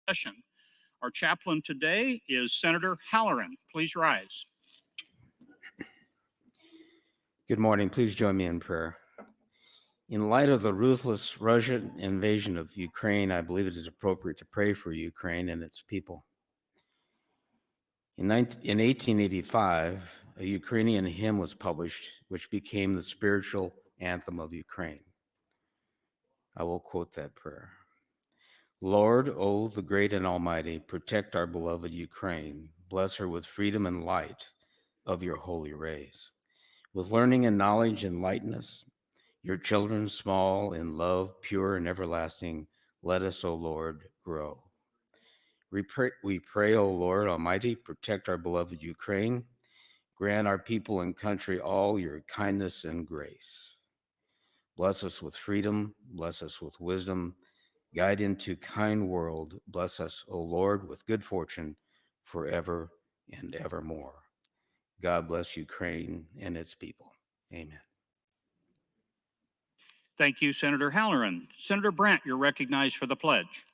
session. Our chaplain today is Senator Halloran. Please rise. Good morning. Please join me in prayer. In light of the ruthless Russian invasion of Ukraine, I believe it is appropriate to pray for Ukraine and its people. In 1885, a Ukrainian hymn was published, which became the spiritual anthem of Ukraine. I will quote that prayer. Lord, O the great and almighty, protect our beloved Ukraine. Bless her with freedom and light of your holy rays. With learning and knowledge and lightness, your children small in love, pure and everlasting, let us, O Lord, grow. We pray, O Lord Almighty, protect our beloved Ukraine. Grant our people and country all your kindness and grace. Bless us with freedom, bless us with wisdom, guide into kind world. Bless us, O Lord, with good fortune forever and evermore. God bless Ukraine and its people. Amen. Thank you, Senator Halloran. Senator Brandt, you're recognized for the pledge.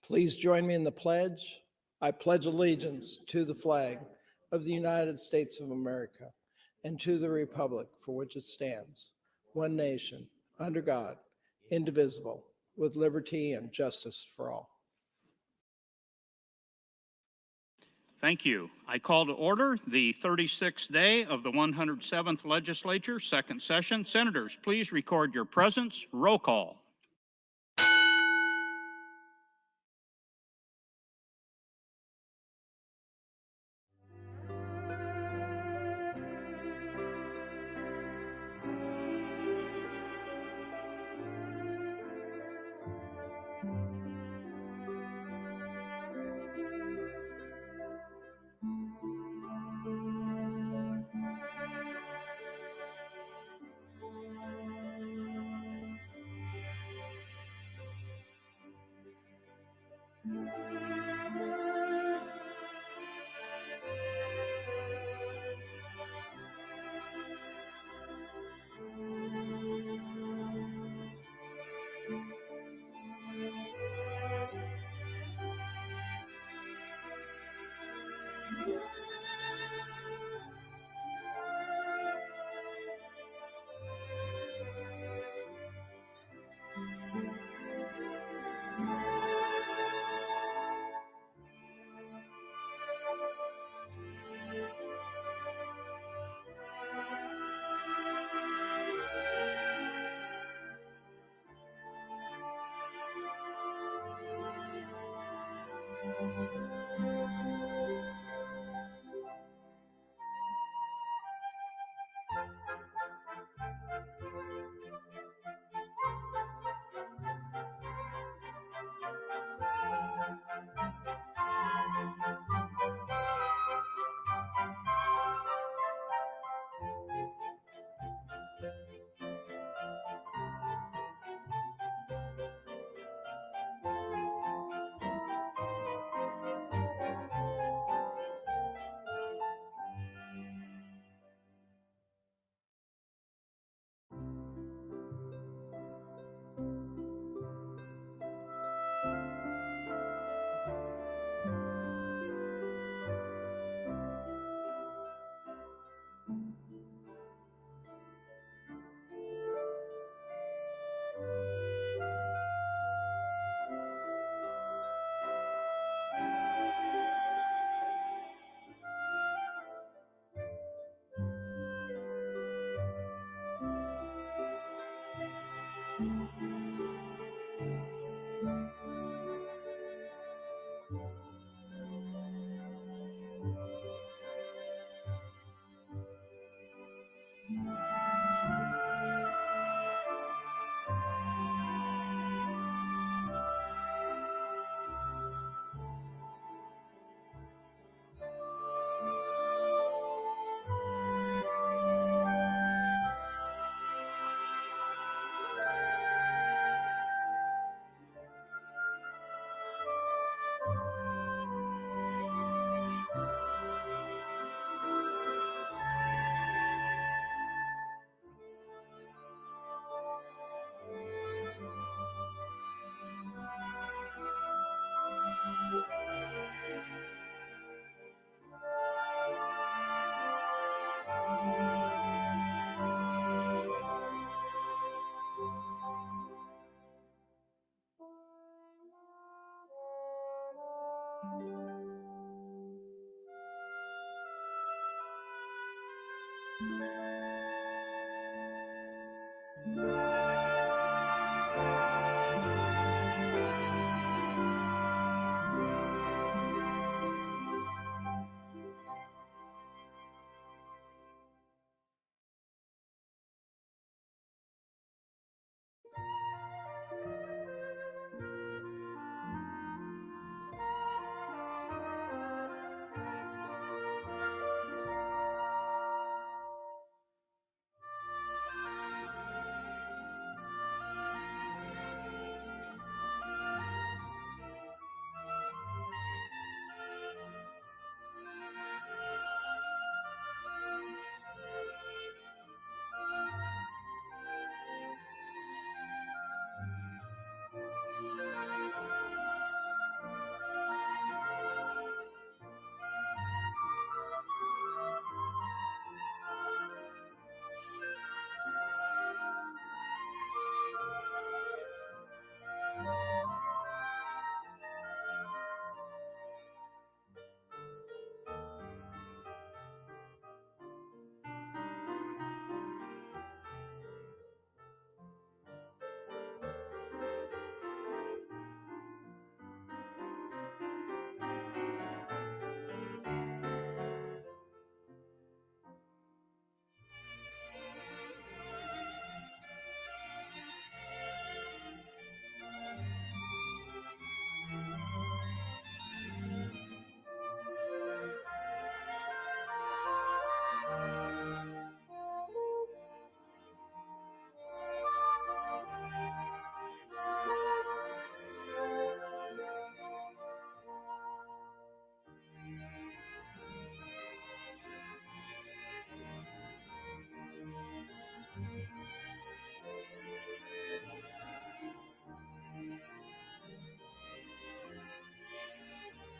Please join me in the pledge. I pledge allegiance to the flag of the United States of America and to the republic for which it stands, one nation, under God, indivisible, with liberty and justice for all. Thank you. I call to order the 36th day of the 107th Legislature, second session. Senators, please record your presence. Roll call.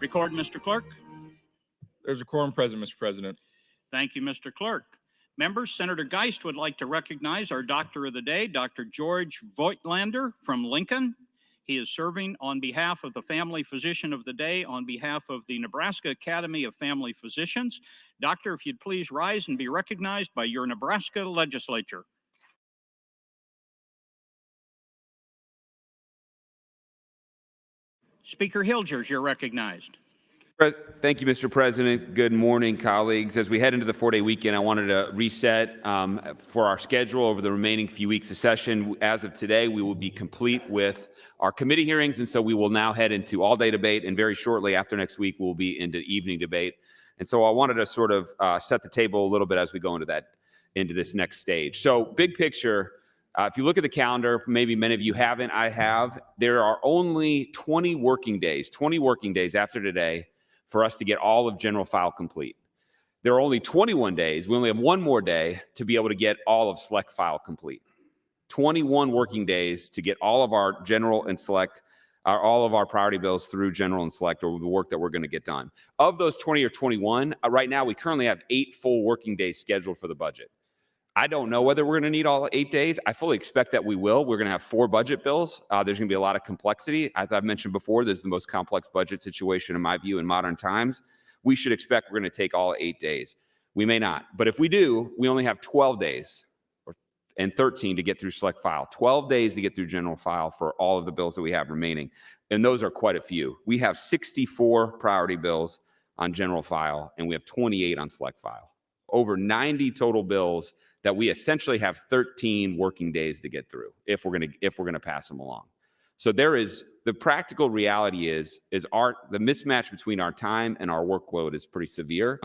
Record, Mr. Clerk. There's a quorum present, Mr. President. Thank you, Mr. Clerk. Members, Senator Geist would like to recognize our Doctor of the Day, Dr. George Voigtlander from Lincoln. He is serving on behalf of the Family Physician of the Day on behalf of the Nebraska Academy of Family Physicians. Doctor, if you'd please rise and be recognized by your Nebraska Legislature. Speaker Hilgers, you're recognized. Thank you, Mr. President. Good morning, colleagues. As we head into the 4-day weekend, I wanted to reset for our schedule over the remaining few weeks of session. As of today, we will be complete with our committee hearings, and so we will now head into all-day debate, and very shortly after next week, we'll be into evening debate. And so I wanted to sort of set the table a little bit as we go into this next stage. So big picture, if you look at the calendar, maybe many of you haven't, I have, there are only 20 working days after today for us to get all of general file complete. There are only 21 days. We only have one more day to be able to get all of select file complete. 21 working days to get all of our general and select, all of our priority bills through general and select, or the work that we're going to get done. Of those 20 or 21, right now we currently have 8 full working days scheduled for the budget. I don't know whether we're going to need all 8 days. I fully expect that we will. We're going to have 4 budget bills. There's going to be a lot of complexity. As I've mentioned before, this is the most complex budget situation, in my view, in modern times. We should expect we're going to take all 8 days. We may not. But if we do, we only have 12 days and 13 to get through select file. 12 days to get through general file for all of the bills that we have remaining. And those are quite a few. We have 64 priority bills on general file, and we have 28 on select file. Over 90 total bills that we essentially have 13 working days to get through if we're going to pass them along. So there is, the practical reality is the mismatch between our time and our workload is pretty severe.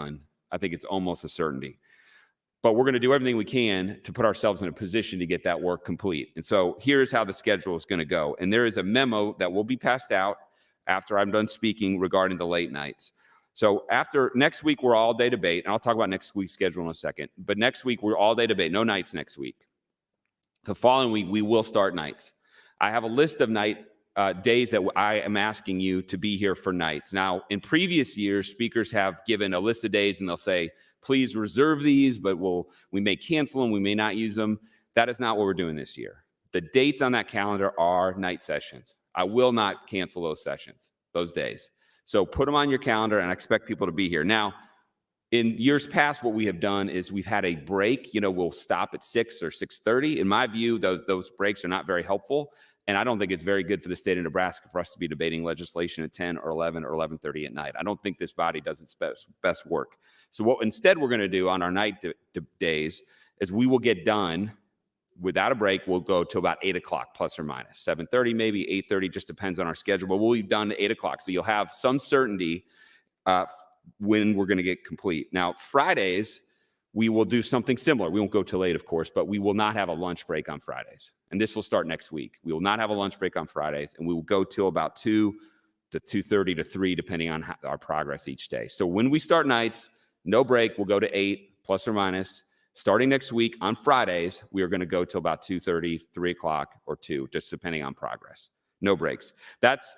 I think it's almost a certainty. But we're going to do everything we can to put ourselves in a position to get that work complete. And so here's how the schedule is going to go. And there is a memo that will be passed out after I'm done speaking regarding the late nights. So after next week, we're all day debate, and I'll talk about next week's schedule in a second. But next week, we're all day debate, no nights next week. The following week, we will start nights. I have a list of days that I am asking you to be here for nights. Now, in previous years, speakers have given a list of days, and they'll say, please reserve these, but we may cancel them, we may not use them. That is not what we're doing this year. The dates on that calendar are night sessions. I will not cancel those sessions, those days. So put them on your calendar, and I expect people to be here. Now, in years past, what we have done is we've had a break. We'll stop at 6 or 6:30. In my view, those breaks are not very helpful, and I don't think it's very good for the state of Nebraska for us to be debating legislation at 10 or 11 or 11:30 at night. I don't think this body does its best work. So what instead we're going to do on our night days is we will get done without a break. We'll go to about 8 o'clock plus or minus 7:30, maybe 8:30, just depends on our schedule, but we'll be done at 8 o'clock. So you'll have some certainty when we're going to get complete. Now, Fridays, we will do something similar. We won't go till 8, of course, but we will not have a lunch break on Fridays. And this will start next week. We will not have a lunch break on Fridays, and we will go till about 2 to 2:30 to 3, depending on our progress each day. So when we start nights, no break, we'll go to 8 plus or minus. Starting next week on Fridays, we are going to go till about 2:30, 3 o'clock, or 2, just depending on progress. No breaks. That's,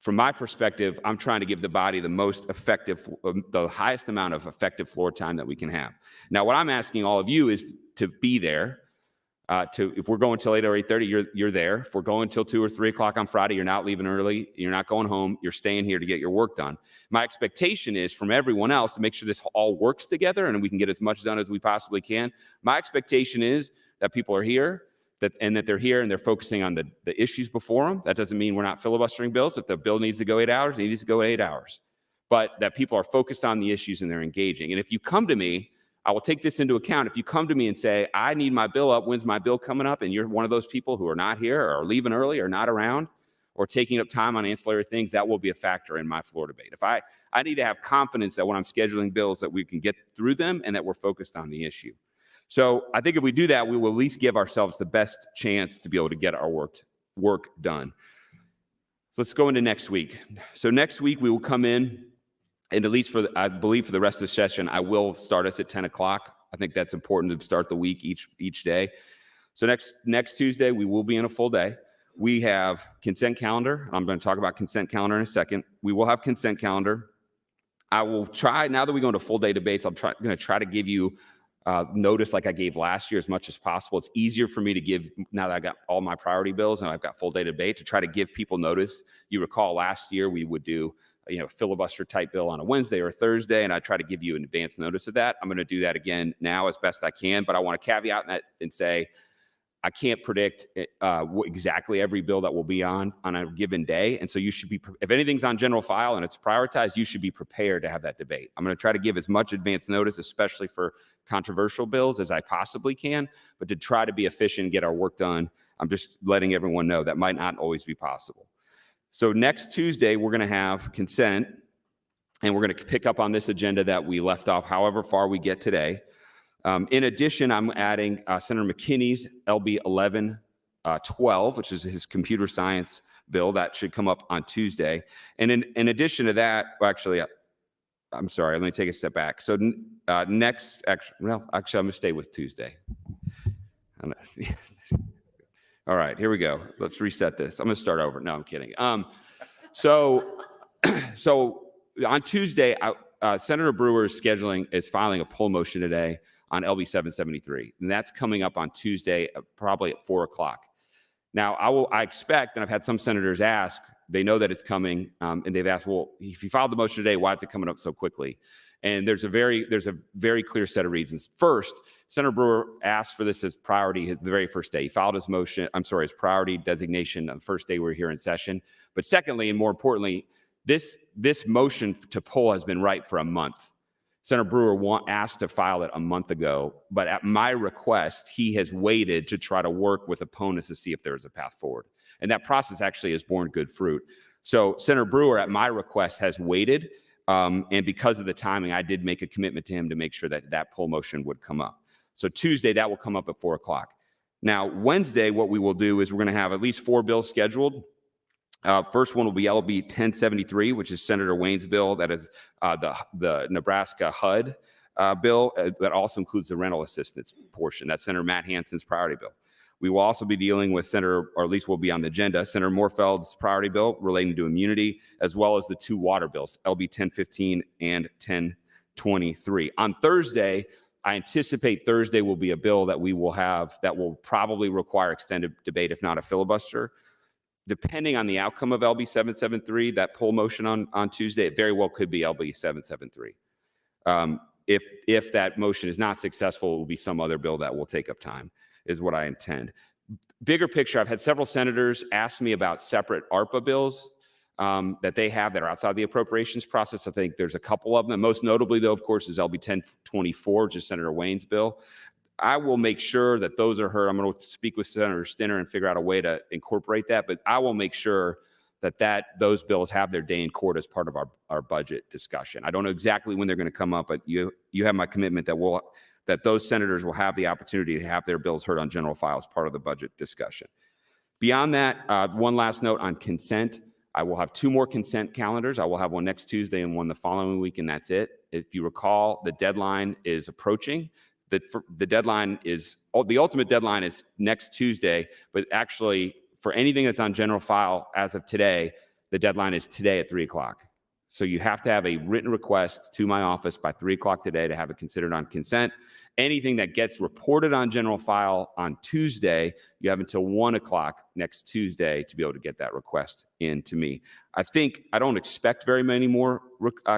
from my perspective, I'm trying to give the body the most effective, the highest amount of effective floor time that we can have. Now, what I'm asking all of you is to be there. If we're going till 8 or 8:30, you're there. If we're going till 2 or 3 o'clock on Friday, you're not leaving early. You're not going home. You're staying here to get your work done. My expectation is from everyone else to make sure this all works together and we can get as much done as we possibly can. My expectation is that people are here, that they're here and they're focusing on the issues before them. That doesn't mean we're not filibustering bills. If the bill needs to go 8 hours, it needs to go 8 hours. But that people are focused on the issues and they're engaging. And if you come to me, I will take this into account. If you come to me and say, I need my bill up, when's my bill coming up? And you're one of those people who are not here or are leaving early or not around or taking up time on ancillary things, that will be a factor in my floor debate. If I need to have confidence that when I'm scheduling bills that we can get through them and that we're focused on the issue. So I think if we do that, we will at least give ourselves the best chance to be able to get our work done. So let's go into next week. So next week we will come in, and at least I believe for the rest of the session, I will start us at 10 o'clock. I think that's important to start the week each day. So next Tuesday, we will be in a full day. We have consent calendar. I'm going to talk about consent calendar in a second. We will have consent calendar. I will try, now that we go into full day debates, I'm going to try to give you notice like I gave last year as much as possible. It's easier for me to give, now that I got all my priority bills and I've got full day debate, to try to give people notice. You recall last year we would do filibuster type bill on a Wednesday or a Thursday, and I try to give you an advance notice of that. I'm going to do that again now as best I can, but I want to caveat that and say I can't predict exactly every bill that will be on a given day, and so you should be, if anything's on general file and it's prioritized, you should be prepared to have that debate. I'm going to try to give as much advance notice, especially for controversial bills, as I possibly can, but to try to be efficient and get our work done, I'm just letting everyone know that might not always be possible. So next Tuesday, we're going to have consent, and we're going to pick up on this agenda that we left off, however far we get today. In addition, I'm adding Senator McKinney's LB 1112, which is his computer science bill. That should come up on Tuesday. And in addition to that, well, actually, I'm sorry, let me take a step back. So I'm going to stay with Tuesday. All right, here we go. Let's reset this. I'm going to start over. No, I'm kidding. So on Tuesday, Senator Brewer is filing a poll motion today on LB 773, and that's coming up on Tuesday, probably at 4 o'clock. Now, I expect, and I've had some senators ask, they know that it's coming, and they've asked, well, if you filed the motion today, why is it coming up so quickly? And there's a very clear set of reasons. First, Senator Brewer asked for this as priority the very first day. He filed his his priority designation on the first day we were here in session. But secondly, and more importantly, this motion to poll has been right for a month. Senator Brewer asked to file it a month ago, but at my request, he has waited to try to work with opponents to see if there is a path forward. And that process actually has borne good fruit. So Senator Brewer, at my request, has waited. And because of the timing, I did make a commitment to him to make sure that poll motion would come up. So Tuesday, that will come up at 4 o'clock. Now, Wednesday, what we will do is we're going to have at least 4 bills scheduled. First one will be LB 1073, which is Senator Wayne's bill. That is the Nebraska HUD bill that also includes the rental assistance portion. That's Senator Matt Hansen's priority bill. We will also be dealing with or at least will be on the agenda, Senator Moorfeld's priority bill relating to immunity, as well as the 2 water bills, LB 1015 and 1023. On Thursday, I anticipate Thursday will be a bill that we will have that will probably require extended debate, if not a filibuster. depending on the outcome of LB 773, that poll motion on Tuesday, it very well could be LB 773. If that motion is not successful, it will be some other bill that will take up time, is what I intend. Bigger picture, I've had several senators ask me about separate ARPA bills that they have that are outside the appropriations process. I think there's a couple of them. Most notably, though, of course, is LB 1024, which is Senator Wayne's bill. I will make sure that those are heard. I'm going to speak with Senator Stinner and figure out a way to incorporate that, but I will make sure that those bills have their day in court as part of our budget discussion. I don't know exactly when they're going to come up, but you have my commitment that those senators will have the opportunity to have their bills heard on general file as part of the budget discussion. Beyond that, one last note on consent. I will have 2 more consent calendars. I will have one next Tuesday and one the following week, and that's it. If you recall, the deadline is approaching. The deadline is, the ultimate deadline is next Tuesday, but actually for anything that's on general file as of today, the deadline is today at 3 o'clock. So you have to have a written request to my office by 3 o'clock today to have it considered on consent. Anything that gets reported on general file on Tuesday, you have until 1 o'clock next Tuesday to be able to get that request in to me. I don't expect very many more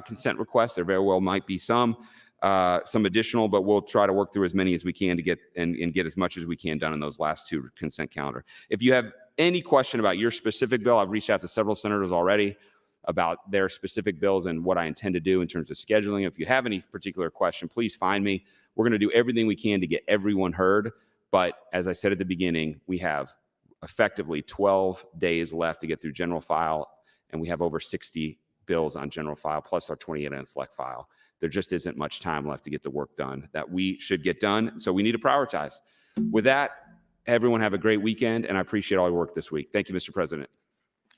consent requests. There very well might be some additional, but we'll try to work through as many as we can to get and get as much as we can done in those last 2 consent calendar. If you have any question about your specific bill, I've reached out to several senators already about their specific bills and what I intend to do in terms of scheduling. If you have any particular question, please find me. We're going to do everything we can to get everyone heard. But as I said at the beginning, we have effectively 12 days left to get through general file, and we have over 60 bills on general file, plus our 28 on select file. There just isn't much time left to get the work done that we should get done. So we need to prioritize. With that, everyone have a great weekend, and I appreciate all your work this week. Thank you, Mr. President.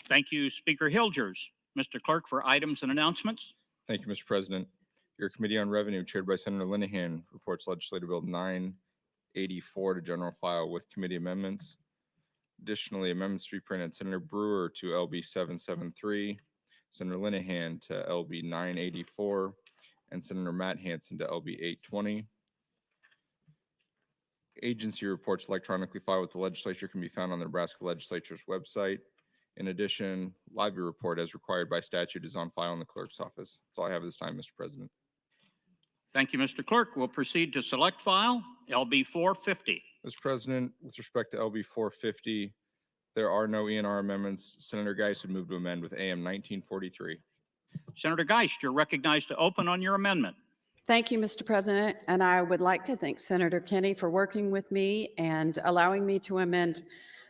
Thank you, Speaker Hilgers. Mr. Clerk, for items and announcements. Thank you, Mr. President. Your Committee on Revenue, chaired by Senator Linehan, reports Legislative Bill 984 to general file with committee amendments. Additionally, amendments to be printed Senator Brewer to LB 773, Senator Linehan to LB 984, and Senator Matt Hansen to LB 820. Agency reports electronically filed with the legislature can be found on the Nebraska Legislature's website. In addition, library report as required by statute is on file in the clerk's office. That's all I have this time, Mr. President. Thank you, Mr. Clerk. We'll proceed to select file LB 450. Mr. President, with respect to LB 450, there are no ENR amendments. Senator Geist would move to amend with AM 1943. Senator Geist, you're recognized to open on your amendment. Thank you, Mr. President, and I would like to thank Senator Kinney for working with me and allowing me to amend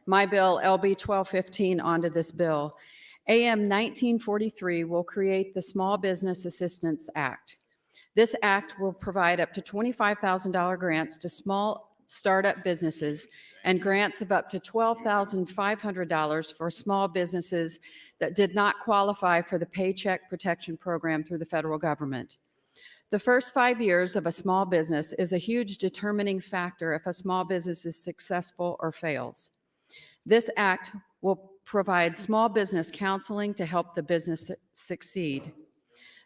my bill, LB 1215, onto this bill. AM 1943 will create the Small Business Assistance Act. This act will provide up to $25,000 grants to small startup businesses and grants of up to $12,500 for small businesses that did not qualify for the Paycheck Protection Program through the federal government. The first 5 years of a small business is a huge determining factor if a small business is successful or fails. This act will provide small business counseling to help the business succeed.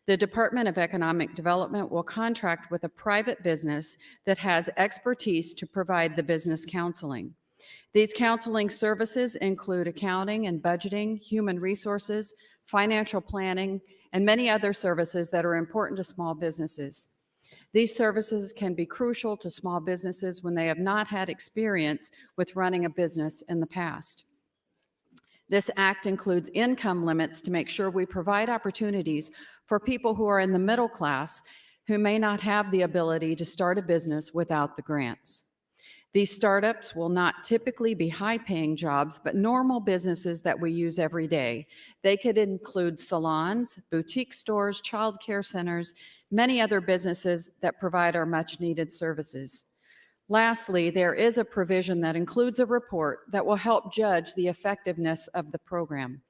The Department of Economic Development will contract with a private business that has expertise to provide the business counseling. These counseling services include accounting and budgeting, human resources, financial planning, and many other services that are important to small businesses. These services can be crucial to small businesses when they have not had experience with running a business in the past. This act includes income limits to make sure we provide opportunities for people who are in the middle class who may not have the ability to start a business without the grants. These startups will not typically be high-paying jobs, but normal businesses that we use every day. They could include salons, boutique stores, child care centers, many other businesses that provide our much-needed services. Lastly, there is a provision that includes a report that will help judge the effectiveness of the program.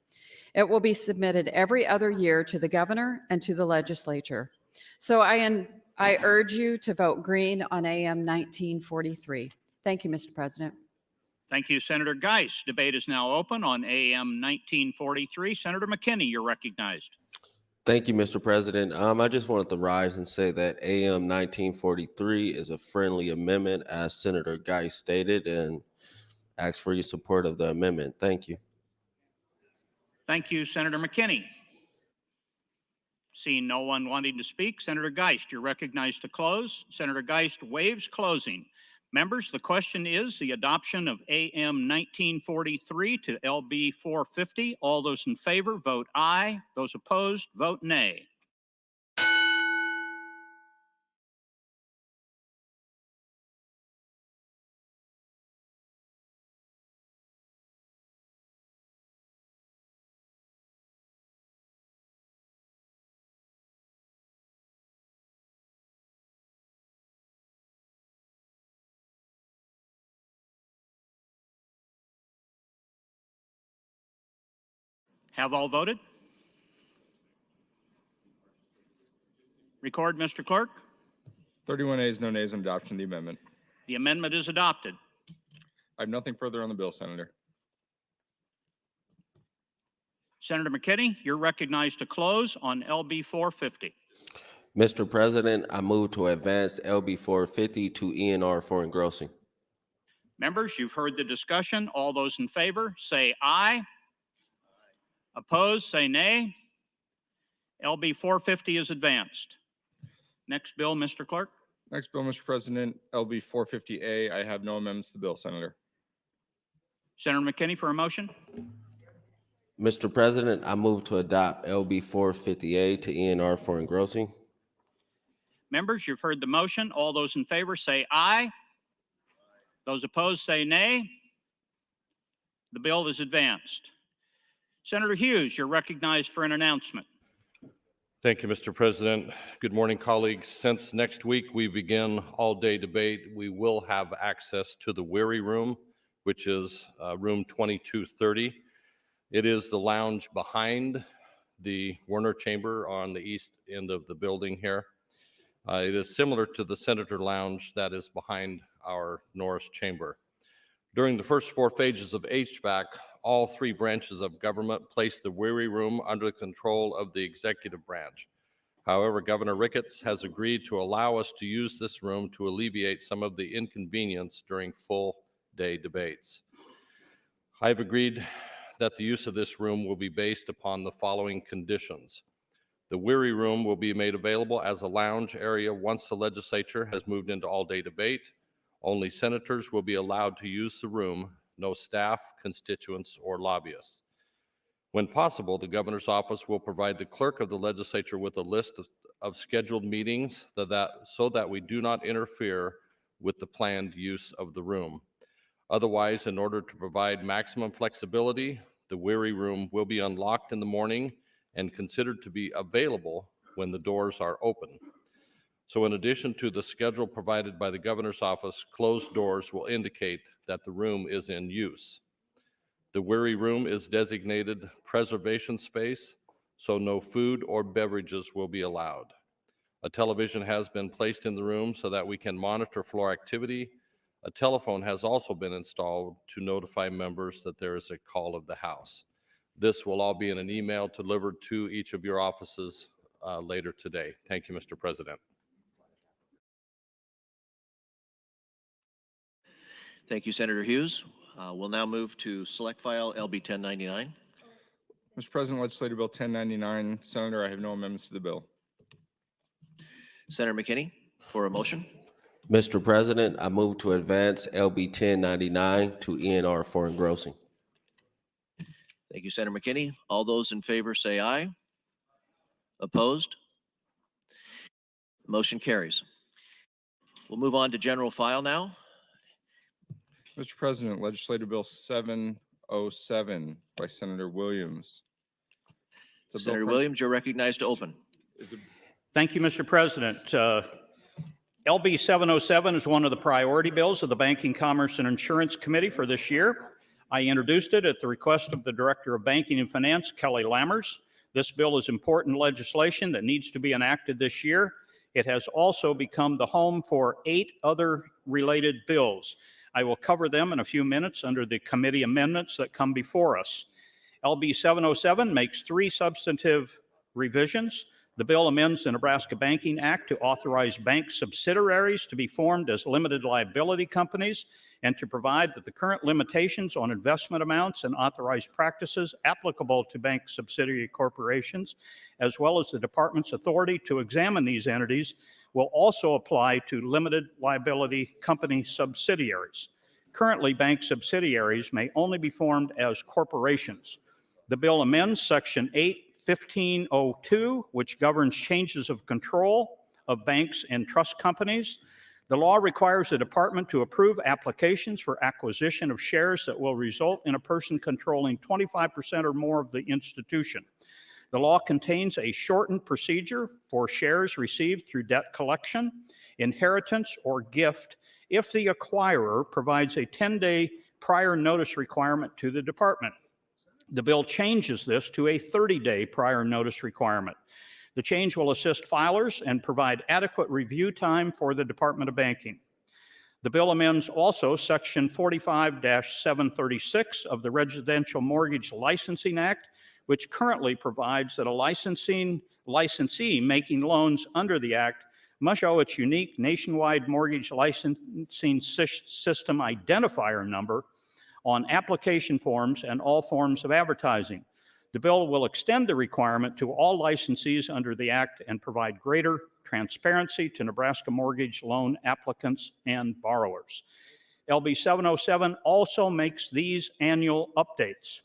It will be submitted every other year to the governor and to the legislature. So I urge you to vote green on AM 1943. Thank you, Mr. President. Thank you, Senator Geist. Debate is now open on AM 1943. Senator McKinney, you're recognized. Thank you, Mr. President. I just wanted to rise and say that AM 1943 is a friendly amendment, as Senator Geist stated, and ask for your support of the amendment. Thank you. Thank you, Senator McKinney. Seeing no one wanting to speak, Senator Geist, you're recognized to close. Senator Geist waives closing. Members, the question is the adoption of AM 1943 to LB 450. All those in favor, vote aye. Those opposed, vote nay. Have all voted? Record, Mr. Clerk. 31 ayes, no nays on adoption of the amendment. The amendment is adopted. I have nothing further on the bill, Senator. Senator McKinney, you're recognized to close on LB 450. Mr. President, I move to advance LB 450 to ENR for engrossing. Members, you've heard the discussion. All those in favor, say aye. Opposed, say nay. LB 450 is advanced. Next bill, Mr. Clerk. Next bill, Mr. President, LB 450A. I have no amendments to the bill, Senator. Senator McKinney for a motion. Mr. President, I move to adopt LB 450A to ENR for engrossing. Members, you've heard the motion. All those in favor say aye. Those opposed say nay. The bill is advanced. Senator Hughes, you're recognized for an announcement. Thank you, Mr. President. Good morning, colleagues. Since next week we begin all-day debate, we will have access to the Weary Room, which is room 2230. It is the lounge behind the Werner Chamber on the east end of the building here. It is similar to the Senator Lounge that is behind our Norris Chamber. During the first 4 phases of HVAC, all 3 branches of government placed the Weary Room under the control of the executive branch. However, Governor Ricketts has agreed to allow us to use this room to alleviate some of the inconvenience during full-day debates. I've agreed that the use of this room will be based upon the following conditions. The Weary Room will be made available as a lounge area once the legislature has moved into all-day debate. Only senators will be allowed to use the room, no staff, constituents, or lobbyists. When possible, the governor's office will provide the clerk of the legislature with a list of scheduled meetings so that we do not interfere with the planned use of the room. Otherwise, in order to provide maximum flexibility, the Weary Room will be unlocked in the morning and considered to be available when the doors are open. So in addition to the schedule provided by the governor's office, closed doors will indicate that the room is in use. The Weary Room is designated preservation space, so no food or beverages will be allowed. A television has been placed in the room so that we can monitor floor activity. A telephone has also been installed to notify members that there is a call of the House. This will all be in an email delivered to each of your offices later today. Thank you, Mr. President. Thank you, Senator Hughes. We'll now move to select file LB 1099. Mr. President, Legislative Bill 1099. Senator, I have no amendments to the bill. Senator McKinney for a motion. Mr. President, I move to advance LB 1099 to ENR for engrossing. Thank you, Senator McKinney. All those in favor say aye. Opposed? Motion carries. We'll move on to general file now. Mr. President, Legislative Bill 707 by Senator Williams. It's a bill Senator from- Williams, you're recognized to open. is it- Thank you, Mr. President. LB 707 is one of the priority bills of the Banking, Commerce, and Insurance Committee for this year. I introduced it at the request of the Director of Banking and Finance, Kelly Lammers. This bill is important legislation that needs to be enacted this year. It has also become the home for 8 other related bills. I will cover them in a few minutes under the committee amendments that come before us. LB 707 makes 3 substantive revisions. The bill amends the Nebraska Banking Act to authorize bank subsidiaries to be formed as limited liability companies and to provide that the current limitations on investment amounts and authorized practices applicable to bank subsidiary corporations, as well as the department's authority to examine these entities, will also apply to limited liability company subsidiaries. Currently, bank subsidiaries may only be formed as corporations. The bill amends Section 8-1502, which governs changes of control of banks and trust companies. The law requires the department to approve applications for acquisition of shares that will result in a person controlling 25% or more of the institution. The law contains a shortened procedure for shares received through debt collection, inheritance, or gift if the acquirer provides a 10-day prior notice requirement to the department. The bill changes this to a 30-day prior notice requirement. The change will assist filers and provide adequate review time for the Department of Banking. The bill amends also Section 45-736 of the Residential Mortgage Licensing Act, which currently provides that a licensee making loans under the Act must show its unique nationwide mortgage licensing system identifier number on application forms and all forms of advertising. The bill will extend the requirement to all licensees under the Act and provide greater transparency to Nebraska mortgage loan applicants and borrowers. LB 707 also makes these annual updates.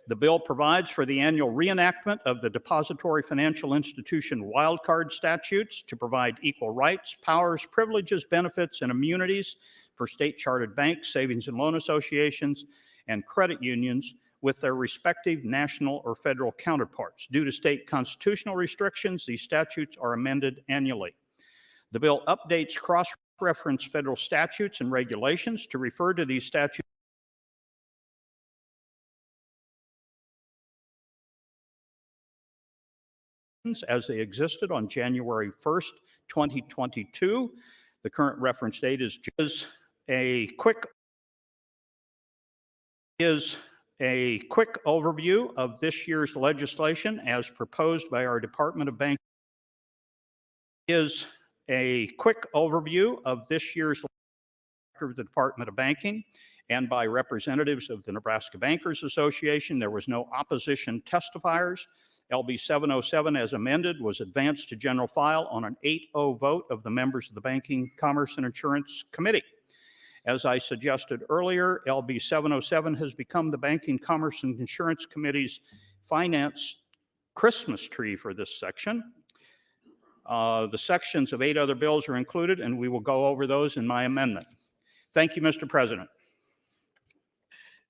The bill provides for the annual reenactment of the Depository Financial Institution wildcard statutes to provide equal rights, powers, privileges, benefits, and immunities for state-chartered banks, savings and loan associations, and credit unions with their respective national or federal counterparts. Due to state constitutional restrictions, these statutes are amended annually. The bill updates cross-reference federal statutes and regulations to refer to these statutes as they existed on January 1st, 2022. The current reference date is a quick overview of this year's legislation as proposed by our Department of Banking. Is a quick overview of this year's of the Department of Banking and by representatives of the Nebraska Bankers Association. There was no opposition testifiers. LB 707 as amended was advanced to general file on an 8-0 vote of the members of the Banking, Commerce, and Insurance Committee. As I suggested earlier, LB 707 has become the Banking, Commerce, and Insurance Committee's finance Christmas tree for this section. The sections of 8 other bills are included, and we will go over those in my amendment. Thank you, Mr. President.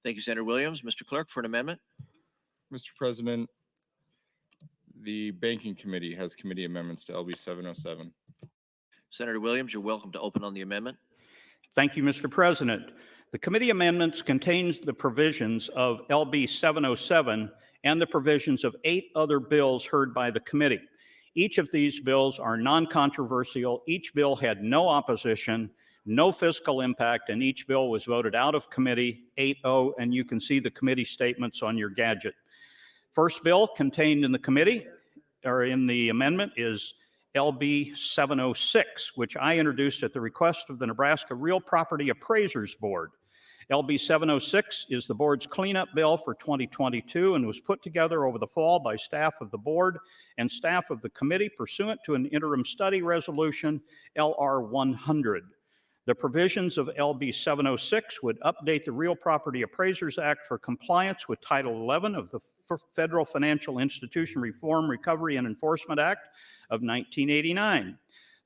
Thank you, Senator Williams. Mr. Clerk, for an amendment. Mr. President, the Banking Committee has committee amendments to LB 707. Senator Williams, you're welcome to open on the amendment. Thank you, Mr. President. The committee amendments contains the provisions of LB 707 and the provisions of 8 other bills heard by the committee. Each of these bills are non-controversial. Each bill had no opposition, no fiscal impact, and each bill was voted out of committee 8-0, and you can see the committee statements on your gadget. First bill contained in the committee, or in the amendment, is LB 706, which I introduced at the request of the Nebraska Real Property Appraisers Board. LB 706 is the board's cleanup bill for 2022 and was put together over the fall by staff of the board and staff of the committee pursuant to an interim study resolution, LR 100. The provisions of LB 706 would update the Real Property Appraisers Act for compliance with Title 11 of the Federal Financial Institution Reform, Recovery, and Enforcement Act of 1989.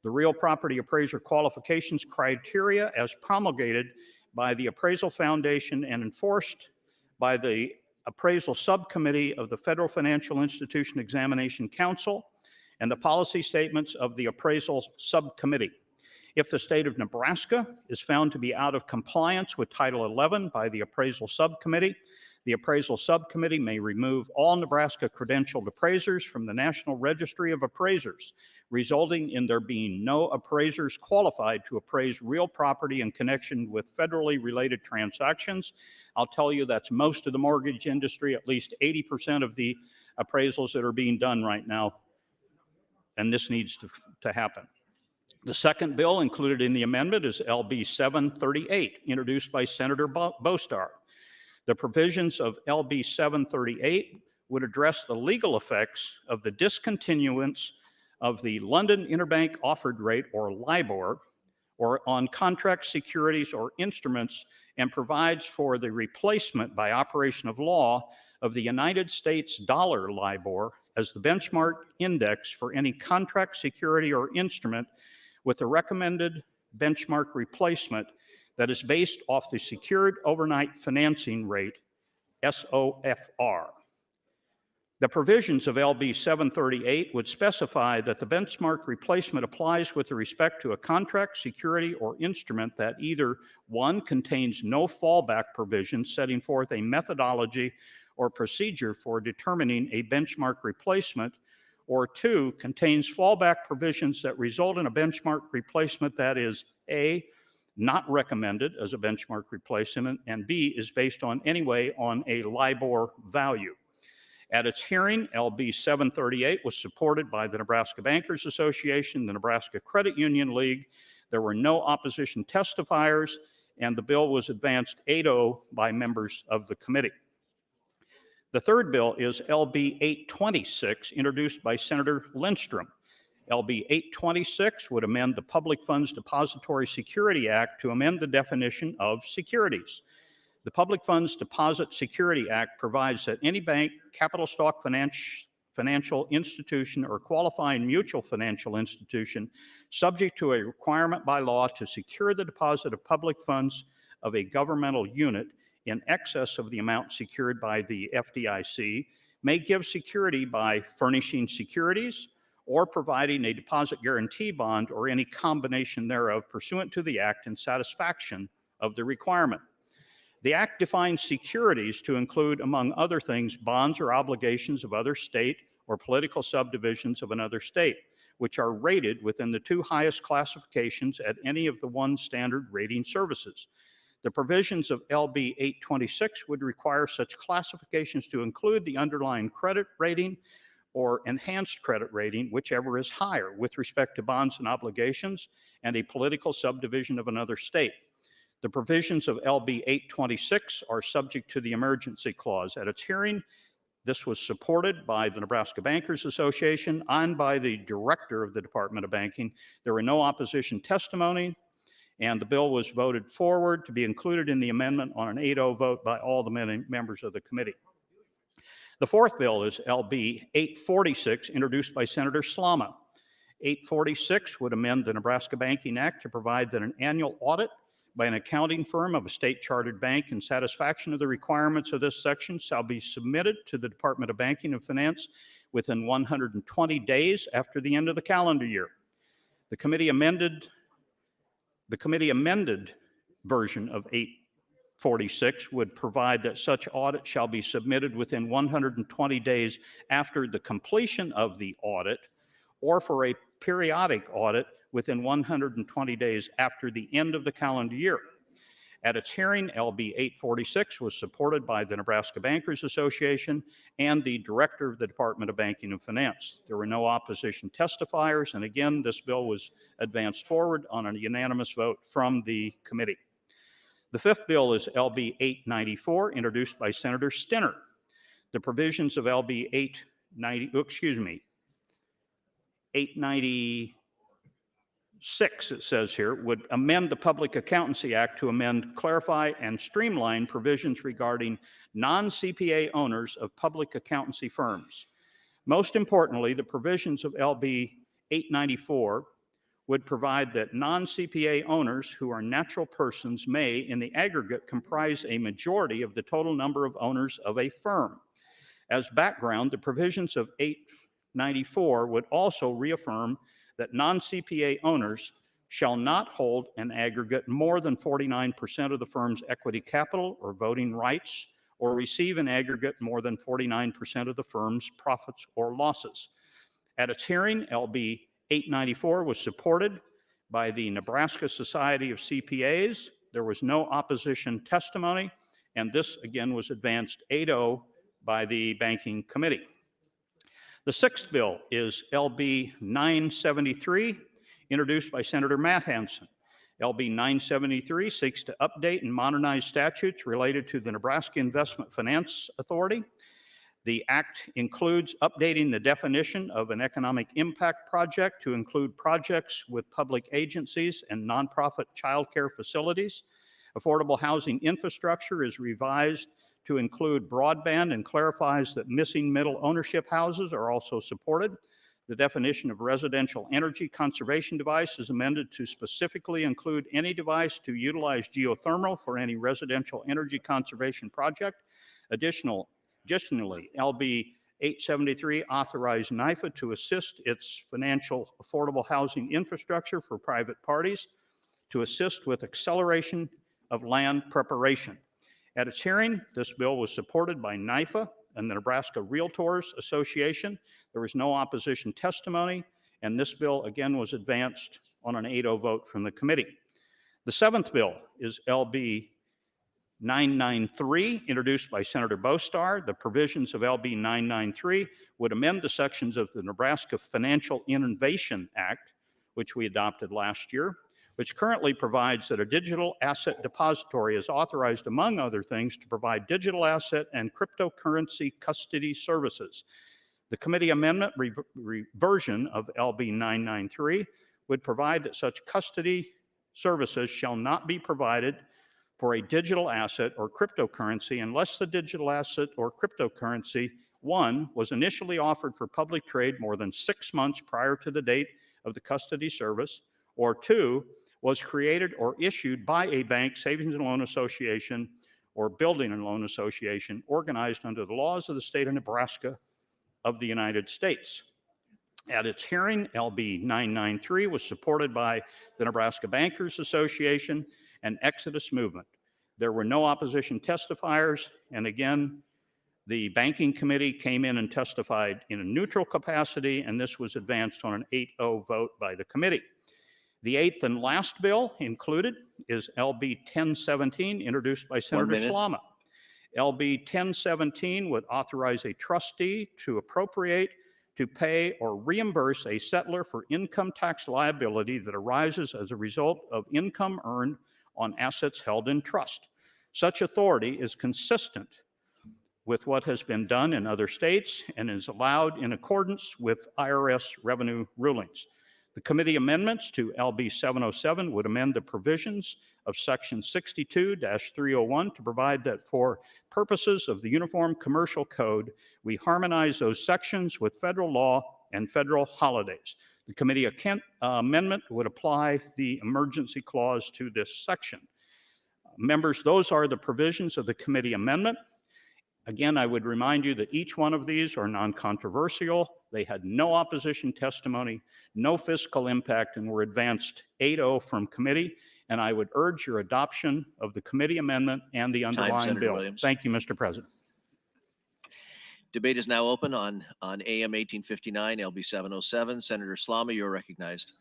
The Real Property Appraiser qualifications criteria as promulgated by the Appraisal Foundation and enforced by the Appraisal Subcommittee of the Federal Financial Institution Examination Council and the policy statements of the Appraisal Subcommittee. If the state of Nebraska is found to be out of compliance with Title 11 by the Appraisal Subcommittee, the Appraisal Subcommittee may remove all Nebraska credentialed appraisers from the National Registry of Appraisers, resulting in there being no appraisers qualified to appraise real property in connection with federally related transactions. I'll tell you that's most of the mortgage industry. At least 80% of the appraisals that are being done right now and this needs to happen. The second bill included in the amendment is LB 738, introduced by Senator Bostar. The provisions of LB 738 would address the legal effects of the discontinuance of the London Interbank Offered Rate, or LIBOR, or on contract securities or instruments, and provides for the replacement by operation of law of the United States dollar LIBOR as the benchmark index for any contract security or instrument, with a recommended benchmark replacement that is based off the Secured Overnight Financing Rate, SOFR. The provisions of LB 738 would specify that the benchmark replacement applies with respect to a contract, security, or instrument that either, one, contains no fallback provision setting forth a methodology or procedure for determining a benchmark replacement, or two, contains fallback provisions that result in a benchmark replacement that is A, not recommended as a benchmark replacement, and B, is based on a LIBOR value. At its hearing, LB 738 was supported by the Nebraska Bankers Association, the Nebraska Credit Union League. There were no opposition testifiers, and the bill was advanced 8-0 by members of the committee. The third bill is LB 826, introduced by Senator Lindstrom. LB 826 would amend the Public Funds Depository Security Act to amend the definition of securities. The Public Funds Deposit Security Act provides that any bank, capital stock financial institution, or qualifying mutual financial institution subject to a requirement by law to secure the deposit of public funds of a governmental unit in excess of the amount secured by the FDIC may give security by furnishing securities or providing a deposit guarantee bond or any combination thereof pursuant to the act in satisfaction of the requirement. The act defines securities to include, among other things, bonds or obligations of other state or political subdivisions of another state, which are rated within the two highest classifications at any of the one standard rating services. The provisions of LB 826 would require such classifications to include the underlying credit rating or enhanced credit rating, whichever is higher, with respect to bonds and obligations and a political subdivision of another state. The provisions of LB 826 are subject to the emergency clause. At its hearing, this was supported by the Nebraska Bankers Association and by the director of the Department of Banking. There were no opposition testimony, and the bill was voted forward to be included in the amendment on an 8-0 vote by all the members of the committee. The fourth bill is LB 846, introduced by Senator Slama. 846 would amend the Nebraska Banking Act to provide that an annual audit by an accounting firm of a state-chartered bank in satisfaction of the requirements of this section shall be submitted to the Department of Banking and Finance within 120 days after the end of the calendar year. The committee amended version of 846 would provide that such audit shall be submitted within 120 days after the completion of the audit, or for a periodic audit within 120 days after the end of the calendar year. At its hearing, LB 846 was supported by the Nebraska Bankers Association and the director of the Department of Banking and Finance. There were no opposition testifiers, and again, this bill was advanced forward on a unanimous vote from the committee. The fifth bill is LB 894, introduced by Senator Stinner. The provisions of LB 896, it says here, would amend the Public Accountancy Act to amend, clarify, and streamline provisions regarding non-CPA owners of public accountancy firms. Most importantly, the provisions of LB 894 would provide that non-CPA owners who are natural persons may, in the aggregate, comprise a majority of the total number of owners of a firm. As background, the provisions of 894 would also reaffirm that non-CPA owners shall not hold an aggregate more than 49% of the firm's equity capital or voting rights, or receive an aggregate more than 49% of the firm's profits or losses. At its hearing, LB 894 was supported by the Nebraska Society of CPAs. There was no opposition testimony, and this again was advanced 8-0 by the Banking Committee. The sixth bill is LB 973, introduced by Senator Matt Hansen. LB 973 seeks to update and modernize statutes related to the Nebraska Investment Finance Authority. The act includes updating the definition of an economic impact project to include projects with public agencies and nonprofit childcare facilities. Affordable housing infrastructure is revised to include broadband and clarifies that missing middle ownership houses are also supported. The definition of residential energy conservation device is amended to specifically include any device to utilize geothermal for any residential energy conservation project. Additionally, LB 873 authorized NIFA to assist its financial affordable housing infrastructure for private parties to assist with acceleration of land preparation. At its hearing, this bill was supported by NIFA and the Nebraska Realtors Association. There was no opposition testimony, and this bill again was advanced on an 8-0 vote from the committee. The seventh bill is LB 993, introduced by Senator Bostar. The provisions of LB 993 would amend the sections of the Nebraska Financial Innovation Act, which we adopted last year, which currently provides that a digital asset depository is authorized, among other things, to provide digital asset and cryptocurrency custody services. The committee amendment version of LB 993 would provide that such custody services shall not be provided for a digital asset or cryptocurrency unless the digital asset or cryptocurrency, one, was initially offered for public trade more than 6 months prior to the date of the custody service, or two, was created or issued by a bank, savings and loan association, or building and loan association organized under the laws of the state of Nebraska of the United States. At its hearing, LB 993 was supported by the Nebraska Bankers Association and Exodus Movement. There were no opposition testifiers, and again, the Banking Committee came in and testified in a neutral capacity, and this was advanced on an 8-0 vote by the committee. The eighth and last bill included is LB 1017, introduced by Senator Slama. LB 1017 would authorize a trustee to appropriate, to pay, or reimburse a settler for income tax liability that arises as a result of income earned on assets held in trust. Such authority is consistent with what has been done in other states and is allowed in accordance with IRS revenue rulings. The committee amendments to LB 707 would amend the provisions of Section 62-301 to provide that for purposes of the Uniform Commercial Code, we harmonize those sections with federal law and federal holidays. The committee amendment would apply the emergency clause to this section. Members, those are the provisions of the committee amendment. Again, I would remind you that each one of these are non-controversial. They had no opposition testimony, no fiscal impact, and were advanced 8-0 from committee. And I would urge your adoption of the committee amendment and the underlying Senator bill. Williams. Thank you, Mr. President. Debate is now open on AM 1859, LB 707. Senator Slama, you're recognized.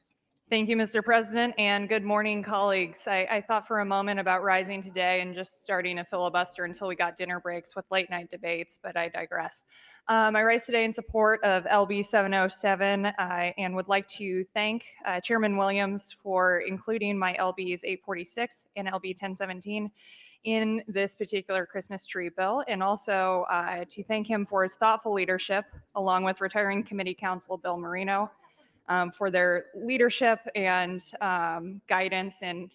Thank you, Mr. President, and good morning, colleagues. I thought for a moment about rising today and just starting a filibuster until we got dinner breaks with late night debates, but I digress. I rise today in support of LB 707 and would like to thank Chairman Williams for including my LBs 846 and LB 1017 in this particular Christmas tree bill, and also to thank him for his thoughtful leadership, along with retiring committee counsel Bill Marino, for their leadership and guidance in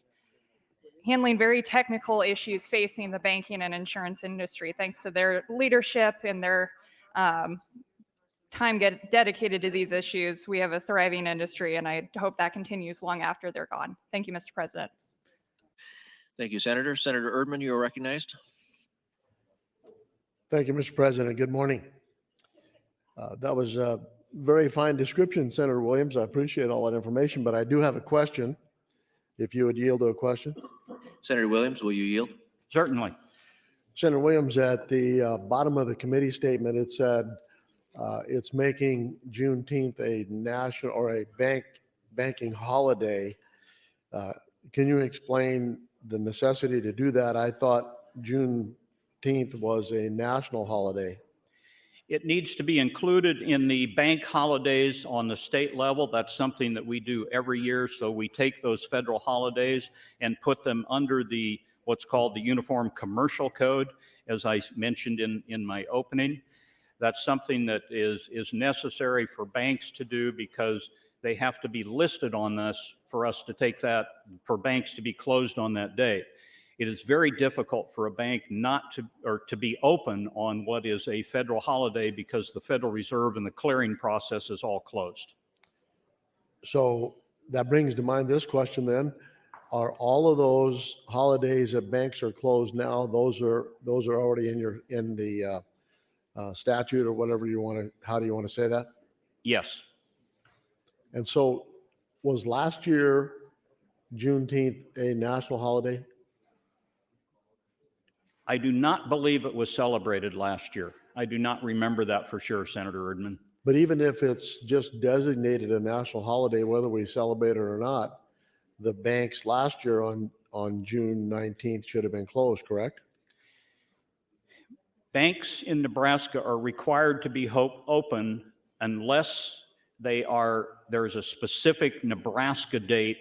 handling very technical issues facing the banking and insurance industry. Thanks to their leadership and their time dedicated to these issues, we have a thriving industry, and I hope that continues long after they're gone. Thank you, Mr. President. Thank you, Senator. Senator Erdman, you are recognized. Thank you, Mr. President. Good morning. That was a very fine description, Senator Williams. I appreciate all that information, but I do have a question, if you would yield to a question. Senator Williams, will you yield? Certainly. Senator Williams, at the bottom of the committee statement, it said it's making Juneteenth a national or a banking holiday. Can you explain the necessity to do that? I thought Juneteenth was a national holiday. It needs to be included in the bank holidays on the state level. That's something that we do every year. So we take those federal holidays and put them under the what's called the Uniform Commercial Code, as I mentioned in my opening. That's something that is necessary for banks to do because they have to be listed on this for us to take that, for banks to be closed on that date. It is very difficult for a bank not to, or to be open on what is a federal holiday because the Federal Reserve and the clearing process is all closed. So that brings to mind this question then. Are all of those holidays that banks are closed now, those are already in the statute or whatever you want to, how do you want to say that? Yes. And so was last year Juneteenth a national holiday? I do not believe it was celebrated last year. I do not remember that for sure, Senator Erdman. But even if it's just designated a national holiday, whether we celebrate it or not, the banks last year on June 19th should have been closed, correct? Banks in Nebraska are required to be open unless there's a specific Nebraska date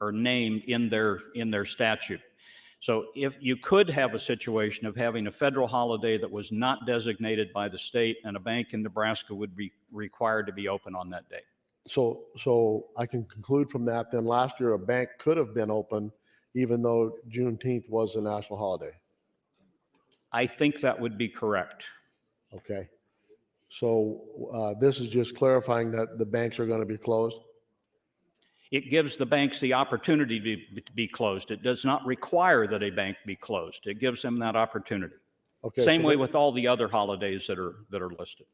or name in their statute. So if you could have a situation of having a federal holiday that was not designated by the state, and a bank in Nebraska would be required to be open on that day. So I can conclude from that, then last year a bank could have been open even though Juneteenth was a national holiday. I think that would be correct. Okay. So this is just clarifying that the banks are going to be closed? It gives the banks the opportunity to be closed. It does not require that a bank be closed. It gives them that opportunity. Okay. Same way with all the other holidays that are listed.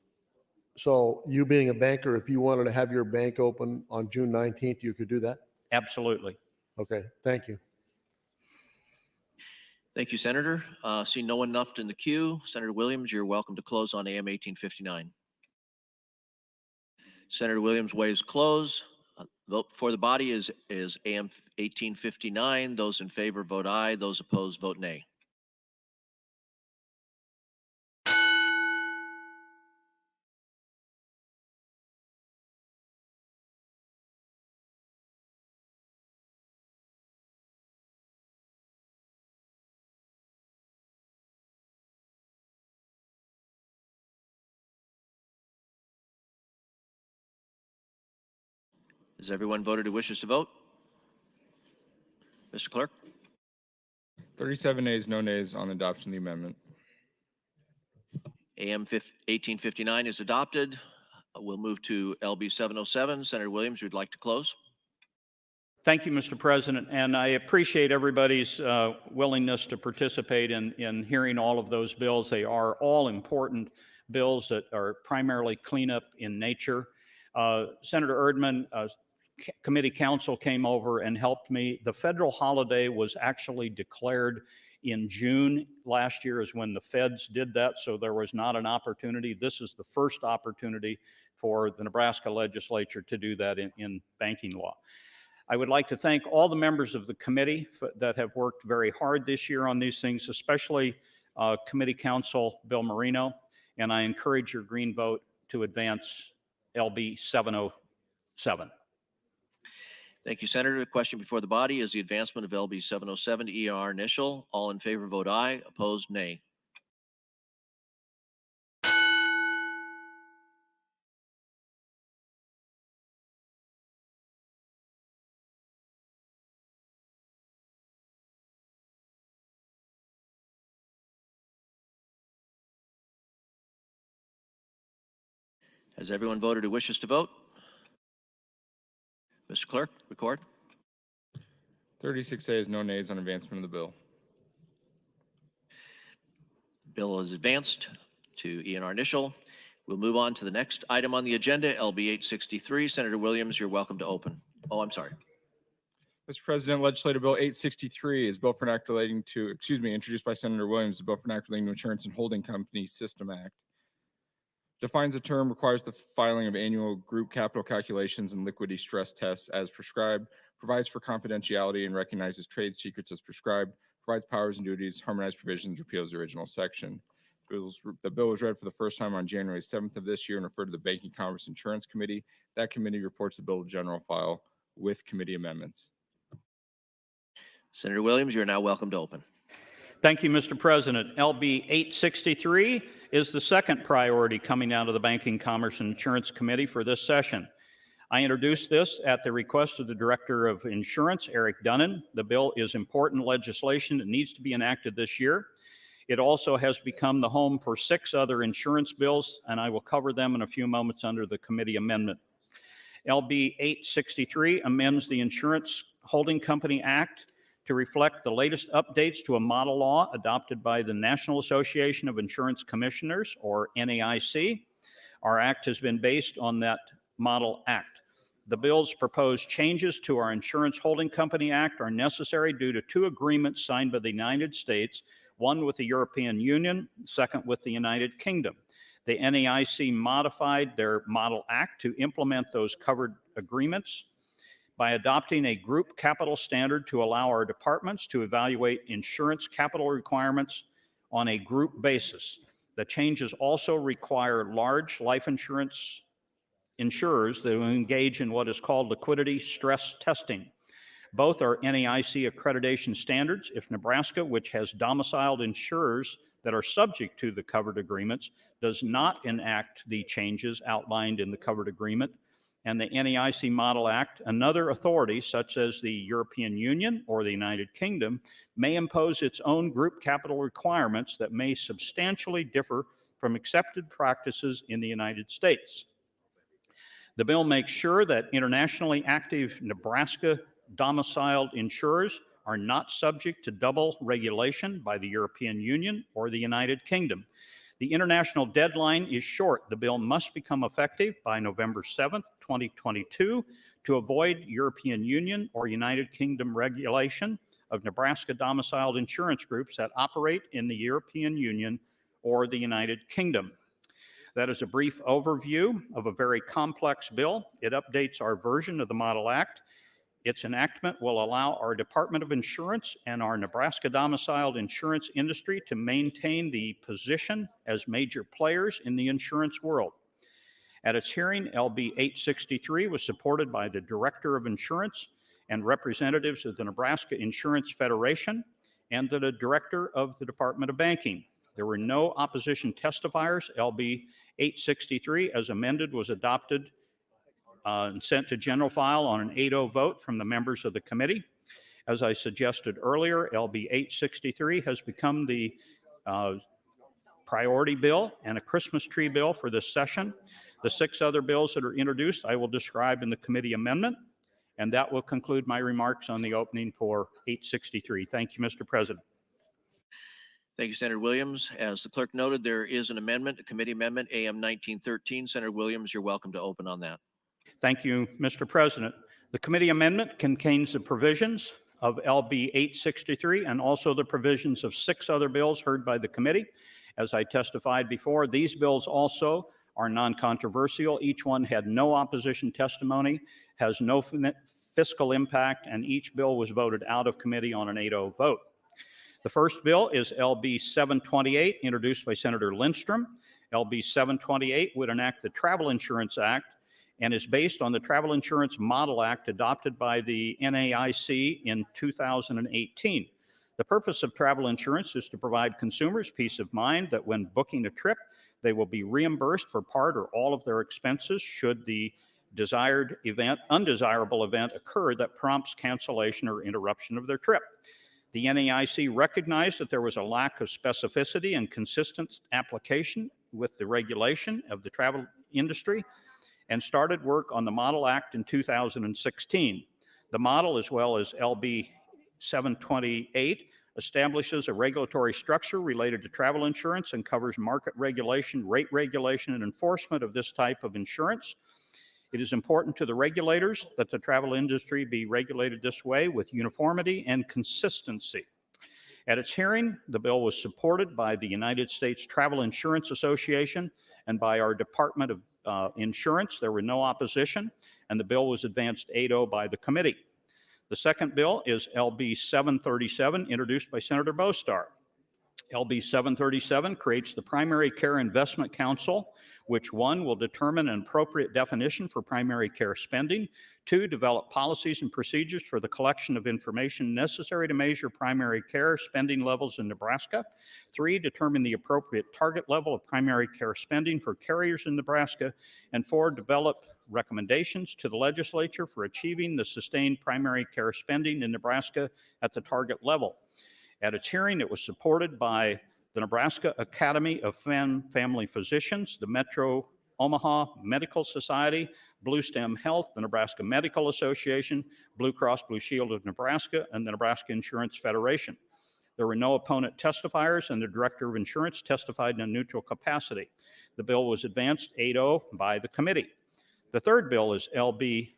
So you being a banker, if you wanted to have your bank open on June 19th, you could do that? Absolutely. Okay, thank you. Thank you, Senator. See no one left in the queue. Senator Williams, you're welcome to close on AM 1859. Senator Williams waives close. Vote for the body is AM 1859. Those in favor vote aye. Those opposed vote nay. Has everyone voted who wishes to vote? Mr. Clerk? 37 nays, no nays on adoption of the amendment. AM 1859 is adopted. We'll move to LB 707. Senator Williams, you'd like to close? Thank you, Mr. President, and I appreciate everybody's willingness to participate in hearing all of those bills. They are all important bills that are primarily cleanup in nature. Senator Erdman, committee counsel came over and helped me. The federal holiday was actually declared in June last year is when the feds did that, so there was not an opportunity. This is the first opportunity for the Nebraska Legislature to do that in banking law. I would like to thank all the members of the committee that have worked very hard this year on these things, especially committee counsel Bill Marino, and I encourage your green vote to advance LB 707. Thank you, Senator. The question before the body is the advancement of LB 707 to ER initial. All in favor vote aye. Opposed, nay. Has everyone voted who wishes to vote? Mr. Clerk, record. 36 ayes, no nays on advancement of the bill. Bill is advanced to ENR initial. We'll move on to the next item on the agenda, LB 863. Senator Williams, you're welcome to open. Oh, I'm sorry. Mr. President, Legislative Bill 863 is bill for an act relating to, introduced by Senator Williams, the bill for an act relating to Insurance and Holding Company System Act. Defines the term, requires the filing of annual group capital calculations and liquidity stress tests as prescribed, provides for confidentiality and recognizes trade secrets as prescribed, provides powers and duties, harmonized provisions, repeals the original section. The bill was read for the first time on January 7th of this year and referred to the Banking, Commerce, Insurance Committee. That committee reports the bill to general file with committee amendments. Senator Williams, you're now welcome to open. Thank you, Mr. President. LB 863 is the second priority coming out of the Banking, Commerce, and Insurance Committee for this session. I introduced this at the request of the Director of Insurance, Eric Dunnan. The bill is important legislation that needs to be enacted this year. It also has become the home for 6 other insurance bills, and I will cover them in a few moments under the committee amendment. LB 863 amends the Insurance Holding Company Act to reflect the latest updates to a model law adopted by the National Association of Insurance Commissioners, or NAIC. Our act has been based on that model act. The bill's proposed changes to our Insurance Holding Company Act are necessary due to 2 agreements signed by the United States, one with the European Union, second with the United Kingdom. The NAIC modified their model act to implement those covered agreements by adopting a group capital standard to allow our departments to evaluate insurance capital requirements on a group basis. The changes also require large life insurance insurers that will engage in what is called liquidity stress testing. Both are NAIC accreditation standards. If Nebraska, which has domiciled insurers that are subject to the covered agreements, does not enact the changes outlined in the covered agreement, and the NAIC Model Act, another authority, such as the European Union or the United Kingdom, may impose its own group capital requirements that may substantially differ from accepted practices in the United States. The bill makes sure that internationally active Nebraska domiciled insurers are not subject to double regulation by the European Union or the United Kingdom. The international deadline is short. The bill must become effective by November 7th, 2022 to avoid European Union or United Kingdom regulation of Nebraska domiciled insurance groups that operate in the European Union or the United Kingdom. That is a brief overview of a very complex bill. It updates our version of the Model Act. Its enactment will allow our Department of Insurance and our Nebraska domiciled insurance industry to maintain the position as major players in the insurance world. At its hearing, LB 863 was supported by the Director of Insurance and representatives of the Nebraska Insurance Federation and the Director of the Department of Banking. There were no opposition testifiers. LB 863, as amended, was adopted and sent to general file on an 8-0 vote from the members of the committee. As I suggested earlier, LB 863 has become the priority bill and a Christmas tree bill for this session. The 6 other bills that are introduced I will describe in the committee amendment, and that will conclude my remarks on the opening for 863. Thank you, Mr. President. Thank you, Senator Williams. As the clerk noted, there is an amendment, a committee amendment, AM 1913. Senator Williams, you're welcome to open on that. Thank you, Mr. President. The committee amendment contains the provisions of LB 863 and also the provisions of 6 other bills heard by the committee. As I testified before, these bills also are non-controversial. Each one had no opposition testimony, has no fiscal impact, and each bill was voted out of committee on an 8-0 vote. The first bill is LB 728, introduced by Senator Lindstrom. LB 728 would enact the Travel Insurance Act and is based on the Travel Insurance Model Act adopted by the NAIC in 2018. The purpose of travel insurance is to provide consumers peace of mind that when booking a trip, they will be reimbursed for part or all of their expenses should the undesirable event occur that prompts cancellation or interruption of their trip. The NAIC recognized that there was a lack of specificity and consistent application with the regulation of the travel industry and started work on the Model Act in 2016. The model, as well as LB 728, establishes a regulatory structure related to travel insurance and covers market regulation, rate regulation, and enforcement of this type of insurance. It is important to the regulators that the travel industry be regulated this way with uniformity and consistency. At its hearing, the bill was supported by the United States Travel Insurance Association and by our Department of Insurance. There were no opposition, and the bill was advanced 8-0 by the committee. The second bill is LB 737, introduced by Senator Bostar. LB 737 creates the Primary Care Investment Council, which 1, will determine an appropriate definition for primary care spending, 2, develop policies and procedures for the collection of information necessary to measure primary care spending levels in Nebraska, 3, determine the appropriate target level of primary care spending for carriers in Nebraska, and 4, develop recommendations to the legislature for achieving the sustained primary care spending in Nebraska at the target level. At its hearing, it was supported by the Nebraska Academy of Family Physicians, the Metro Omaha Medical Society, Blue Stem Health, the Nebraska Medical Association, Blue Cross Blue Shield of Nebraska, and the Nebraska Insurance Federation. There were no opponent testifiers, and the Director of Insurance testified in a neutral capacity. The bill was advanced 8-0 by the committee. The third bill is LB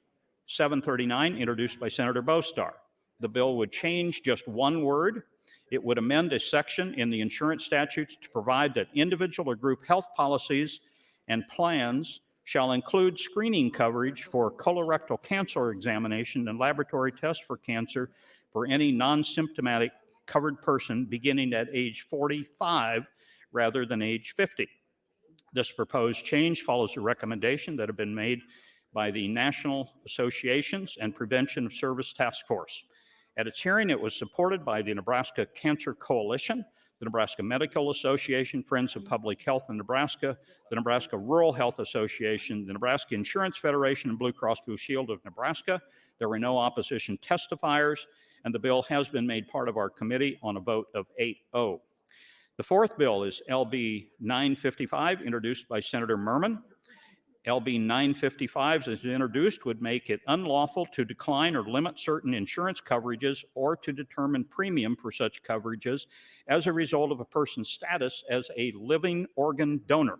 739, introduced by Senator Bostar. The bill would change just one word. It would amend a section in the insurance statutes to provide that individual or group health policies and plans shall include screening coverage for colorectal cancer examination and laboratory tests for cancer for any non-symptomatic covered person beginning at age 45 rather than age 50. This proposed change follows a recommendation that had been made by the National Associations and Prevention of Service Task Force. At its hearing, it was supported by the Nebraska Cancer Coalition, the Nebraska Medical Association, Friends of Public Health in Nebraska, the Nebraska Rural Health Association, the Nebraska Insurance Federation, and Blue Cross Blue Shield of Nebraska. There were no opposition testifiers, and the bill has been made part of our committee on a vote of 8-0. The fourth bill is LB 955, introduced by Senator Merman. LB 955, as introduced, would make it unlawful to decline or limit certain insurance coverages or to determine premium for such coverages as a result of a person's status as a living organ donor.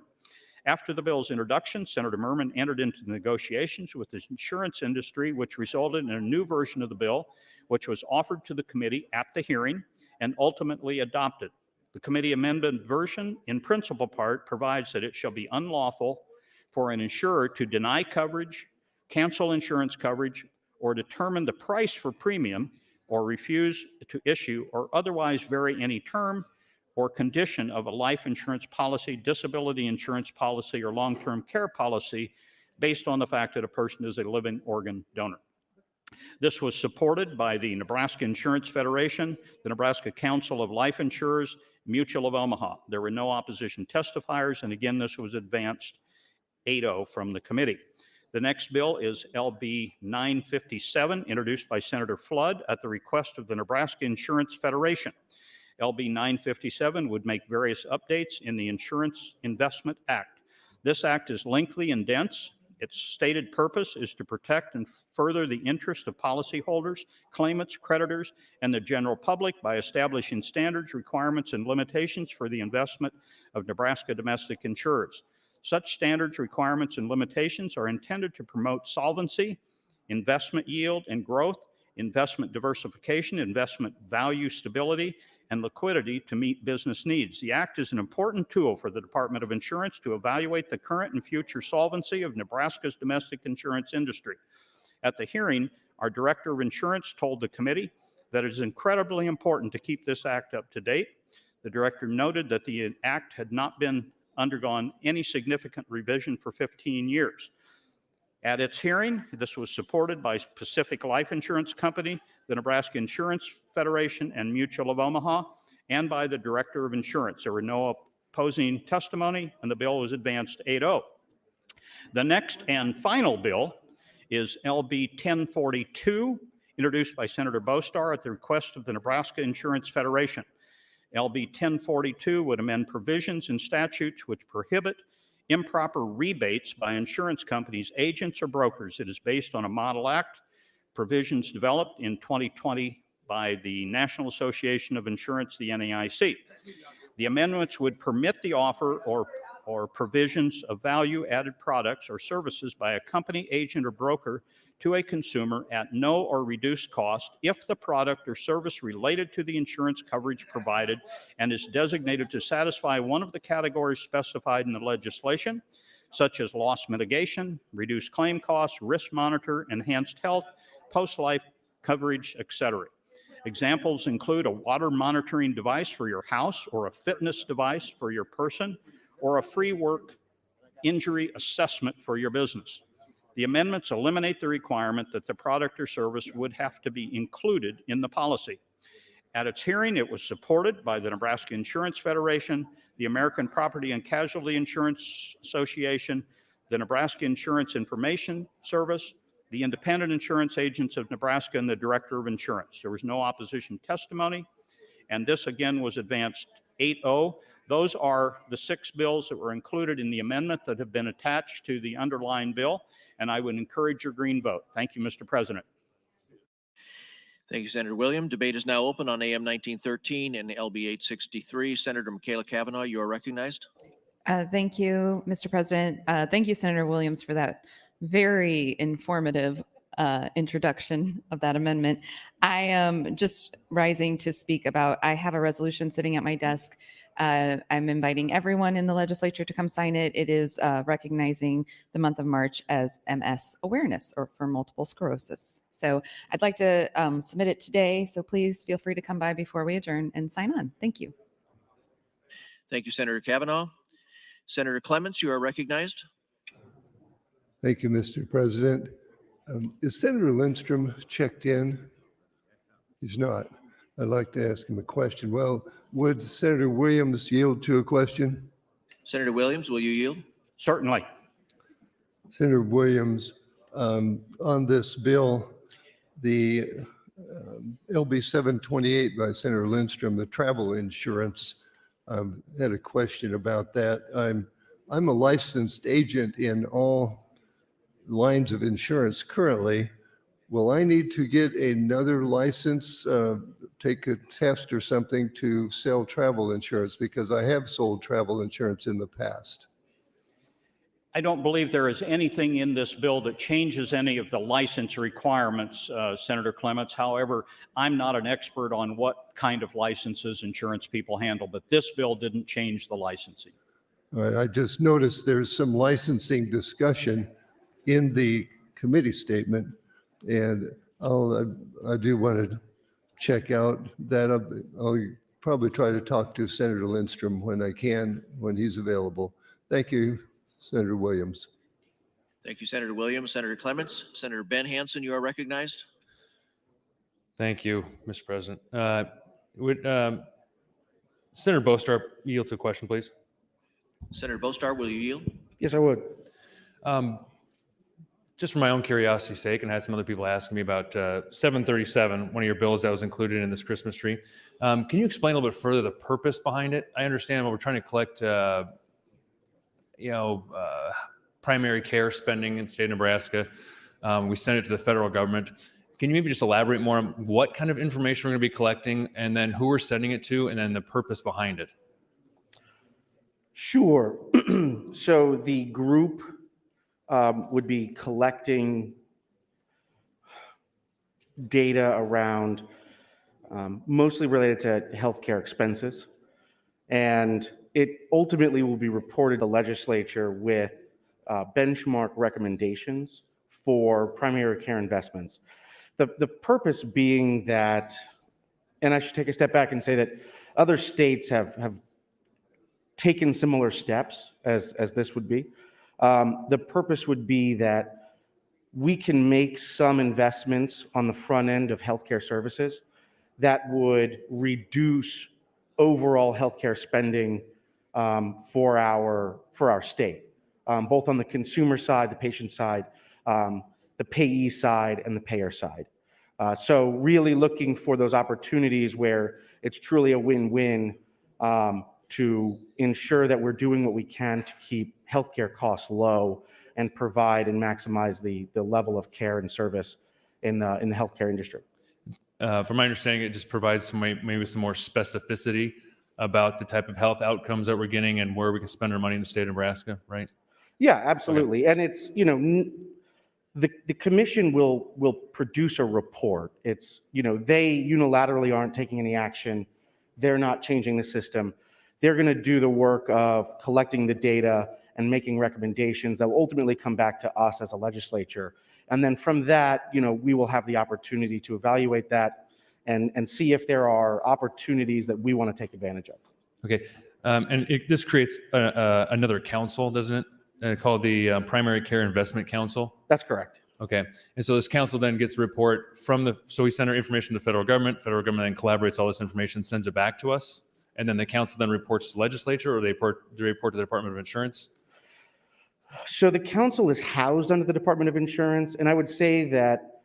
After the bill's introduction, Senator Merman entered into negotiations with the insurance industry, which resulted in a new version of the bill, which was offered to the committee at the hearing and ultimately adopted. The committee amendment version, in principal part, provides that it shall be unlawful for an insurer to deny coverage, cancel insurance coverage, or determine the price for premium, or refuse to issue or otherwise vary any term or condition of a life insurance policy, disability insurance policy, or long-term care policy based on the fact that a person is a living organ donor. This was supported by the Nebraska Insurance Federation, the Nebraska Council of Life Insurers, Mutual of Omaha. There were no opposition testifiers, and again, this was advanced 8-0 from the committee. The next bill is LB 957, introduced by Senator Flood at the request of the Nebraska Insurance Federation. LB 957 would make various updates in the Insurance Investment Act. This act is lengthy and dense. Its stated purpose is to protect and further the interest of policyholders, claimants, creditors, and the general public by establishing standards, requirements, and limitations for the investment of Nebraska domestic insurers. Such standards, requirements, and limitations are intended to promote solvency, investment yield and growth, investment diversification, investment value stability, and liquidity to meet business needs. The Act is an important tool for the Department of Insurance to evaluate the current and future solvency of Nebraska's domestic insurance industry. At the hearing, our Director of Insurance told the committee that it is incredibly important to keep this Act up to date. The Director noted that the Act had not been undergone any significant revision for 15 years. At its hearing, this was supported by Pacific Life Insurance Company, the Nebraska Insurance Federation, and Mutual of Omaha, and by the Director of Insurance. There were no opposing testimony, and the bill was advanced 8-0. The next and final bill is LB 1042, introduced by Senator Bostar at the request of the Nebraska Insurance Federation. LB 1042 would amend provisions in statutes which prohibit improper rebates by insurance companies, agents, or brokers. It is based on a model act, provisions developed in 2020 by the National Association of Insurance, the NAIC. The amendments would permit the offer or provisions of value-added products or services by a company, agent, or broker to a consumer at no or reduced cost if the product or service related to the insurance coverage provided and is designated to satisfy one of the categories specified in the legislation, such as loss mitigation, reduced claim costs, risk monitor, enhanced health, post-life coverage, etc. Examples include a water monitoring device for your house, or a fitness device for your person, or a free work injury assessment for your business. The amendments eliminate the requirement that the product or service would have to be included in the policy. At its hearing, it was supported by the Nebraska Insurance Federation, the American Property and Casualty Insurance Association, the Nebraska Insurance Information Service, the Independent Insurance Agents of Nebraska, and the Director of Insurance. There was no opposition testimony, and this again was advanced 8-0. Those are the 6 bills that were included in the amendment that have been attached to the underlying bill, and I would encourage your green vote. Thank you, Mr. President. Thank you, Senator Williams. Debate is now open on AM 1913 and LB 863. Senator Michaela Cavanaugh, you are recognized. Thank you, Mr. President. Thank you, Senator Williams, for that very informative introduction of that amendment. I am just rising to speak about, I have a resolution sitting at my desk. I'm inviting everyone in the legislature to come sign it. It is recognizing the month of March as MS awareness, or for multiple sclerosis. So I'd like to submit it today. So please feel free to come by before we adjourn and sign on. Thank you. Thank you, Senator Cavanaugh. Senator Clements, you are recognized. Thank you, Mr. President. Is Senator Lindstrom checked in? He's not. I'd like to ask him a question. Well, would Senator Williams yield to a question? Senator Williams, will you yield? Certainly. Senator Williams, on this bill, the LB 728 by Senator Lindstrom, the travel insurance, had a question about that. I'm a licensed agent in all lines of insurance currently. Will I need to get another license, take a test or something to sell travel insurance? Because I have sold travel insurance in the past. I don't believe there is anything in this bill that changes any of the license requirements, Senator Clements. However, I'm not an expert on what kind of licenses insurance people handle, but this bill didn't change the licensing. All right, I just noticed there's some licensing discussion in the committee statement, and I do want to check out that. I'll probably try to talk to Senator Lindstrom when I can, when he's available. Thank you, Senator Williams. Thank you, Senator Williams. Senator Clements. Senator Ben Hansen, you are recognized. Thank you, Mr. President. Would Senator Bostar yield to a question, please? Senator Bostar, will you yield? Yes, I would. Just for my own curiosity's sake, and I had some other people asking me about 737, one of your bills that was included in this Christmas tree. Can you explain a little bit further the purpose behind it? I understand what we're trying to collect, primary care spending in the state of Nebraska. We send it to the federal government. Can you maybe just elaborate more on what kind of information we're going to be collecting, and then who we're sending it to, and then the purpose behind it? Sure. So the group would be collecting data around mostly related to healthcare expenses. And it ultimately will be reported to the legislature with benchmark recommendations for primary care investments. The purpose being that, and I should take a step back and say that other states have taken similar steps as this would be. The purpose would be that we can make some investments on the front end of healthcare services that would reduce overall healthcare spending for our state, both on the consumer side, the patient side, the payee side, and the payer side. So really looking for those opportunities where it's truly a win-win to ensure that we're doing what we can to keep healthcare costs low and provide and maximize the level of care and service in the healthcare industry. From my understanding, it just provides maybe some more specificity about the type of health outcomes that we're getting and where we can spend our money in the state of Nebraska, right? Yeah, absolutely. Okay. And it's, the commission will produce a report. It's, they unilaterally aren't taking any action. They're not changing the system. They're going to do the work of collecting the data and making recommendations that will ultimately come back to us as a legislature. And then from that, we will have the opportunity to evaluate that and see if there are opportunities that we want to take advantage of. Okay. This creates another council, doesn't it? Called the Primary Care Investment Council. That's correct. Okay. And so this council then gets a report from so we send our information to the federal government then collaborates all this information, sends it back to us. And then the council then reports to the legislature, or they report to the Department of Insurance? So the council is housed under the Department of Insurance, and I would say that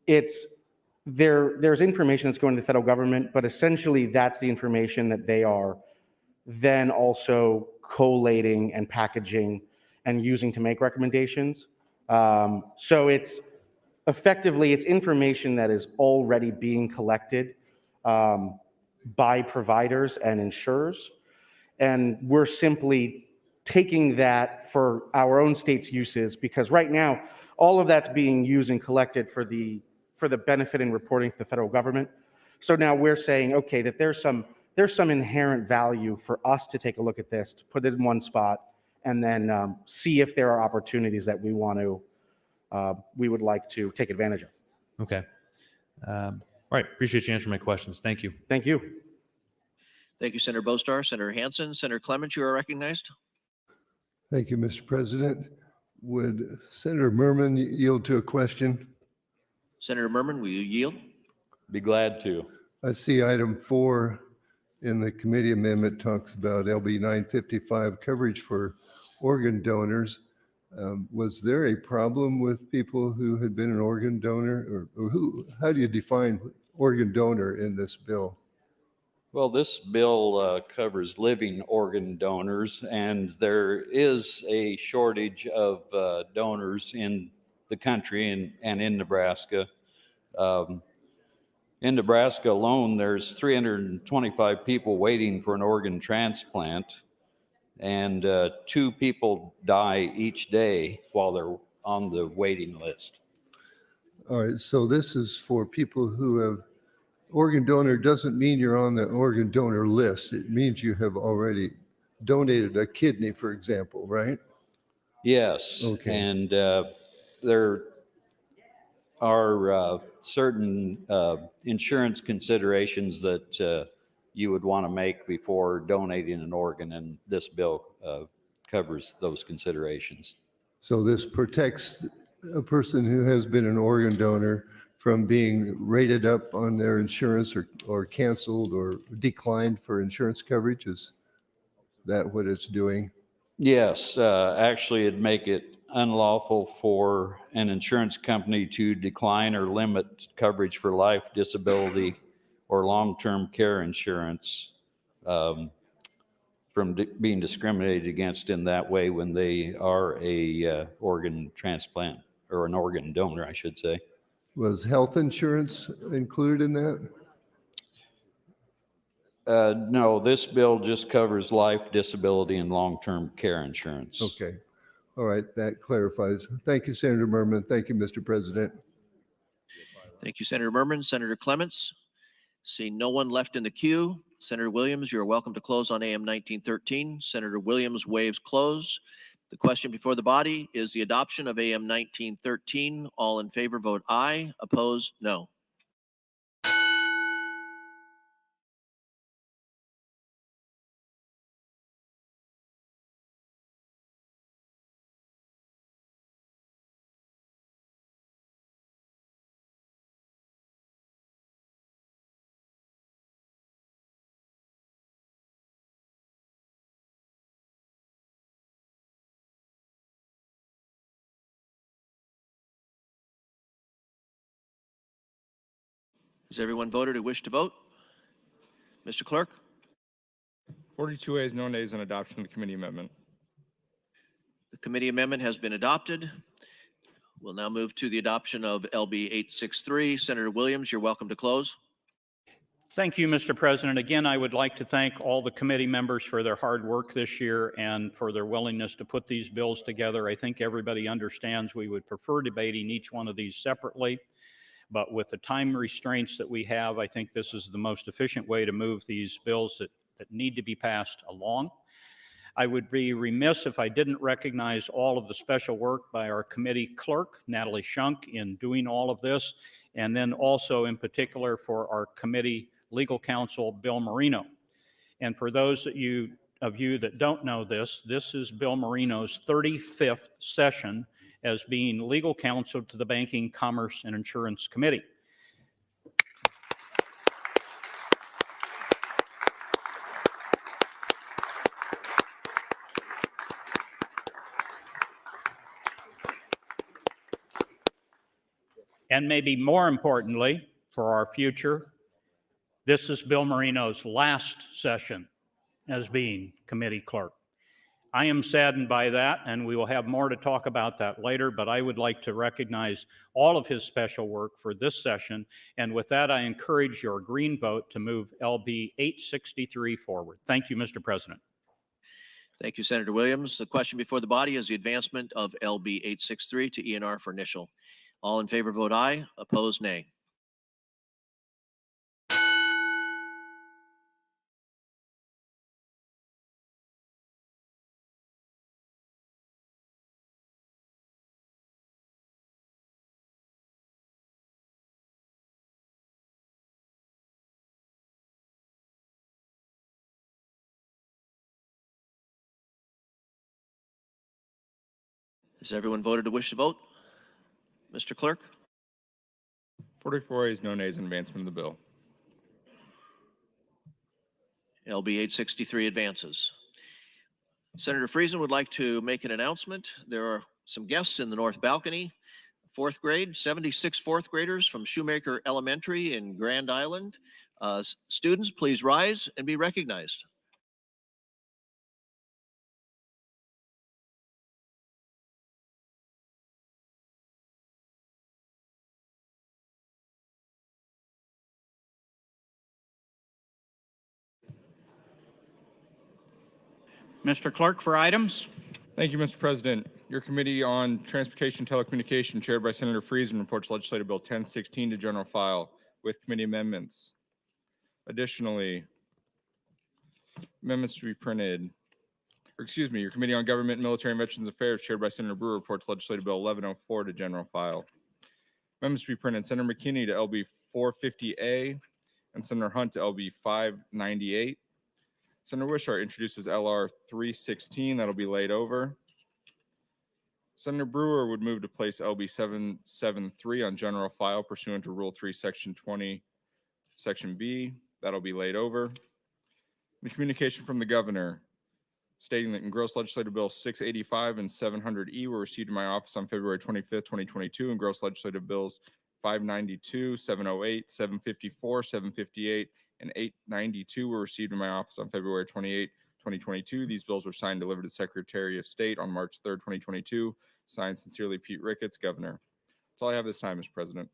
there's information that's going to the federal government, but essentially that's the information that they are then also collating and packaging and using to make recommendations. So it's information that is already being collected by providers and insurers, and we're simply taking that for our own state's uses, because right now all of that's being used and collected for the benefit and reporting to the federal government. So now we're saying, okay, that there's some inherent value for us to take a look at this, to put it in one spot, and then see if there are opportunities that we would like to take advantage of. Okay. All right. Appreciate you answering my questions. Thank you. Thank you. Thank you, Senator Bostar. Senator Hansen, Senator Clements, you are recognized. Thank you, Mr. President. Would Senator Merman yield to a question? Senator Merman, will you yield? Be glad to. I see item 4 in the committee amendment talks about LB 955 coverage for organ donors. Was there a problem with people who had been an organ donor, or how do you define organ donor in this bill? Well, this bill covers living organ donors, and there is a shortage of donors in the country and in Nebraska. In Nebraska alone, there's 325 people waiting for an organ transplant, and 2 people die each day while they're on the waiting list. All right, so this is for people who have organ donor doesn't mean you're on the organ donor list. It means you have already donated a kidney, for example, right? Yes. Okay. And there are certain insurance considerations that you would want to make before donating an organ, and this bill covers those considerations. So this protects a person who has been an organ donor from being rated up on their insurance or canceled or declined for insurance coverage? Is that what it's doing? Yes, actually it'd make it unlawful for an insurance company to decline or limit coverage for life, disability, or long-term care insurance from being discriminated against in that way when they are a organ transplant, or an organ donor, I should say. Was health insurance included in that? No, this bill just covers life, disability, and long-term care insurance. Okay. All right, that clarifies. Thank you, Senator Merman. Thank you, Mr. President. Thank you, Senator Merman. Senator Clements, seeing no one left in the queue. Senator Williams, you're welcome to close on AM 1913. Senator Williams waives close. The question before the body is the adoption of AM 1913. All in favor, vote aye. Opposed, no. Has everyone voted who wished to vote? Mr. Clerk? 42 ayes, no nays on adoption of the committee amendment. The committee amendment has been adopted. We'll now move to the adoption of LB 863. Senator Williams, you're welcome to close. Thank you, Mr. President. Again, I would like to thank all the committee members for their hard work this year and for their willingness to put these bills together. I think everybody understands we would prefer debating each one of these separately, but with the time restraints that we have, I think this is the most efficient way to move these bills that need to be passed along. I would be remiss if I didn't recognize all of the special work by our committee clerk, Natalie Shunk, in doing all of this. and then also in particular for our committee legal counsel, Bill Marino. And for those of you that don't know this, this is Bill Marino's 35th session as being legal counsel to the Banking, Commerce, and Insurance Committee. And maybe more importantly, for our future, this is Bill Marino's last session as being committee clerk. I am saddened by that, and we will have more to talk about that later, but I would like to recognize all of his special work for this session. And with that, I encourage your green vote to move LB 863 forward. Thank you, Mr. President. Thank you, Senator Williams. The question before the body is the advancement of LB 863 to ENR for initial. All in favor vote aye. Opposed, nay. Has everyone voted to wish to vote? Mr. Clerk? 44 ayes, no nays in advancement of the bill. LB 863 advances. Senator Friesen would like to make an announcement. There are some guests in the north balcony. Fourth grade, 76 fourth graders from Shoemaker Elementary in Grand Island. Students, please rise and be recognized. Mr. Clerk, for items. Thank you, Mr. President. Your Committee on Transportation and Telecommunication, chaired by Senator Friesen, reports Legislative Bill 1016 to general file with committee amendments. Additionally, amendments to be printed. Your Committee on Government, Military, and Veterans Affairs, chaired by Senator Brewer, reports Legislative Bill 1104 to general file. Amendments to be printed. Senator McKinney to LB 450A and Senator Hunt to LB 598. Senator Wishart introduces LR 316. That'll be laid over. Senator Brewer would move to place LB 773 on general file pursuant to Rule 3, Section 20, Section B. That'll be laid over. The communication from the governor stating that engrossed legislative bills 685 and 700E were received in my office on February 25th, 2022. Engrossed legislative bills 592, 708, 754, 758, and 892 were received in my office on February 28, 2022. These bills were signed and delivered to the Secretary of State on March 3rd, 2022. Signed sincerely, Pete Ricketts, Governor. That's all I have this time, Mr. President.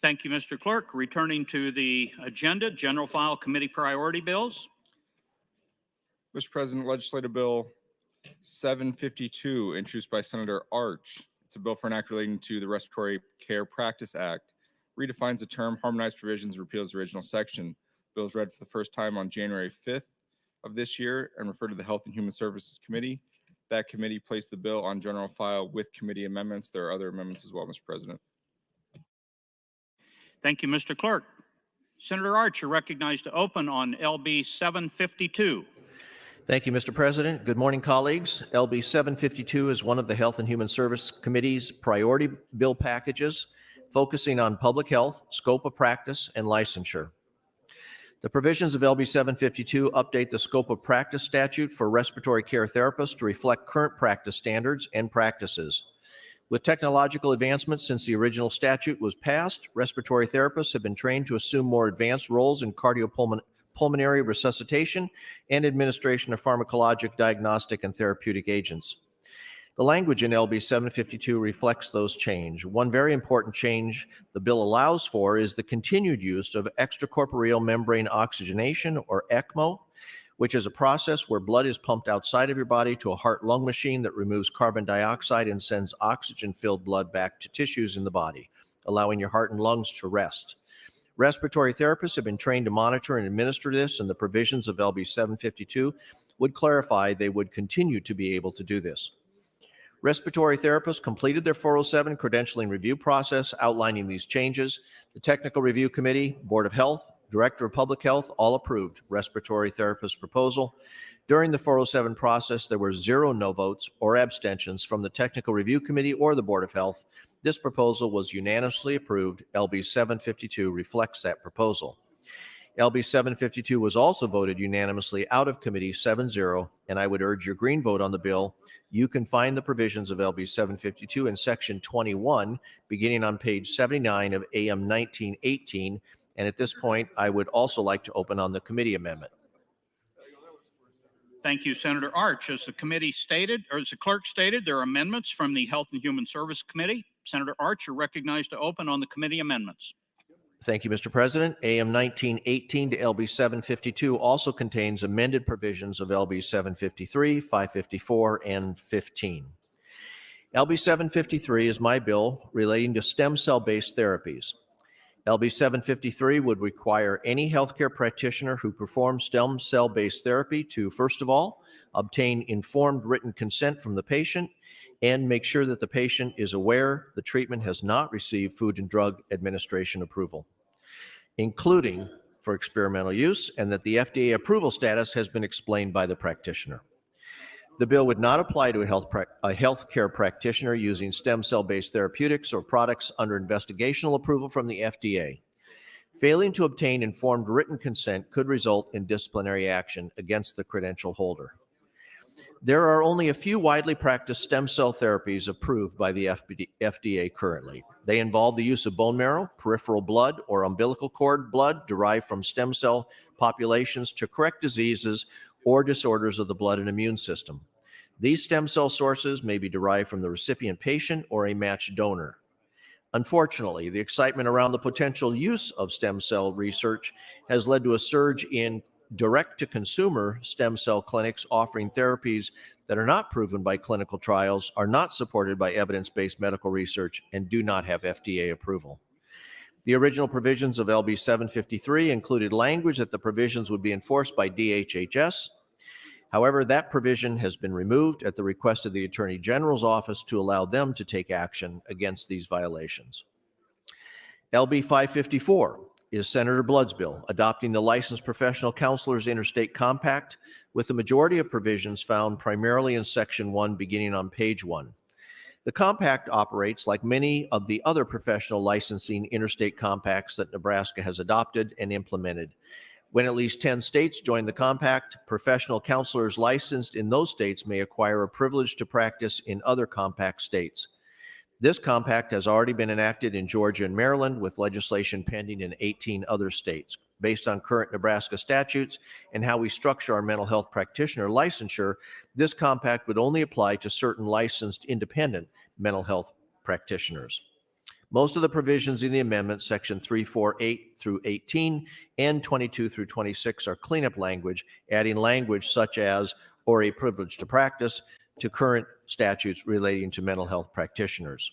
Thank you, Mr. Clerk. Returning to the agenda, general file committee priority bills. Mr. President, Legislative Bill 752, introduced by Senator Arch. It's a bill for an act relating to the Respiratory Care Practice Act. Redefines the term, harmonized provisions, repeals the original section. Bill is read for the first time on January 5th of this year and referred to the Health and Human Services Committee. That committee placed the bill on general file with committee amendments. There are other amendments as well, Mr. President. Thank you, Mr. Clerk. Senator Arch, you're recognized to open on LB 752. Thank you, Mr. President. Good morning, colleagues. LB 752 is one of the Health and Human Service Committee's priority bill packages, focusing on public health, scope of practice, and licensure. The provisions of LB 752 update the scope of practice statute for respiratory care therapists to reflect current practice standards and practices. With technological advancements since the original statute was passed, respiratory therapists have been trained to assume more advanced roles in cardiopulmonary resuscitation and administration of pharmacologic, diagnostic, and therapeutic agents. The language in LB 752 reflects those changes. One very important change the bill allows for is the continued use of extracorporeal membrane oxygenation, or ECMO, which is a process where blood is pumped outside of your body to a heart-lung machine that removes carbon dioxide and sends oxygen-filled blood back to tissues in the body, allowing your heart and lungs to rest. Respiratory therapists have been trained to monitor and administer this, and the provisions of LB 752 would clarify they would continue to be able to do this. Respiratory therapists completed their 407 credentialing review process outlining these changes. The Technical Review Committee, Board of Health, Director of Public Health all approved respiratory therapist proposal. During the 407 process, there were 0 no votes or abstentions from the Technical Review Committee or the Board of Health. This proposal was unanimously approved. LB 752 reflects that proposal. LB 752 was also voted unanimously out of committee 7-0, and I would urge your green vote on the bill. You can find the provisions of LB 752 in section 21, beginning on page 79 of AM 1918. And at this point, I would also like to open on the committee amendment. Thank you, Senator Arch. As the committee stated, or as the clerk stated, there are amendments from the Health and Human Service Committee. Senator Arch, you're recognized to open on the committee amendments. Thank you, Mr. President. AM 1918 to LB 752 also contains amended provisions of LB 753, 554, and 15. LB 753 is my bill relating to stem cell-based therapies. LB 753 would require any healthcare practitioner who performs stem cell-based therapy to, first of all, obtain informed written consent from the patient and make sure that the patient is aware the treatment has not received Food and Drug Administration approval, including for experimental use, and that the FDA approval status has been explained by the practitioner. The bill would not apply to a healthcare practitioner using stem cell-based therapeutics or products under investigational approval from the FDA. Failing to obtain informed written consent could result in disciplinary action against the credential holder. There are only a few widely practiced stem cell therapies approved by the FDA currently. They involve the use of bone marrow, peripheral blood, or umbilical cord blood derived from stem cell populations to correct diseases or disorders of the blood and immune system. These stem cell sources may be derived from the recipient patient or a matched donor. Unfortunately, the excitement around the potential use of stem cell research has led to a surge in direct-to-consumer stem cell clinics offering therapies that are not proven by clinical trials, are not supported by evidence-based medical research, and do not have FDA approval. The original provisions of LB 753 included language that the provisions would be enforced by DHHS. However, that provision has been removed at the request of the Attorney General's office to allow them to take action against these violations. LB 554 is Senator Blood's bill, adopting the Licensed Professional Counselors Interstate Compact with the majority of provisions found primarily in Section 1 beginning on page 1. The compact operates like many of the other professional licensing interstate compacts that Nebraska has adopted and implemented. When at least 10 states join the compact, professional counselors licensed in those states may acquire a privilege to practice in other compact states. This compact has already been enacted in Georgia and Maryland, with legislation pending in 18 other states. Based on current Nebraska statutes and how we structure our mental health practitioner licensure, this compact would only apply to certain licensed independent mental health practitioners. Most of the provisions in the amendment, section 348 through 18 and 22 through 26, are cleanup language, adding language such as or a privilege to practice to current statutes relating to mental health practitioners.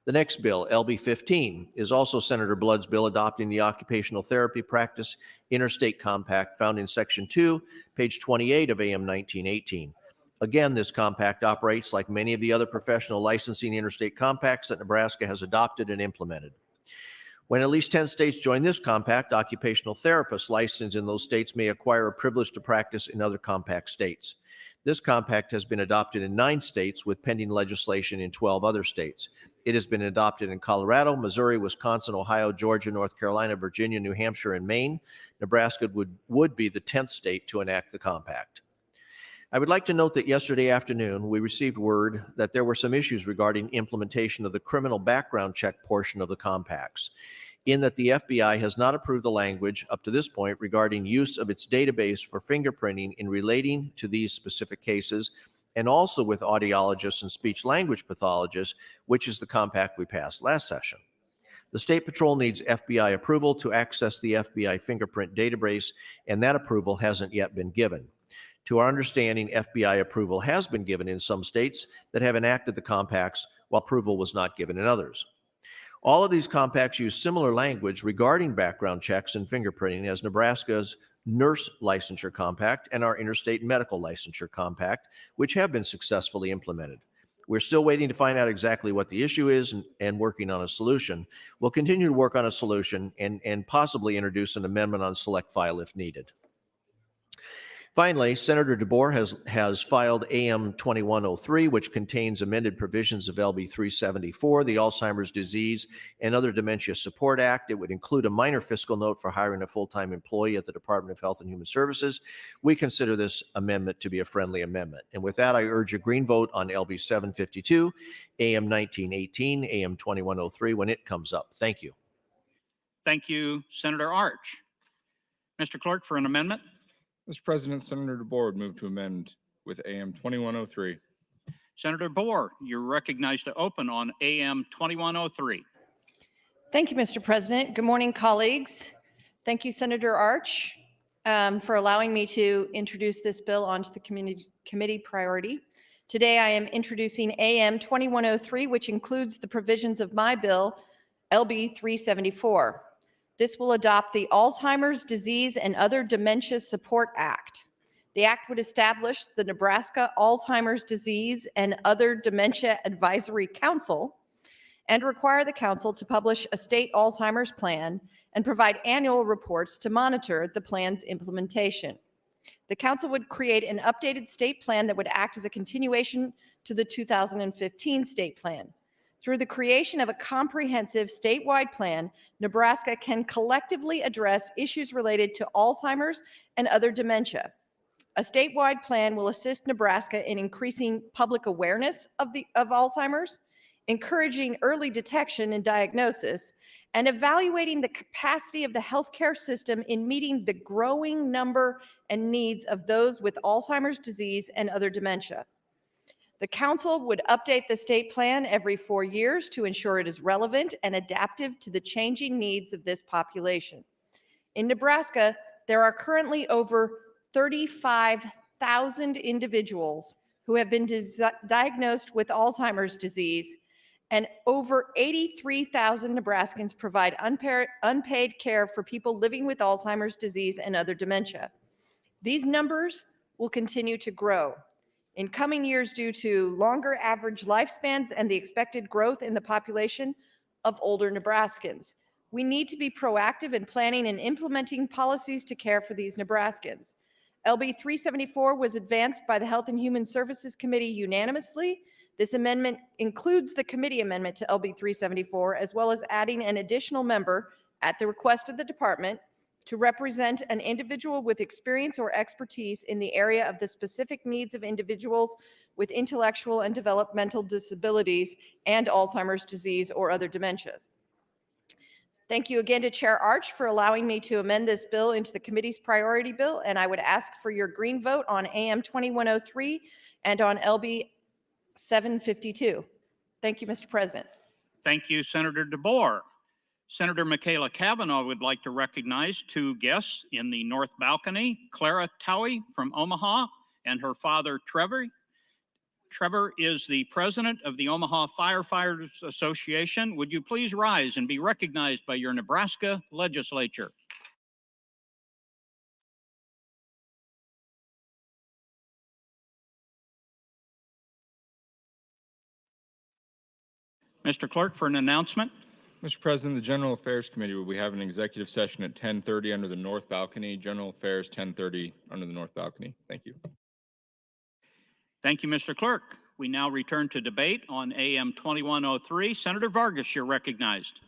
The next bill, LB 15, is also Senator Blood's bill adopting the Occupational Therapy Practice Interstate Compact found in Section 2, page 28 of AM 1918. Again, this compact operates like many of the other professional licensing interstate compacts that Nebraska has adopted and implemented. When at least 10 states join this compact, occupational therapists licensed in those states may acquire a privilege to practice in other compact states. This compact has been adopted in 9 states with pending legislation in 12 other states. It has been adopted in Colorado, Missouri, Wisconsin, Ohio, Georgia, North Carolina, Virginia, New Hampshire, and Maine. Nebraska would be the 10th state to enact the compact. I would like to note that yesterday afternoon, we received word that there were some issues regarding implementation of the criminal background check portion of the compacts, in that the FBI has not approved the language up to this point regarding use of its database for fingerprinting in relating to these specific cases, and also with audiologists and speech language pathologists, which is the compact we passed last session. The State Patrol needs FBI approval to access the FBI fingerprint database, and that approval hasn't yet been given. To our understanding, FBI approval has been given in some states that have enacted the compacts, while approval was not given in others. All of these compacts use similar language regarding background checks and fingerprinting as Nebraska's Nurse Licensure Compact and our Interstate Medical Licensure Compact, which have been successfully implemented. We're still waiting to find out exactly what the issue is and working on a solution. We'll continue to work on a solution and possibly introduce an amendment on select file if needed. Finally, Senator DeBoer has filed AM 2103, which contains amended provisions of LB 374, the Alzheimer's Disease and Other Dementia Support Act. It would include a minor fiscal note for hiring a full-time employee at the Department of Health and Human Services. We consider this amendment to be a friendly amendment. And with that, I urge a green vote on LB 752, AM 1918, AM 2103 when it comes up. Thank you. Thank you, Senator Arch. Mr. Clerk, for an amendment. Mr. President, Senator DeBoer would move to amend with AM 2103. Senator Boer, you're recognized to open on AM 2103. Thank you, Mr. President. Good morning, colleagues. Thank you, Senator Arch, for allowing me to introduce this bill onto the committee priority. Today, I am introducing AM 2103, which includes the provisions of my bill, LB 374. This will adopt the Alzheimer's Disease and Other Dementia Support Act. The act would establish the Nebraska Alzheimer's Disease and Other Dementia Advisory Council and require the council to publish a state Alzheimer's plan and provide annual reports to monitor the plan's implementation. The council would create an updated state plan that would act as a continuation to the 2015 state plan. Through the creation of a comprehensive statewide plan, Nebraska can collectively address issues related to Alzheimer's and other dementia. A statewide plan will assist Nebraska in increasing public awareness of Alzheimer's, encouraging early detection and diagnosis, and evaluating the capacity of the healthcare system in meeting the growing number and needs of those with Alzheimer's disease and other dementia. The council would update the state plan every 4 years to ensure it is relevant and adaptive to the changing needs of this population. In Nebraska, there are currently over 35,000 individuals who have been diagnosed with Alzheimer's disease, and over 83,000 Nebraskans provide unpaid care for people living with Alzheimer's disease and other dementia. These numbers will continue to grow. In coming years, due to longer average lifespans and the expected growth in the population of older Nebraskans, we need to be proactive in planning and implementing policies to care for these Nebraskans. LB 374 was advanced by the Health and Human Services Committee unanimously. This amendment includes the committee amendment to LB 374, as well as adding an additional member at the request of the department to represent an individual with experience or expertise in the area of the specific needs of individuals with intellectual and developmental disabilities and Alzheimer's disease or other dementias. Thank you again to Chair Arch for allowing me to amend this bill into the committee's priority bill, and I would ask for your green vote on AM 2103 and on LB 752. Thank you, Mr. President. Thank you, Senator DeBoer. Senator Michaela Cavanaugh would like to recognize two guests in the north balcony, Clara Towie from Omaha and her father, Trevor. Trevor is the president of the Omaha Firefighters Association. Would you please rise and be recognized by your Nebraska legislature? Mr. Clerk, for an announcement. Mr. President, the General Affairs Committee will be having an executive session at 10:30 under the north balcony. General Affairs 10:30 under the north balcony. Thank you. Thank you, Mr. Clerk. We now return to debate on AM 2103. Senator Vargas, you're recognized.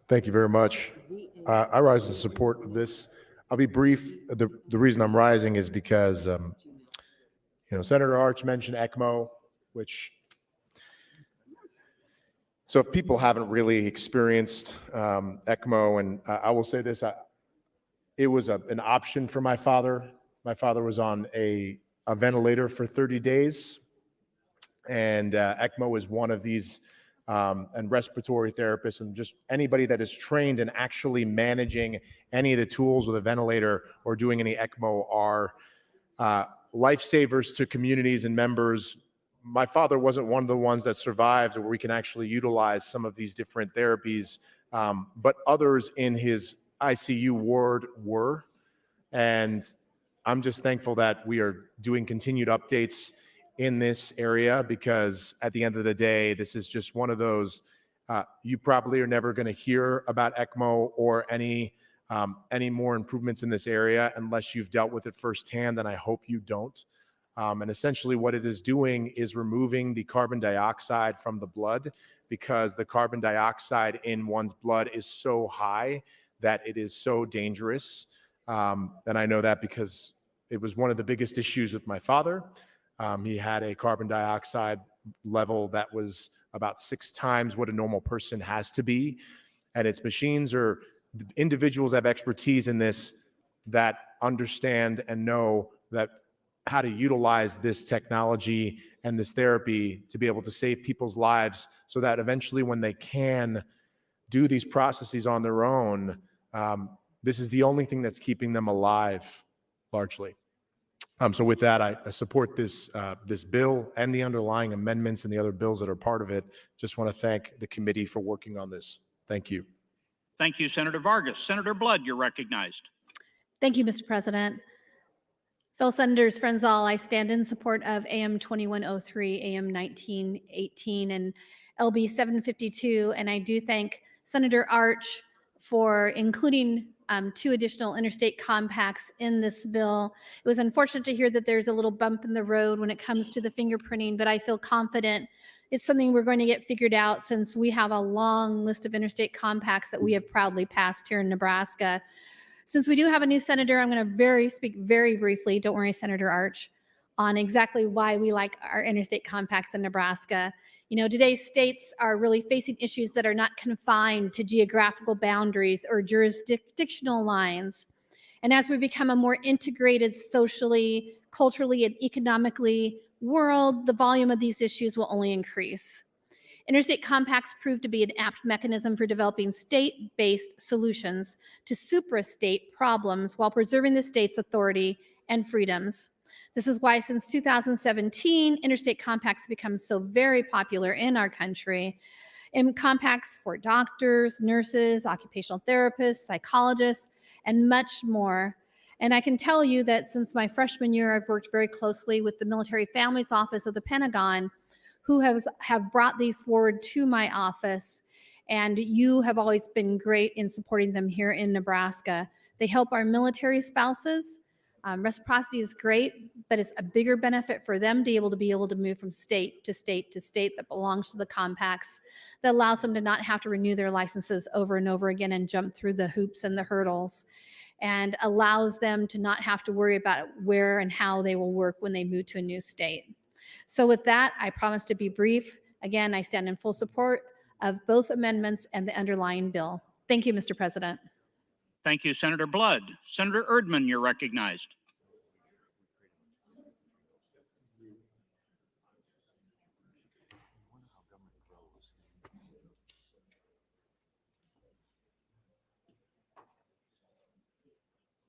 Thank you very much. I rise in support of this. I'll be brief. The reason I'm rising is because, Senator Arch mentioned ECMO, which, so if people haven't really experienced ECMO, and I will say this, it was an option for my father. My father was on a ventilator for 30 days. And ECMO is one of these, and respiratory therapists and just anybody that is trained in actually managing any of the tools with a ventilator or doing any ECMO are lifesavers to communities and members. My father wasn't one of the ones that survived where we can actually utilize some of these different therapies, but others in his ICU ward were. And I'm just thankful that we are doing continued updates in this area, because at the end of the day, this is just one of those, you probably are never going to hear about ECMO or any more improvements in this area unless you've dealt with it firsthand, and I hope you don't. And essentially what it is doing is removing the carbon dioxide from the blood, because the carbon dioxide in one's blood is so high that it is so dangerous. And I know that because it was one of the biggest issues with my father. He had a carbon dioxide level that was about 6 times what a normal person has to be. And its machines, or individuals have expertise in this that understand and know that how to utilize this technology and this therapy to be able to save people's lives, so that eventually when they can do these processes on their own, this is the only thing that's keeping them alive, largely. So with that, I support this bill and the underlying amendments and the other bills that are part of it. Just want to thank the committee for working on this. Thank you. Thank you, Senator Vargas. Senator Blood, you're recognized. Thank you, Mr. President. Fellow Senators, friends all, I stand in support of AM 2103, AM 1918, and LB 752, and I do thank Senator Arch for including 2 additional interstate compacts in this bill. It was unfortunate to hear that there's a little bump in the road when it comes to the fingerprinting, but I feel confident it's something we're going to get figured out, since we have a long list of interstate compacts that we have proudly passed here in Nebraska. Since we do have a new senator, I'm going to speak very briefly, don't worry, Senator Arch, on exactly why we like our interstate compacts in Nebraska. You know, today's states are really facing issues that are not confined to geographical boundaries or jurisdictional lines. And as we become a more integrated socially, culturally, and economically world, the volume of these issues will only increase. Interstate compacts prove to be an apt mechanism for developing state-based solutions to suprastate problems while preserving the state's authority and freedoms. This is why since 2017, interstate compacts have become so very popular in our country. In compacts for doctors, nurses, occupational therapists, psychologists, and much more. And I can tell you that since my freshman year, I've worked very closely with the Military Families Office of the Pentagon, who have brought these forward to my office, and you have always been great in supporting them here in Nebraska. They help our military spouses. Reciprocity is great, but it's a bigger benefit for them to be able to move from state to state to state that belongs to the compacts, that allows them to not have to renew their licenses over and over again and jump through the hoops and the hurdles, and allows them to not have to worry about where and how they will work when they move to a new state. So with that, I promise to be brief. Again, I stand in full support of both amendments and the underlying bill. Thank you, Mr. President. Thank you, Senator Blood. Senator Erdman, you're recognized.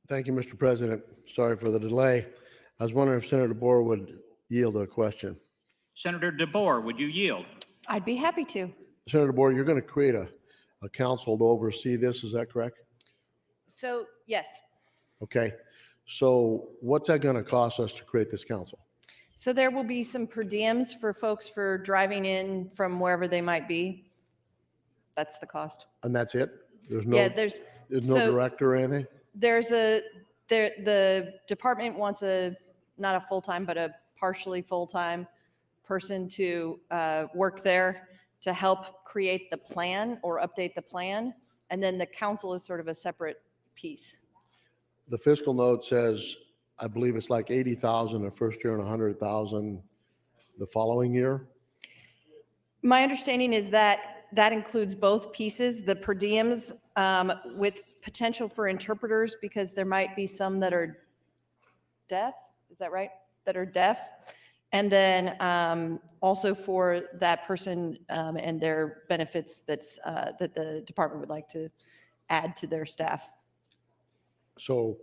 Thank you, Mr. President. Sorry for the delay. I was wondering if Senator Bohr would yield a question. Senator DeBoer, would you yield? I'd be happy to. Senator Bohr, you're going to create a council to oversee this, is that correct? So, yes. Okay. So what's that going to cost us to create this council? So there will be some per diems for folks for driving in from wherever they might be. That's the cost. And that's it? There's no, Yeah, there's no director or anything? The department wants not a full-time, but a partially full-time person to work there to help create the plan or update the plan. And then the council is sort of a separate piece. The fiscal note says, I believe it's like 80,000 the first year and 100,000 the following year. My understanding is that that includes both pieces, the per diems with potential for interpreters, because there might be some that are deaf. Is that right? That are deaf. And then also for that person and their benefits that the department would like to add to their staff. So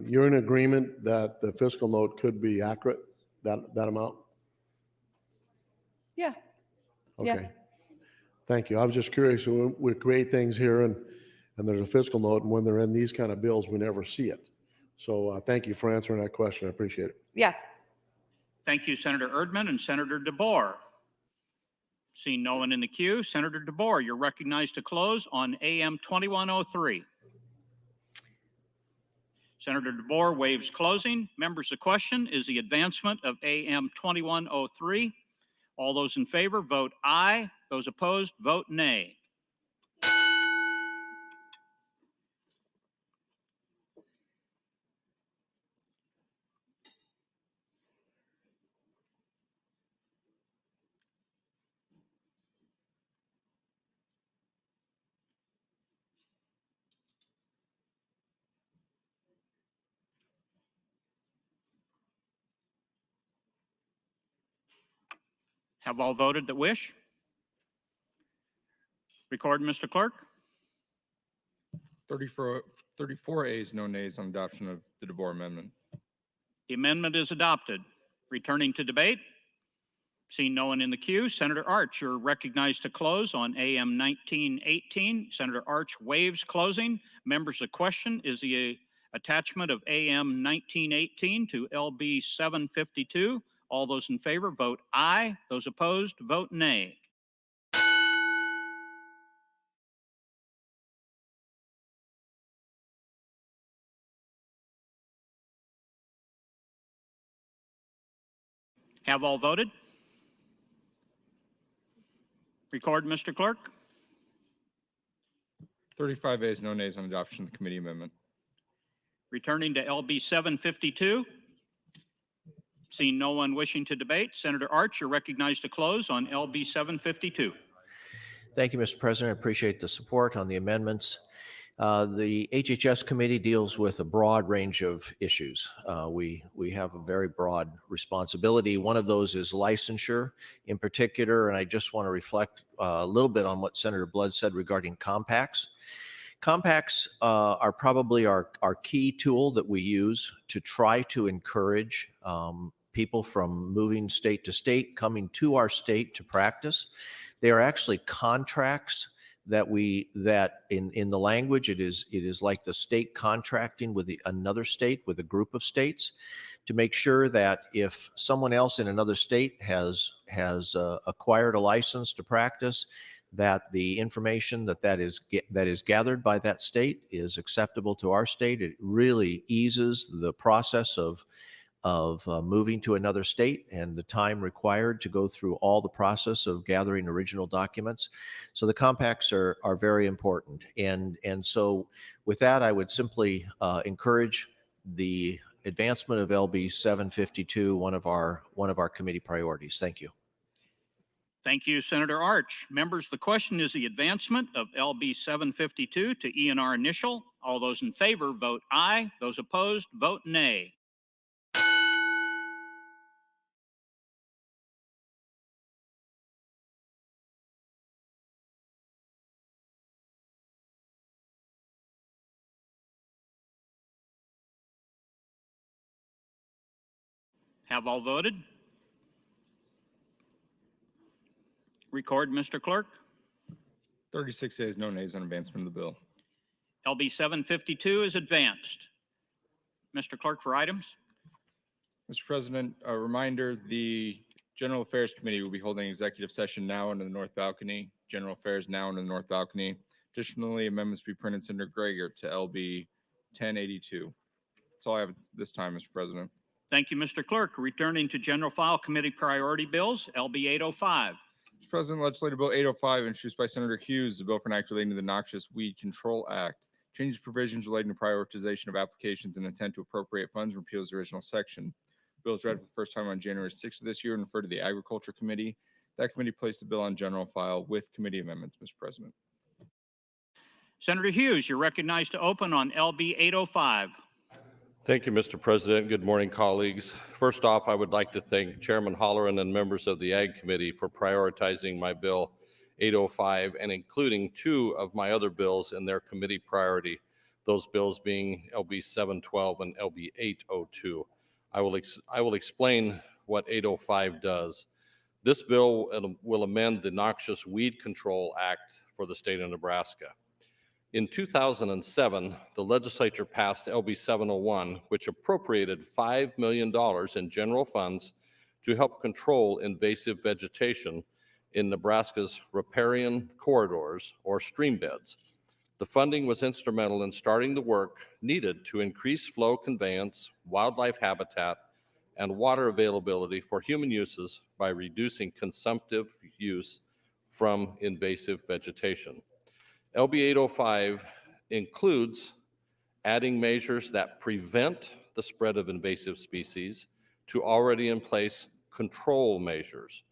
you're in agreement that the fiscal note could be accurate, that amount? Yeah. Okay. Yeah. Thank you. I was just curious. We create things here and there's a fiscal note, and when they're in these kind of bills, we never see it. So thank you for answering that question. I appreciate it. Yeah. Thank you, Senator Erdman and Senator DeBoer. Seeing no one in the queue, Senator DeBoer, you're recognized to close on AM 2103. Senator DeBoer waives closing. Members, the question is the advancement of AM 2103. All those in favor, vote aye. Those opposed, vote nay. Have all voted that wish? Record, Mr. Clerk. 34 ayes, no nays on adoption of the DeBoer amendment. The amendment is adopted. Returning to debate. Seeing no one in the queue, Senator Arch, you're recognized to close on AM 1918. Senator Arch waives closing. Members, the question is the attachment of AM 1918 to LB 752. All those in favor, vote aye. Those opposed, vote nay. Have all voted? Record, Mr. Clerk. 35 ayes, no nays on adoption of the committee amendment. Returning to LB 752. Seeing no one wishing to debate, Senator Arch, you're recognized to close on LB 752. Thank you, Mr. President. I appreciate the support on the amendments. The HHS committee deals with a broad range of issues. We have a very broad responsibility. One of those is licensure in particular, and I just want to reflect a little bit on what Senator Blood said regarding compacts. Compacts are probably our key tool that we use to try to encourage people from moving state to state, coming to our state to practice. They are actually contracts that in the language, it is like the state contracting with another state, with a group of states, to make sure that if someone else in another state has acquired a license to practice, that the information that is gathered by that state is acceptable to our state. It really eases the process of moving to another state and the time required to go through all the process of gathering original documents. So the compacts are very important. And so with that, I would simply encourage the advancement of LB 752, one of our committee priorities. Thank you. Thank you, Senator Arch. Members, the question is the advancement of LB 752 to ENR initial. All those in favor, vote aye. Those opposed, vote nay. Have all voted? Record, Mr. Clerk. 36 ayes, no nays on advancement of the bill. LB 752 is advanced. Mr. Clerk, for items. Mr. President, a reminder, the General Affairs Committee will be holding executive session now under the north balcony. General Affairs now under the north balcony. Additionally, amendments to be printed Senator Greger to LB 1082. That's all I have at this time, Mr. President. Thank you, Mr. Clerk. Returning to General File Committee priority bills, LB 805. Mr. President, Legislative Bill 805, introduced by Senator Hughes, the bill for an act relating to the Noxious Weed Control Act, changes provisions relating to prioritization of applications and intent to appropriate funds, repeals the original section. The bill is read for the first time on January 6th of this year and referred to the Agriculture Committee. That committee placed the bill on general file with committee amendments, Mr. President. Senator Hughes, you're recognized to open on LB 805. Thank you, Mr. President. Good morning, colleagues. First off, I would like to thank Chairman Holleran and members of the Ag Committee for prioritizing my bill 805 and including two of my other bills in their committee priority, those bills being LB 712 and LB 802. I will explain what 805 does. This bill will amend the Noxious Weed Control Act for the state of Nebraska. In 2007, the legislature passed LB 701, which appropriated $5 million in general funds to help control invasive vegetation in Nebraska's riparian corridors or stream beds. The funding was instrumental in starting the work needed to increase flow conveyance, wildlife habitat, and water availability for human uses by reducing consumptive use from invasive vegetation. LB 805 includes adding measures that prevent the spread of invasive species to already in place control measures.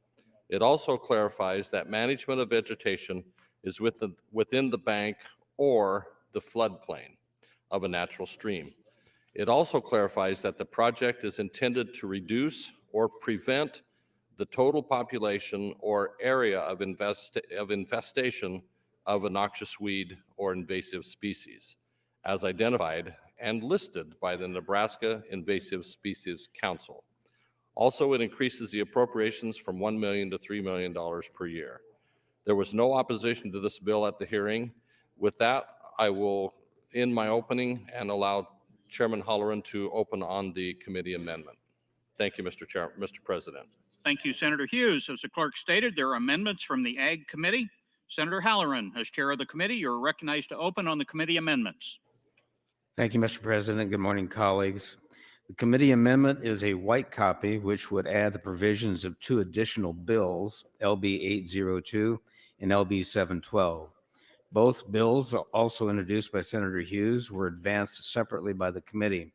It also clarifies that management of vegetation is within the bank or the floodplain of a natural stream. It also clarifies that the project is intended to reduce or prevent the total population or area of infestation of a noxious weed or invasive species, as identified and listed by the Nebraska Invasive Species Council. Also, it increases the appropriations from $1 million to $3 million per year. There was no opposition to this bill at the hearing. With that, I will end my opening and allow Chairman Holleran to open on the committee amendment. Thank you, Mr. President. Thank you, Senator Hughes. As the clerk stated, there are amendments from the Ag Committee. Senator Halloran, as chair of the committee, you're recognized to open on the committee amendments. Thank you, Mr. President. Good morning, colleagues. The committee amendment is a white copy which would add the provisions of two additional bills, LB 802 and LB 712. Both bills, also introduced by Senator Hughes, were advanced separately by the committee.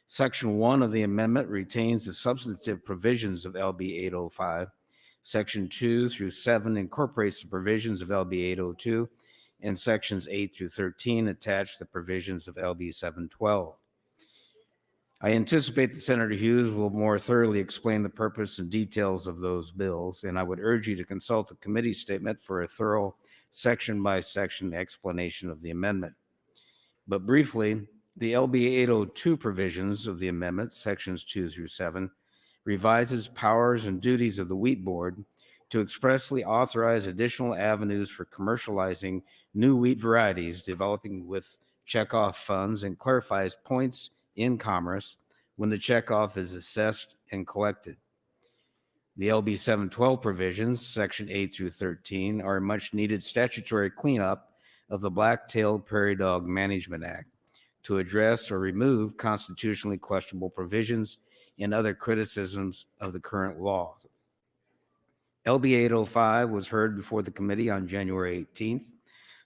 Section 1 of the amendment retains the substantive provisions of LB 805. Section 2 through 7 incorporates the provisions of LB 802, and sections 8 through 13 attach the provisions of LB 712. I anticipate that Senator Hughes will more thoroughly explain the purpose and details of those bills, and I would urge you to consult the committee statement for a thorough section-by-section explanation of the amendment. But briefly, the LB 802 provisions of the amendment, sections 2 through 7, revises powers and duties of the Wheat Board to expressly authorize additional avenues for commercializing new wheat varieties developing with checkoff funds, and clarifies points in commerce when the checkoff is assessed and collected. The LB 712 provisions, section 8 through 13, are a much needed statutory cleanup of the Black-tailed Prairie Dog Management Act to address or remove constitutionally questionable provisions and other criticisms of the current law. LB 805 was heard before the committee on January 18th.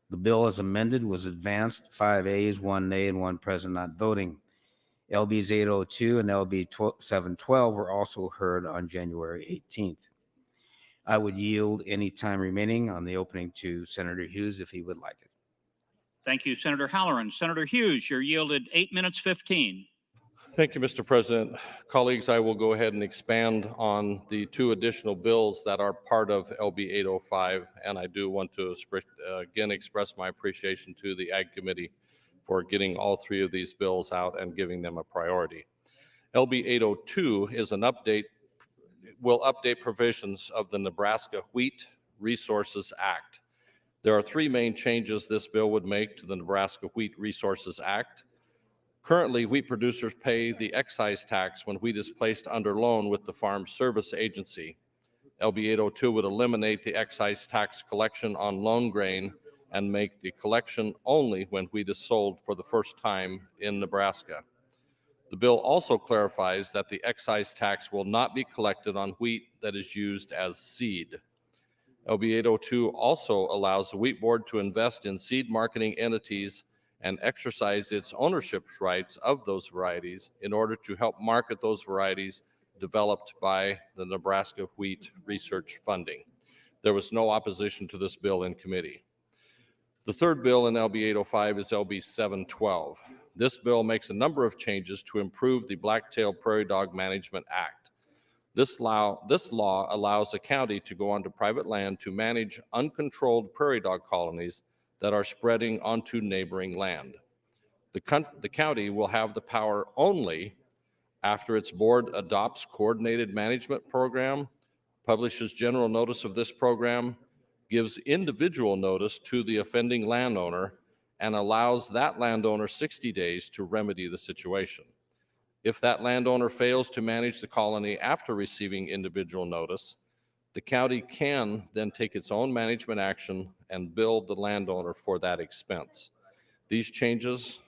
The bill as amended was advanced, 5 ayes, 1 nay, and 1 present not voting. LBs 802 and LB 712 were also heard on January 18th. I would yield any time remaining on the opening to Senator Hughes if he would like it. Thank you, Senator Halloran. Senator Hughes, you're yielded 8 minutes 15. Thank you, Mr. President. Colleagues, I will go ahead and expand on the two additional bills that are part of LB 805, and I do want to again express my appreciation to the Ag Committee for getting all three of these bills out and giving them a priority. LB 802 is will update provisions of the Nebraska Wheat Resources Act. There are three main changes this bill would make to the Nebraska Wheat Resources Act. Currently, wheat producers pay the excise tax when wheat is placed under loan with the Farm Service Agency. LB 802 would eliminate the excise tax collection on loan grain and make the collection only when wheat is sold for the first time in Nebraska. The bill also clarifies that the excise tax will not be collected on wheat that is used as seed. LB 802 also allows the Wheat Board to invest in seed marketing entities and exercise its ownership rights of those varieties in order to help market those varieties developed by the Nebraska Wheat Research Funding. There was no opposition to this bill in committee. The third bill in LB 805 is LB 712. This bill makes a number of changes to improve the Black-tailed Prairie Dog Management Act. This law allows a county to go onto private land to manage uncontrolled prairie dog colonies that are spreading onto neighboring land. The county will have the power only after its board adopts coordinated management program, publishes general notice of this program, gives individual notice to the offending landowner, and allows that landowner 60 days to remedy the situation. If that landowner fails to manage the colony after receiving individual notice, the county can then take its own management action and bill the landowner for that expense. These changes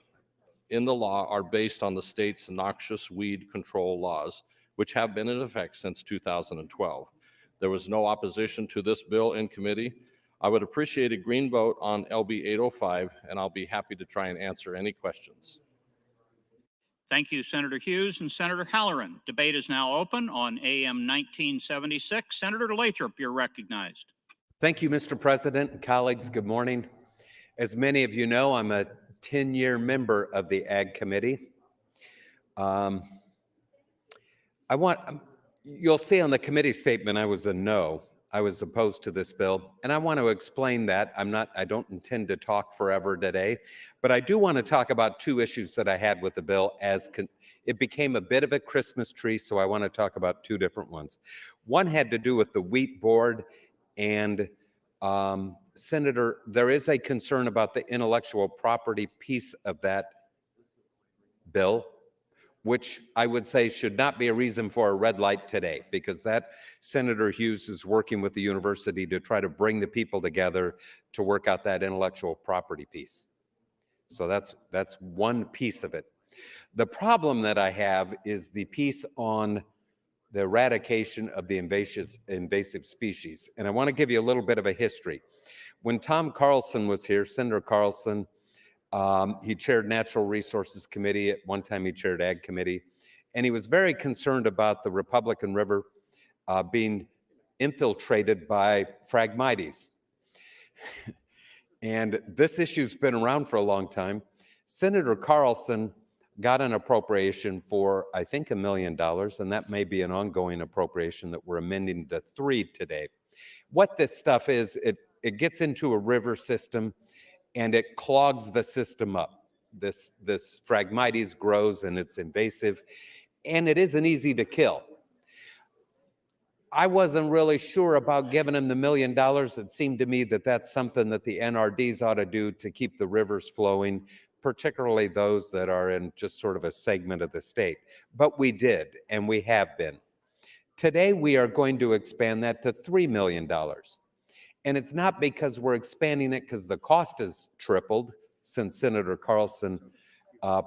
in the law are based on the state's noxious weed control laws, which have been in effect since 2012. There was no opposition to this bill in committee. I would appreciate a green vote on LB 805, and I'll be happy to try and answer any questions. Thank you, Senator Hughes and Senator Halloran. Debate is now open on AM 1976. Senator Lathrop, you're recognized. Thank you, Mr. President and colleagues. Good morning. As many of you know, I'm a 10-year member of the Ag Committee. You'll see on the committee statement I was a no. I was opposed to this bill, and I want to explain that. I don't intend to talk forever today, but I do want to talk about two issues that I had with the bill it became a bit of a Christmas tree, so I want to talk about two different ones. One had to do with the wheat board, and Senator, there is a concern about the intellectual property piece of that bill, which I would say should not be a reason for a red light today, because that Senator Hughes is working with the university to try to bring the people together to work out that intellectual property piece. So that's one piece of it. The problem that I have is the piece on the eradication of the invasive species. And I want to give you a little bit of a history. When Tom Carlson was here, Senator Carlson, he chaired Natural Resources Committee. At one time, he chaired Ag Committee. And he was very concerned about the Republican River being infiltrated by Phragmites. And this issue's been around for a long time. Senator Carlson got an appropriation for, I think, $1 million, and that may be an ongoing appropriation that we're amending to 3 today. What this stuff is, it gets into a river system, and it clogs the system up. This Phragmites grows, and it's invasive, and it isn't easy to kill. I wasn't really sure about giving him the $1 million. It seemed to me that that's something that the NRDs ought to do to keep the rivers flowing, particularly those that are in just sort of a segment of the state. But we did, and we have been. Today, we are going to expand that to $3 million. And it's not because we're expanding it because the cost has tripled since Senator Carlson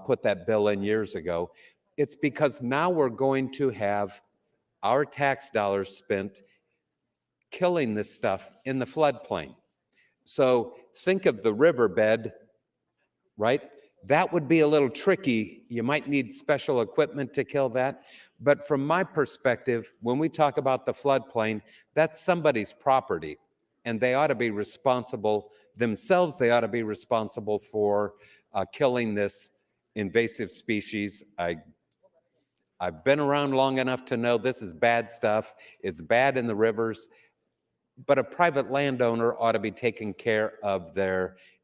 put that bill in years ago. It's because now we're going to have our tax dollars spent killing this stuff in the floodplain. So think of the riverbed, right? That would be a little tricky. You might need special equipment to kill that. But from my perspective, when we talk about the floodplain, that's somebody's property. And they ought to be responsible themselves. They ought to be responsible for killing this invasive species. I've been around long enough to know this is bad stuff. It's bad in the rivers, but a private landowner ought to be taking care of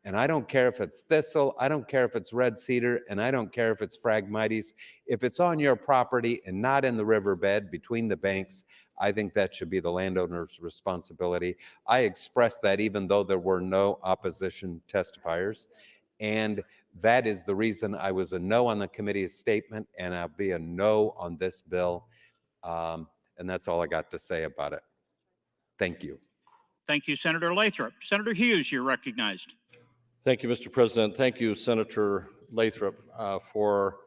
and I don't care if it's thistle, I don't care if it's red cedar, and I don't care if it's Phragmites. If it's on your property and not in the riverbed between the banks, I think that should be the landowner's responsibility. I expressed that even though there were no opposition testifiers. And that is the reason I was a no on the committee's statement, and I'll be a no on this bill. And that's all I got to say about it. Thank you. Thank you, Senator Lathrop. Senator Hughes, you're recognized. Thank you, Mr. President. Thank you, Senator Lathrop, for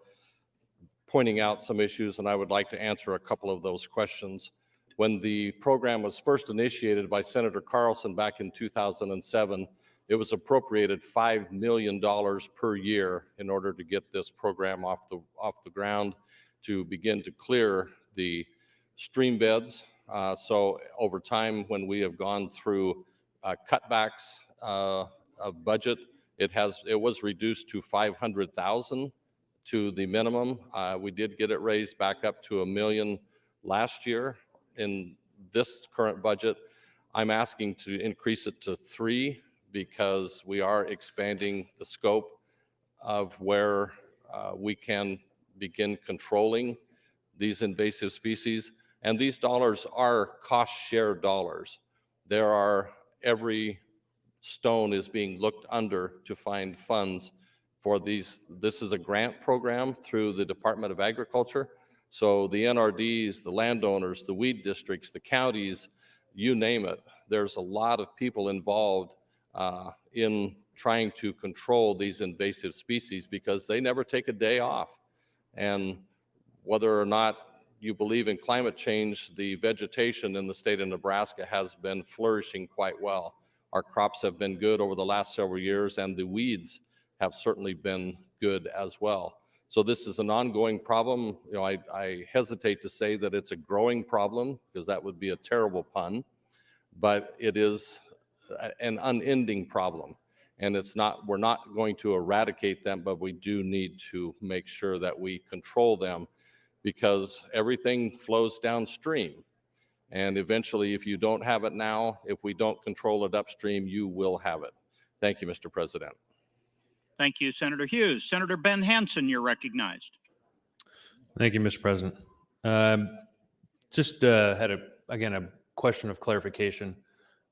pointing out some issues, and I would like to answer a couple of those questions. When the program was first initiated by Senator Carlson back in 2007, it was appropriated $5 million per year in order to get this program off the ground, to begin to clear the stream beds. So over time, when we have gone through cutbacks of budget, it was reduced to $500,000 to the minimum. We did get it raised back up to $1 million last year. In this current budget, I'm asking to increase it to 3 because we are expanding the scope of where we can begin controlling these invasive species. And these dollars are cost share dollars. Every stone is being looked under to find funds for these. This is a grant program through the Department of Agriculture. So the NRDs, the landowners, the weed districts, the counties, you name it, there's a lot of people involved in trying to control these invasive species because they never take a day off. And whether or not you believe in climate change, the vegetation in the state of Nebraska has been flourishing quite well. Our crops have been good over the last several years, and the weeds have certainly been good as well. So this is an ongoing problem. You know, I hesitate to say that it's a growing problem because that would be a terrible pun, but it is an unending problem. And it's not, we're not going to eradicate them, but we do need to make sure that we control them because everything flows downstream. And eventually, if you don't have it now, if we don't control it upstream, you will have it. Thank you, Mr. President. Thank you, Senator Hughes. Senator Ben Hansen, you're recognized. Thank you, Mr. President. Just had a question of clarification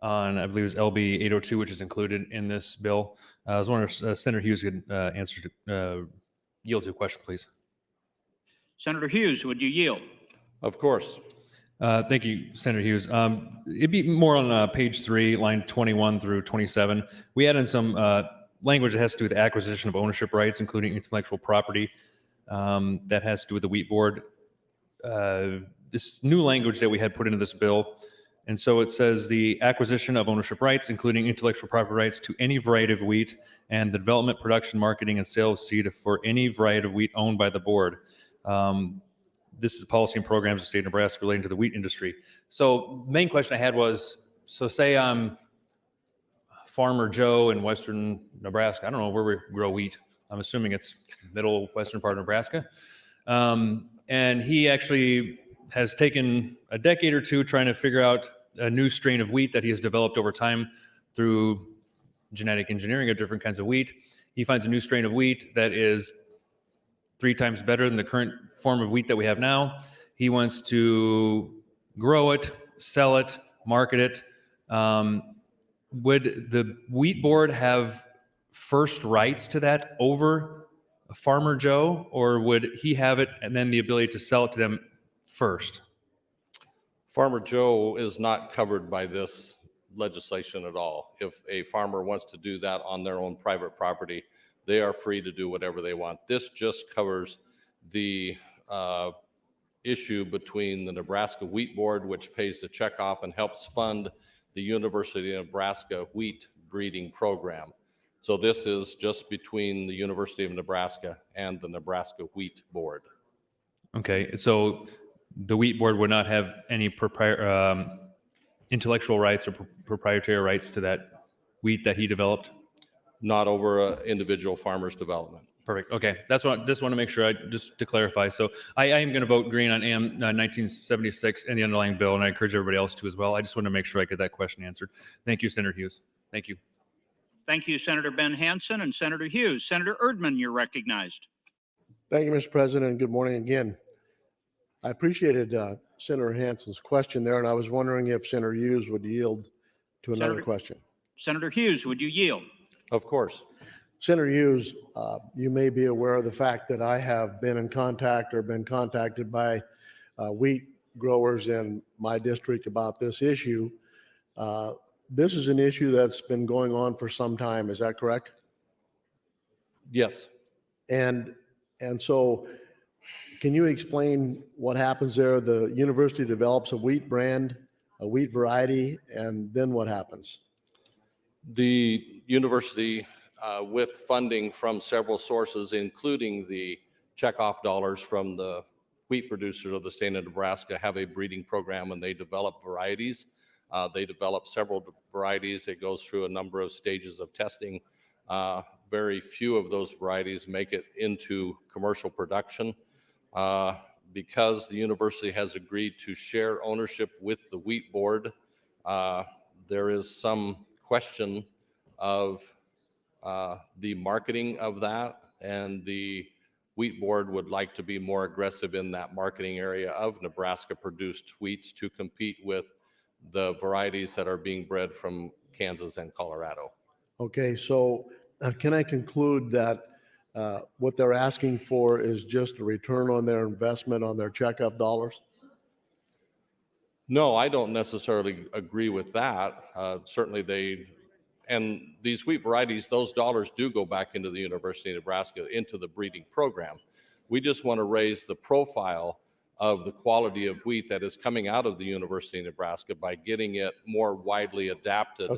on, I believe it was LB 802, which is included in this bill. I was wondering if Senator Hughes could yield to a question, please. Senator Hughes, would you yield? Of course. Thank you, Senator Hughes. It'd be more on page 3, line 21 through 27. We add in some language that has to do with the acquisition of ownership rights, including intellectual property that has to do with the wheat board. This new language that we had put into this bill, and so it says the acquisition of ownership rights, including intellectual property rights to any variety of wheat and the development, production, marketing, and sale of seed for any variety of wheat owned by the board. This is the policy and programs of the state of Nebraska relating to the wheat industry. So the main question I had was, so say I'm Farmer Joe in western Nebraska. I don't know where we grow wheat. I'm assuming it's middle western part of Nebraska. And he actually has taken a decade or two trying to figure out a new strain of wheat that he has developed over time through genetic engineering of different kinds of wheat. He finds a new strain of wheat that is 3 times better than the current form of wheat that we have now. He wants to grow it, sell it, market it. Would the wheat board have first rights to that over Farmer Joe, or would he have it and then the ability to sell it to them first? Farmer Joe is not covered by this legislation at all. If a farmer wants to do that on their own private property, they are free to do whatever they want. This just covers the issue between the Nebraska Wheat Board, which pays the check off and helps fund the University of Nebraska wheat breeding program. So this is just between the University of Nebraska and the Nebraska Wheat Board. Okay, so the wheat board would not have any intellectual rights or proprietary rights to that wheat that he developed? Not over individual farmer's development. Perfect. Okay, that's what just want to make sure, just to clarify. So I am going to vote green on AM 1976 and the underlying bill, and I encourage everybody else to as well. I just want to make sure I get that question answered. Thank you, Senator Hughes. Thank you. Thank you, Senator Ben Hansen and Senator Hughes. Senator Erdman, you're recognized. Thank you, Mr. President, and good morning again. I appreciated Senator Hansen's question there, and I was wondering if Senator Hughes would yield to another question. Senator Hughes, would you yield? Of course. Senator Hughes, you may be aware of the fact that I have been in contact or been contacted by wheat growers in my district about this issue. This is an issue that's been going on for some time. Is that correct? Yes. And so can you explain what happens there? The university develops a wheat brand, a wheat variety, and then what happens? The university, with funding from several sources, including the checkoff dollars from the wheat producers of the state of Nebraska, have a breeding program, and they develop varieties. They develop several varieties. It goes through a number of stages of testing. Very few of those varieties make it into commercial production. Because the university has agreed to share ownership with the wheat board, there is some question of the marketing of that, and the wheat board would like to be more aggressive in that marketing area of Nebraska produced wheats to compete with the varieties that are being bred from Kansas and Colorado. Okay, so can I conclude that what they're asking for is just a return on their investment on their checkup dollars? No, I don't necessarily agree with that. Certainly and these wheat varieties, those dollars do go back into the University of Nebraska, into the breeding program. We just want to raise the profile of the quality of wheat that is coming out of the University of Nebraska by getting it more widely adapted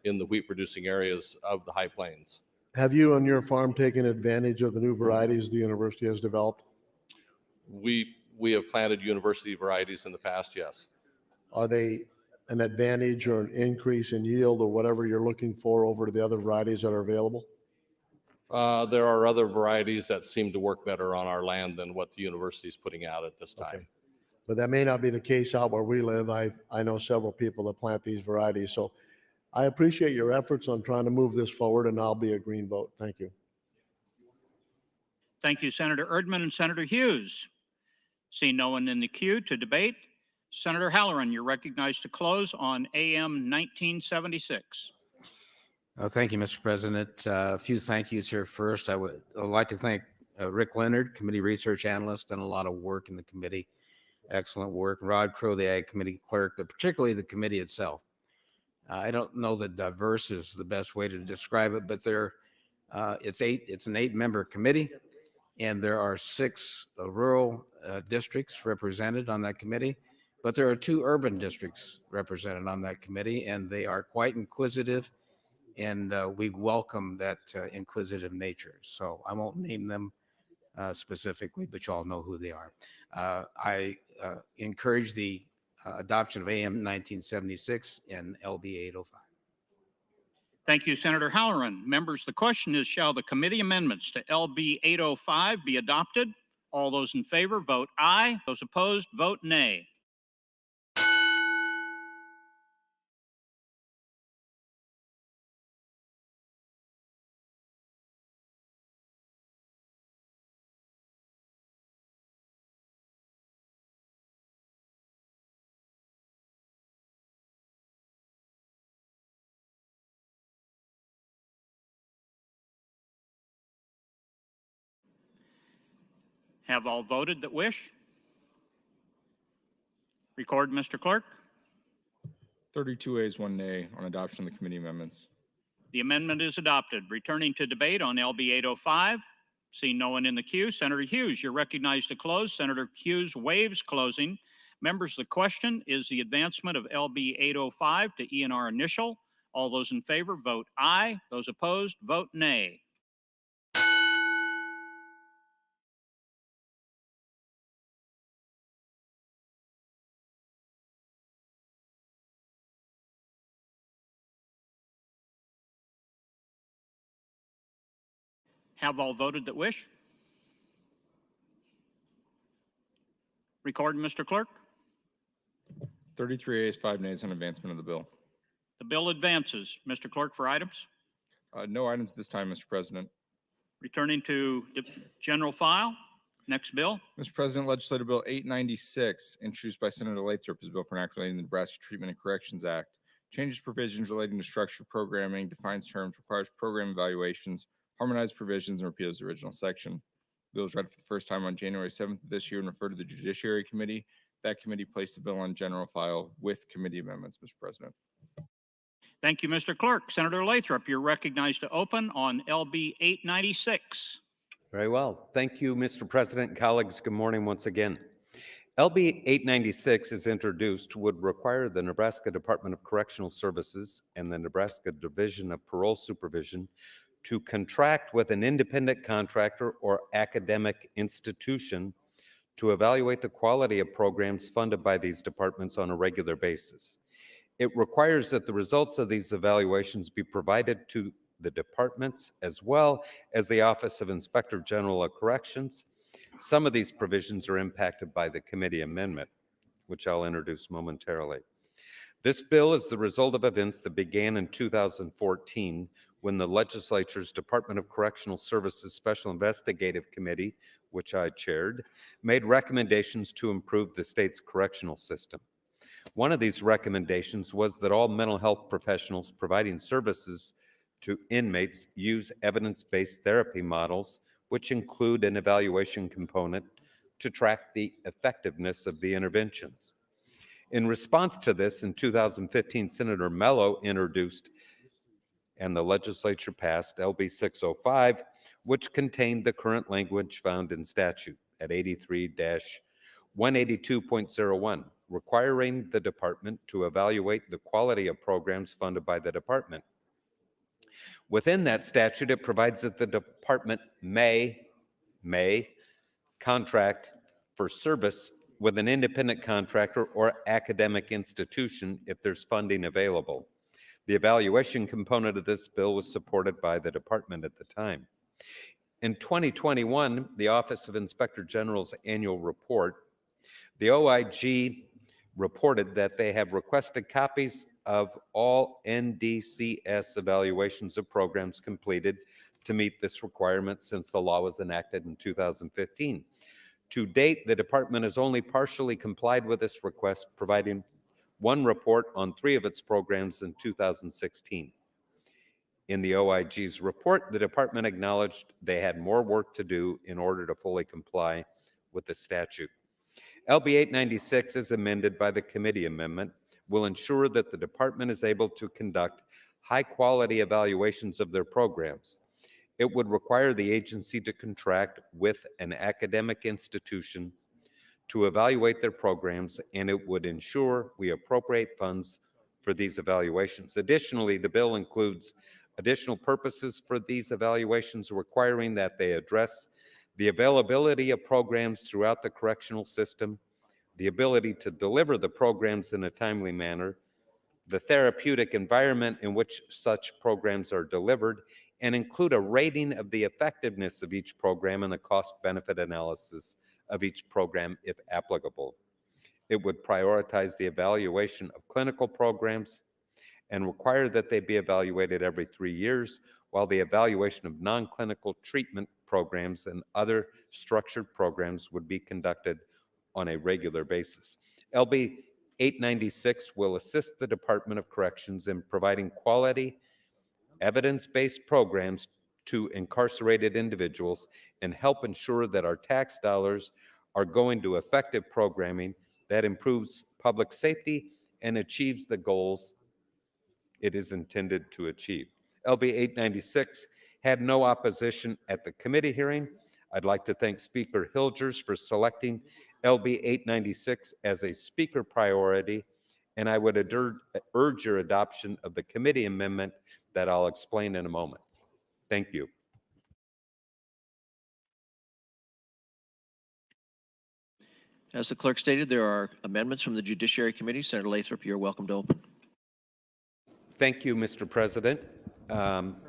in the wheat producing areas of the High Plains. Have you on your farm taken advantage of the new varieties the university has developed? We have planted university varieties in the past, yes. Are they an advantage or an increase in yield or whatever you're looking for over the other varieties that are available? There are other varieties that seem to work better on our land than what the university is putting out at this time. But that may not be the case out where we live. I know several people that plant these varieties. So I appreciate your efforts on trying to move this forward, and I'll be a green vote. Thank you. Thank you, Senator Erdman and Senator Hughes. Seeing no one in the queue to debate, Senator Halloran, you're recognized to close on AM 1976. Thank you, Mr. President. A few thank yous here first. I'd like to thank Rick Leonard, committee research analyst, done a lot of work in the committee. Excellent work. Rod Crow, the Ag Committee clerk, but particularly the committee itself. I don't know that diverse is the best way to describe it, but it's an 8-member committee, and there are 6 rural districts represented on that committee, but there are 2 urban districts represented on that committee, and they are quite inquisitive, and we welcome that inquisitive nature. So I won't name them specifically, but you all know who they are. I encourage the adoption of AM 1976 and LB 805. Thank you, Senator Halloran. Members, the question is, shall the committee amendments to LB 805 be adopted? All those in favor, vote aye. Those opposed, vote nay. Have all voted that wish? Record, Mr. Clerk. 32 ayes, 1 nay on adoption of the committee amendments. The amendment is adopted. Returning to debate on LB 805. Seeing no one in the queue, Senator Hughes, you're recognized to close. Senator Hughes waives closing. Members, the question is the advancement of LB 805 to ENR initial. All those in favor, vote aye. Those opposed, vote nay. Have all voted that wish? Record, Mr. Clerk. 33 ayes, 5 nays on advancement of the bill. The bill advances. Mr. Clerk, for items. No items this time, Mr. President. Returning to general file. Next bill. Mr. President, Legislative Bill 896, introduced by Senator Lathrop, is a bill for enactment relating to the Nebraska Treatment and Corrections Act. Changes provisions relating to structured programming, defines terms, requires program evaluations, harmonized provisions, and repeals the original section. The bill was read for the first time on January 7th of this year and referred to the Judiciary Committee. That committee placed the bill on general file with committee amendments, Mr. President. Thank you, Mr. Clerk. Senator Lathrop, you're recognized to open on LB 896. Very well. Thank you, Mr. President and colleagues. Good morning once again. LB 896, as introduced, would require the Nebraska Department of Correctional Services and the Nebraska Division of Parole Supervision to contract with an independent contractor or academic institution to evaluate the quality of programs funded by these departments on a regular basis. It requires that the results of these evaluations be provided to the departments as well as the Office of Inspector General of Corrections. Some of these provisions are impacted by the committee amendment, which I'll introduce momentarily. This bill is the result of events that began in 2014 when the legislature's Department of Correctional Services Special Investigative Committee, which I chaired, made recommendations to improve the state's correctional system. One of these recommendations was that all mental health professionals providing services to inmates use evidence-based therapy models which include an evaluation component to track the effectiveness of the interventions. In response to this, in 2015, Senator Mello introduced and the legislature passed LB 605, which contained the current language found in statute at 83-182.01, requiring the department to evaluate the quality of programs funded by the department. Within that statute, it provides that the department may contract for service with an independent contractor or academic institution if there's funding available. The evaluation component of this bill was supported by the department at the time. In 2021, the Office of Inspector General's annual report, the OIG reported that they have requested copies of all NDCS evaluations of programs completed to meet this requirement since the law was enacted in 2015. To date, the department has only partially complied with this request, providing one report on 3 of its programs in 2016. In the OIG's report, the department acknowledged they had more work to do in order to fully comply with the statute. LB 896, as amended by the committee amendment, will ensure that the department is able to conduct high-quality evaluations of their programs. It would require the agency to contract with an academic institution to evaluate their programs, and it would ensure we appropriate funds for these evaluations. Additionally, the bill includes additional purposes for these evaluations, requiring that they address the availability of programs throughout the correctional system, the ability to deliver the programs in a timely manner, the therapeutic environment in which such programs are delivered, and include a rating of the effectiveness of each program and the cost-benefit analysis of each program if applicable. It would prioritize the evaluation of clinical programs and require that they be evaluated every 3 years, while the evaluation of non-clinical treatment programs and other structured programs would be conducted on a regular basis. LB 896 will assist the Department of Corrections in providing quality, evidence-based programs to incarcerated individuals and help ensure that our tax dollars are going to effective programming that improves public safety and achieves the goals it is intended to achieve. LB 896 had no opposition at the committee hearing. I'd like to thank Speaker Hilgers for selecting LB 896 as a speaker priority, and I would urge your adoption of the committee amendment that I'll explain in a moment. Thank you. As the clerk stated, there are amendments from the Judiciary Committee. Senator Lathrop, you're welcome to open. Thank you, Mr. President.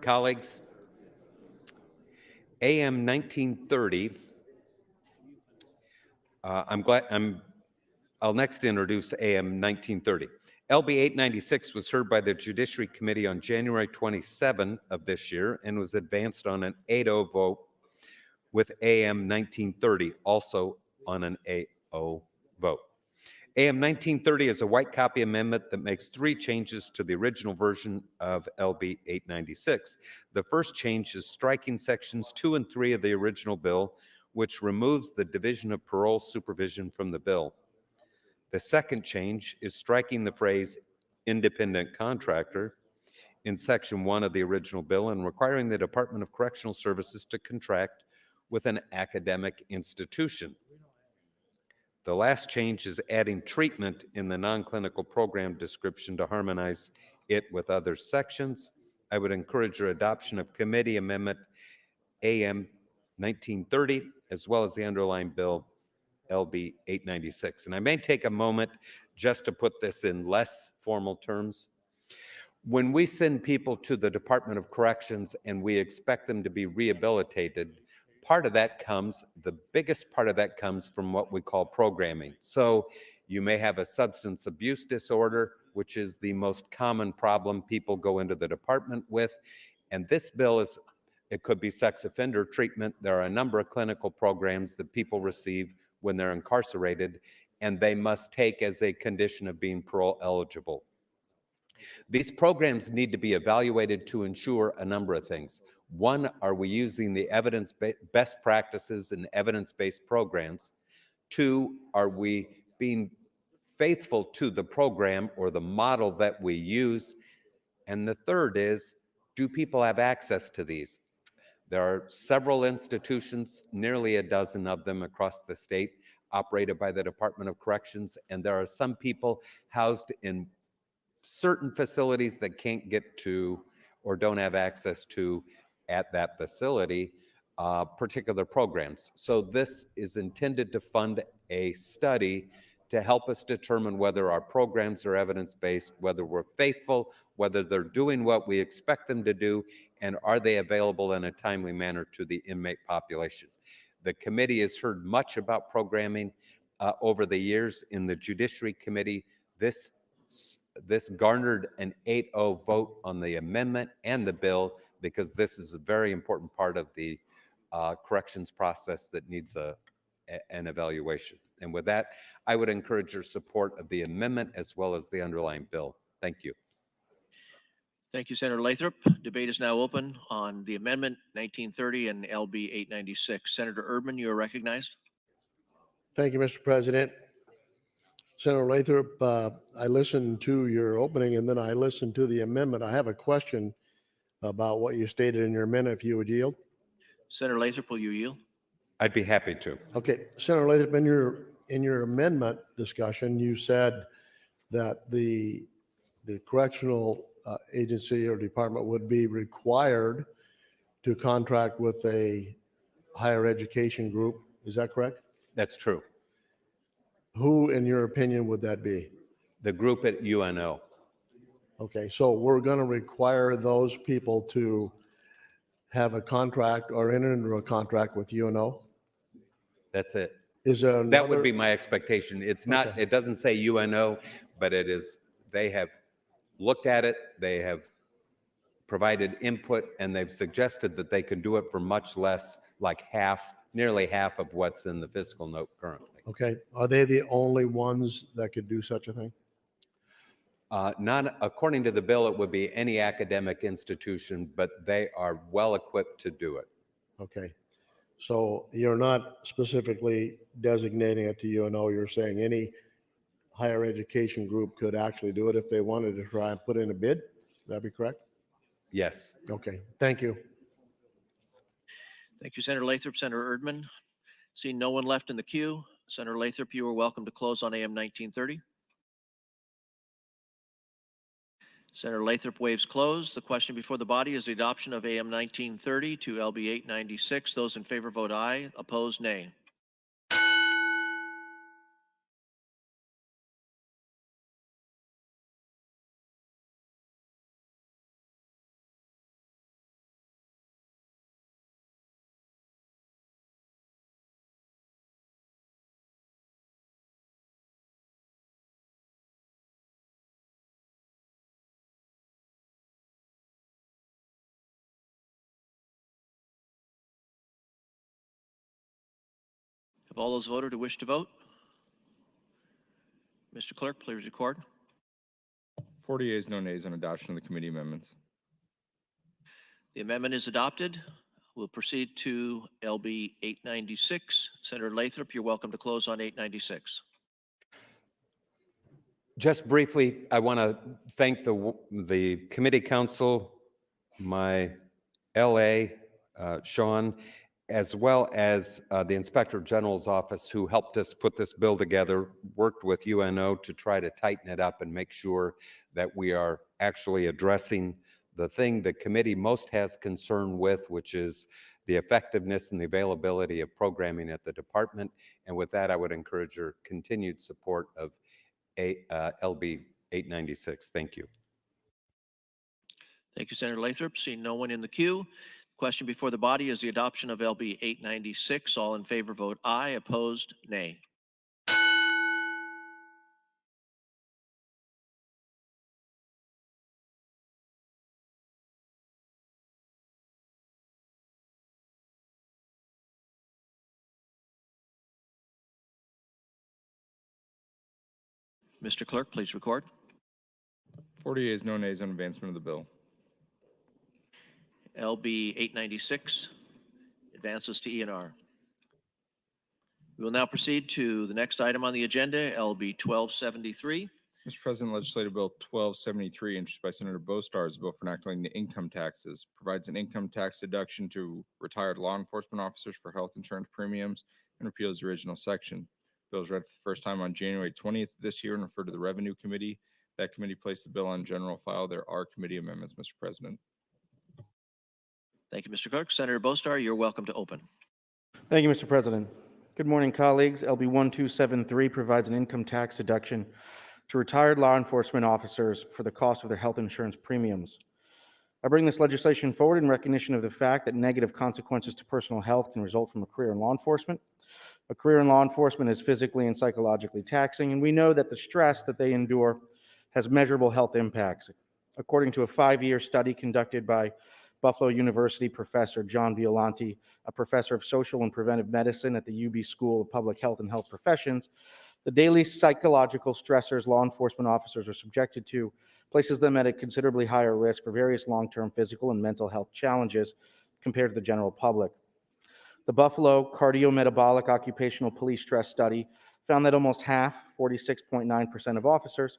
Colleagues, AM 1930, I'll next introduce AM 1930. LB 896 was heard by the Judiciary Committee on January 27 of this year and was advanced on an 8-0 vote, with AM 1930 also on an 8-0 vote. AM 1930 is a white copy amendment that makes 3 changes to the original version of LB 896. The first change is striking sections 2 and 3 of the original bill, which removes the division of parole supervision from the bill. The second change is striking the phrase independent contractor in section 1 of the original bill and requiring the Department of Correctional Services to contract with an academic institution. The last change is adding treatment in the non-clinical program description to harmonize it with other sections. I would encourage your adoption of committee amendment AM 1930, as well as the underlying bill LB 896. And I may take a moment just to put this in less formal terms. When we send people to the Department of Corrections and we expect them to be rehabilitated, the biggest part of that comes from what we call programming. So you may have a substance abuse disorder, which is the most common problem people go into the department with. And this bill it could be sex offender treatment. There are a number of clinical programs that people receive when they're incarcerated, and they must take as a condition of being parole eligible. These programs need to be evaluated to ensure a number of things. One, are we using the best practices and evidence-based programs? Two, are we being faithful to the program or the model that we use? And the third is, do people have access to these? There are several institutions, nearly a dozen of them across the state, operated by the Department of Corrections, and there are some people housed in certain facilities that can't get to or don't have access to at that facility particular programs. So this is intended to fund a study to help us determine whether our programs are evidence-based, whether we're faithful, whether they're doing what we expect them to do, and are they available in a timely manner to the inmate population. The committee has heard much about programming over the years. In the Judiciary Committee, this garnered an 8-0 vote on the amendment and the bill, because this is a very important part of the corrections process that needs an evaluation. And with that, I would encourage your support of the amendment as well as the underlying bill. Thank you. Thank you, Senator Lathrop. Debate is now open on the amendment 1930 and LB 896. Senator Erdman, you are recognized. Thank you, Mr. President. Senator Lathrop, I listened to your opening and then I listened to the amendment. I have a question about what you stated in your amendment, if you would yield. Senator Lathrop, will you yield? I'd be happy to. Okay, Senator Lathrop, in your amendment discussion, you said that the correctional agency or department would be required to contract with a higher education group. Is that correct? That's true. Who, in your opinion, would that be? The group at UNO. Okay, so we're going to require those people to have a contract or enter into a contract with UNO? That's it. Is there That would another- be my expectation. It's not, Okay. it doesn't say UNO, but it is, they have looked at it, they have provided input, and they've suggested that they can do it for much less, like half, nearly half of what's in the fiscal note currently. Okay, are they the only ones that could do such a thing? Not according to the bill, it would be any academic institution, but they are well equipped to do it. Okay, so you're not specifically designating it to UNO, you're saying any higher education group could actually do it if they wanted to try and put in a bid? Would that be correct? Yes. Okay, thank you. Thank you, Senator Lathrop. Senator Erdman, seeing no one left in the queue, Senator Lathrop, you are welcome to close on AM 1930. Senator Lathrop waves close. The question before the body is the adoption of AM 1930 to LB 896. Those in favor vote aye. Opposed, nay. Have all those voted who wish to vote? Mr. Clerk, please record. 40 yeas, no nays on adoption of the committee amendments. The amendment is adopted. We'll proceed to LB 896. Senator Lathrop, you're welcome to close on 896. Just briefly, I want to thank the committee council, my LA, Sean, as well as the Inspector General's office, who helped us put this bill together, worked with UNO to try to tighten it up and make sure that we are actually addressing the thing the committee most has concern with, which is the effectiveness and the availability of programming at the department. And with that, I would encourage your continued support of LB 896. Thank you. Thank you, Senator Lathrop. Seeing no one in the queue, question before the body is the adoption of LB 896. All in favor vote aye. Opposed, nay. Mr. Clerk, please record. 40 yeas, no nays on advancement of the bill. LB 896 advances to E&R. We will now proceed to the next item on the agenda, LB 1273. Mr. President, Legislative Bill 1273, introduced by Senator Bostar, is a bill for enacting the income taxes, provides an income tax deduction to retired law enforcement officers for health insurance premiums, and repeals the original section. Bill was read for the first time on January 20th this year and referred to the Revenue Committee. That committee placed the bill on general file. There are committee amendments, Mr. President. Thank you, Mr. Clerk. Senator Bostar, you're welcome to open. Thank you, Mr. President. Good morning, colleagues. LB 1273 provides an income tax deduction to retired law enforcement officers for the cost of their health insurance premiums. I bring this legislation forward in recognition of the fact that negative consequences to personal health can result from a career in law enforcement. A career in law enforcement is physically and psychologically taxing, and we know that the stress that they endure has measurable health impacts. According to a 5-year study conducted by Buffalo University professor John Violanti, a professor of social and preventive medicine at the UB School of Public Health and Health Professions, the daily psychological stressors law enforcement officers are subjected to places them at a considerably higher risk for various long-term physical and mental health challenges compared to the general public. The Buffalo Cardiometabolic Occupational Police Stress Study found that almost half, 46.9% of officers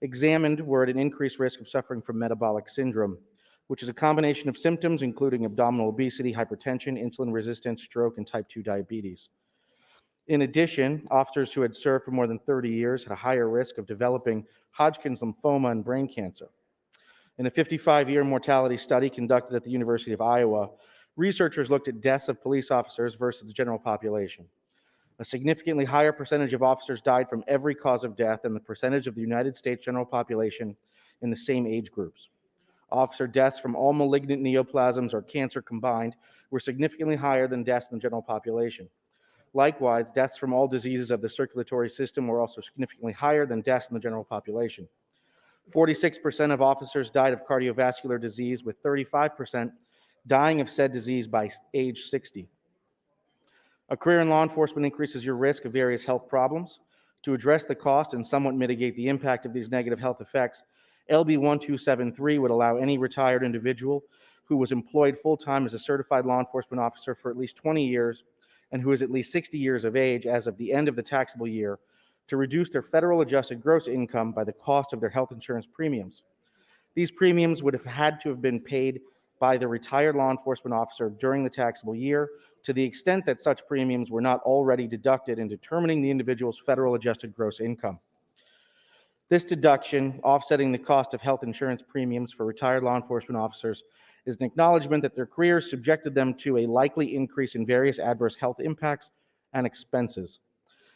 examined were at an increased risk of suffering from metabolic syndrome, which is a combination of symptoms including abdominal obesity, hypertension, insulin resistance, stroke, and type 2 diabetes. In addition, officers who had served for more than 30 years had a higher risk of developing Hodgkin's lymphoma and brain cancer. In a 55-year mortality study conducted at the University of Iowa, researchers looked at deaths of police officers versus the general population. A significantly higher percentage of officers died from every cause of death than the percentage of the United States general population in the same age groups. Officer deaths from all malignant neoplasms or cancer combined were significantly higher than deaths in the general population. Likewise, deaths from all diseases of the circulatory system were also significantly higher than deaths in the general population. 46% of officers died of cardiovascular disease, with 35% dying of said disease by age 60. A career in law enforcement increases your risk of various health problems. To address the cost and somewhat mitigate the impact of these negative health effects, LB 1273 would allow any retired individual who was employed full-time as a certified law enforcement officer for at least 20 years and who is at least 60 years of age as of the end of the taxable year to reduce their federal adjusted gross income by the cost of their health insurance premiums. These premiums would have had to have been paid by the retired law enforcement officer during the taxable year to the extent that such premiums were not already deducted in determining the individual's federal adjusted gross income. This deduction, offsetting the cost of health insurance premiums for retired law enforcement officers, is an acknowledgement that their careers subjected them to a likely increase in various adverse health impacts and expenses.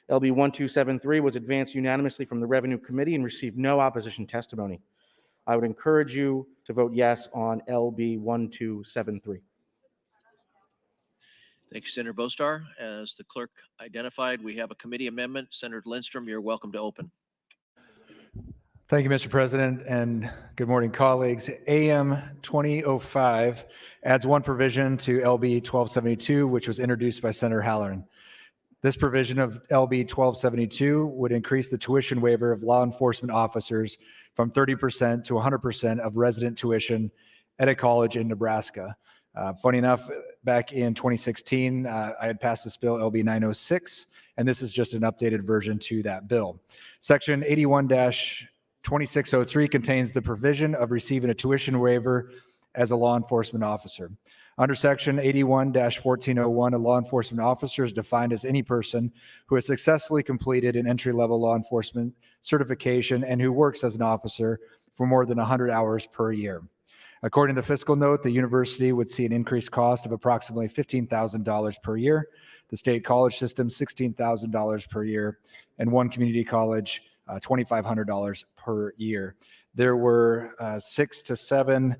LB 1273 was advanced unanimously from the Revenue Committee and received no opposition testimony. I would encourage you to vote yes on LB 1273. Thank you, Senator Bostar. As the clerk identified, we have a committee amendment. Senator Lindstrom, you're welcome to open. Thank you, Mr. President, and good morning, colleagues. AM 2005 adds one provision to LB 1272, which was introduced by Senator Halloran. This provision of LB 1272 would increase the tuition waiver of law enforcement officers from 30% to 100% of resident tuition at a college in Nebraska. Funny enough, back in 2016, I had passed this bill, LB 906, and this is just an updated version to that bill. Section 81-2603 contains the provision of receiving a tuition waiver as a law enforcement officer. Under Section 81-1401, a law enforcement officer is defined as any person who has successfully completed an entry-level law enforcement certification and who works as an officer for more than 100 hours per year. According to the fiscal note, the university would see an increased cost of approximately $15,000 per year, the state college system $16,000 per year, and one community college $2,500 per year. There were 6 to 7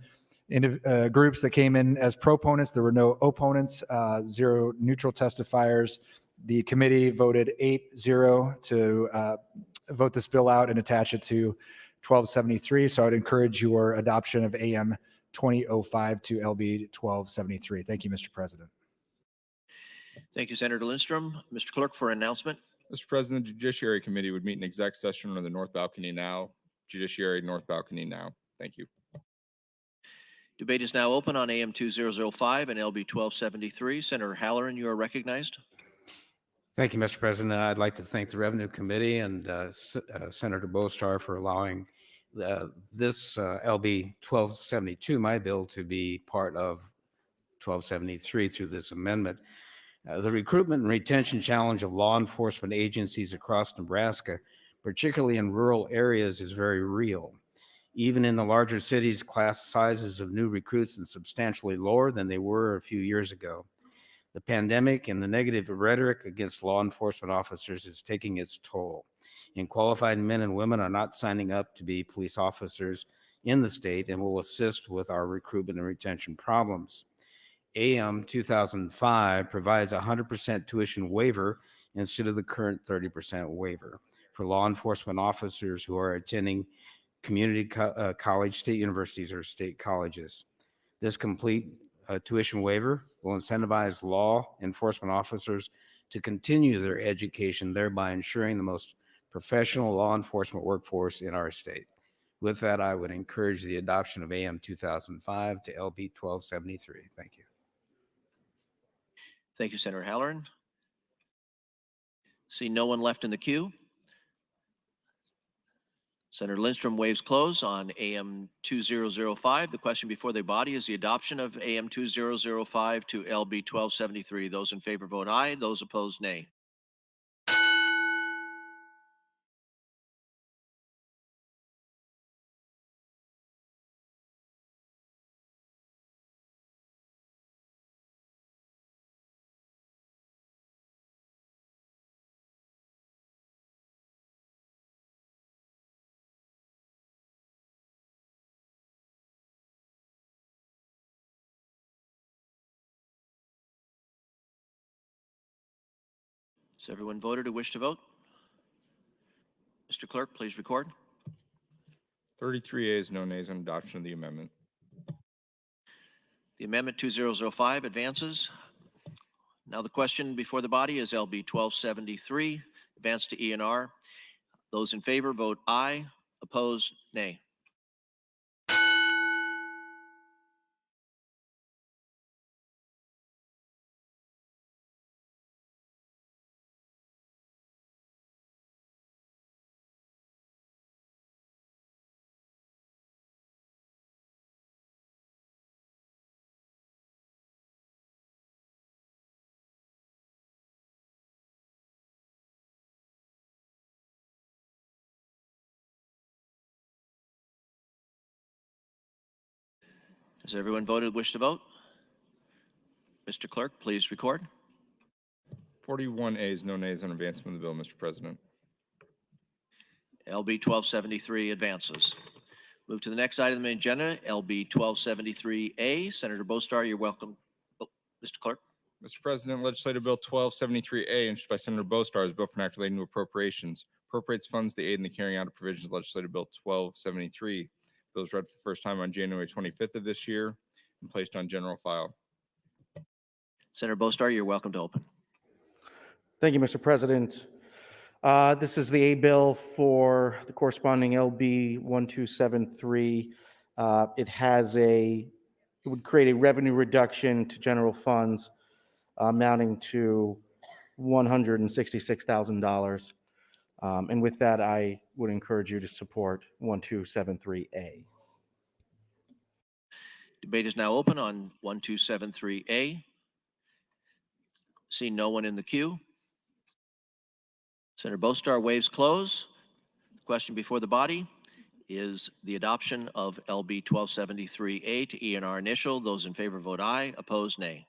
groups that came in as proponents. There were no opponents, 0 neutral testifiers. The committee voted 8-0 to vote this bill out and attach it to 1273. So I'd encourage your adoption of AM 2005 to LB 1273. Thank you, Mr. President. Thank you, Senator Lindstrom. Mr. Clerk, for announcement. Mr. President, the Judiciary Committee would meet in exec session on the north balcony now. Judiciary North Balcony now. Thank you. Debate is now open on AM 2005 and LB 1273. Senator Halloran, you are recognized. Thank you, Mr. President. I'd like to thank the Revenue Committee and Senator Bostar for allowing this LB 1272, my bill, to be part of 1273 through this amendment. The recruitment and retention challenge of law enforcement agencies across Nebraska, particularly in rural areas, is very real. Even in the larger cities, class sizes of new recruits are substantially lower than they were a few years ago. The pandemic and the negative rhetoric against law enforcement officers is taking its toll, and qualified men and women are not signing up to be police officers in the state and will assist with our recruitment and retention problems. AM 2005 provides a 100% tuition waiver instead of the current 30% waiver for law enforcement officers who are attending community college, state universities, or state colleges. This complete tuition waiver will incentivize law enforcement officers to continue their education, thereby ensuring the most professional law enforcement workforce in our state. With that, I would encourage the adoption of AM 2005 to LB 1273. Thank you. Thank you, Senator Halloran. See no one left in the queue. Senator Lindstrom waves close on AM 2005. The question before the body is the adoption of AM 2005 to LB 1273. Those in favor vote aye. Those opposed, nay. Has everyone voted who wish to vote? Mr. Clerk, please record. 33 ayes, no nays on adoption of the amendment. The amendment 2005 advances. Now the question before the body is LB 1273, advance to ENR. Those in favor vote aye. Opposed, nay. Has everyone voted wish to vote? Mr. Clerk, please record. 41 ayes, no nays on advancement of the bill, Mr. President. LB 1273 advances. Move to the next item on the agenda, LB 1273A. Senator Bostar, you're welcome. Oh, Mr. Clerk. Mr. President, Legislative Bill 1273A, introduced by Senator Bostar, is a bill for an act relating to appropriations. Appropriates funds to aid in the carrying out of provisions of Legislative Bill 1273. Bill was read for the first time on January 25th of this year and placed on general file. Senator Bostar, you're welcome to open. Thank you, Mr. President. This is the A bill for the corresponding LB 1273. It would create a revenue reduction to general funds amounting to $166,000. And with that, I would encourage you to support 1273A. Debate is now open on 1273A. See no one in the queue. Senator Bostar waves close. The question before the body is the adoption of LB 1273A to ENR initial. Those in favor vote aye. Opposed, nay.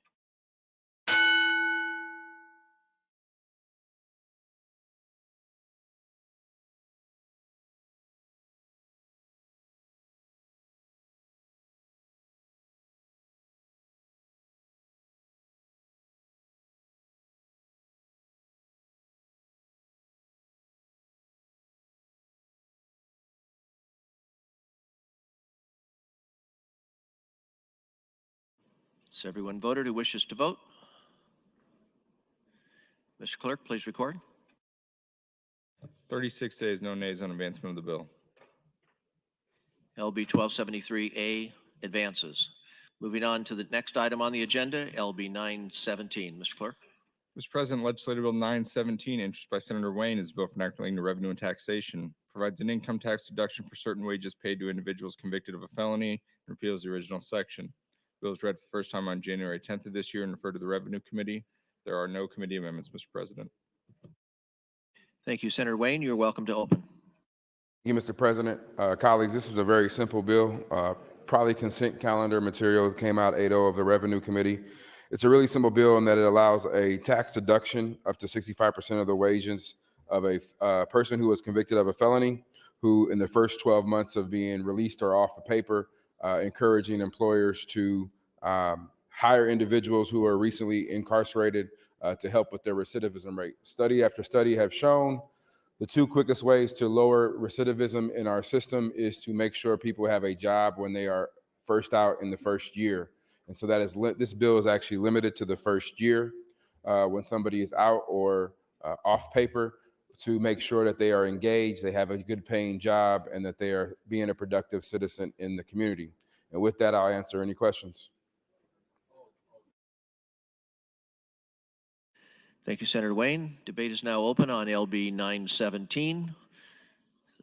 Has everyone voted who wishes to vote? Mr. Clerk, please record. 36 ayes, no nays on advancement of the bill. LB 1273A advances. Moving on to the next item on the agenda, LB 917. Mr. Clerk. Mr. President, Legislative Bill 917, introduced by Senator Wayne, is a bill for enacting into revenue and taxation, provides an income tax deduction for certain wages paid to individuals convicted of a felony, and repeals the original section. The bill was read for the first time on January 10th of this year and referred to the Revenue Committee. There are no committee amendments, Mr. President. Thank you, Senator Wayne. You're welcome to open. Thank you, Mr. President. Colleagues, this is a very simple bill. Probably consent calendar material came out 8-0 of the Revenue Committee. It's a really simple bill in that it allows a tax deduction up to 65% of the wages of a person who was convicted of a felony, who in the first 12 months of being released or off the paper, encouraging employers to hire individuals who are recently incarcerated to help with their recidivism rate. Study after study have shown the two quickest ways to lower recidivism in our system is to make sure people have a job when they are first out in the first year. And so that is this bill is actually limited to the first year when somebody is out or off paper, to make sure that they are engaged, they have a good paying job, and that they are being a productive citizen in the community. And with that, I'll answer any questions. Thank you, Senator Wayne. Debate is now open on LB 917.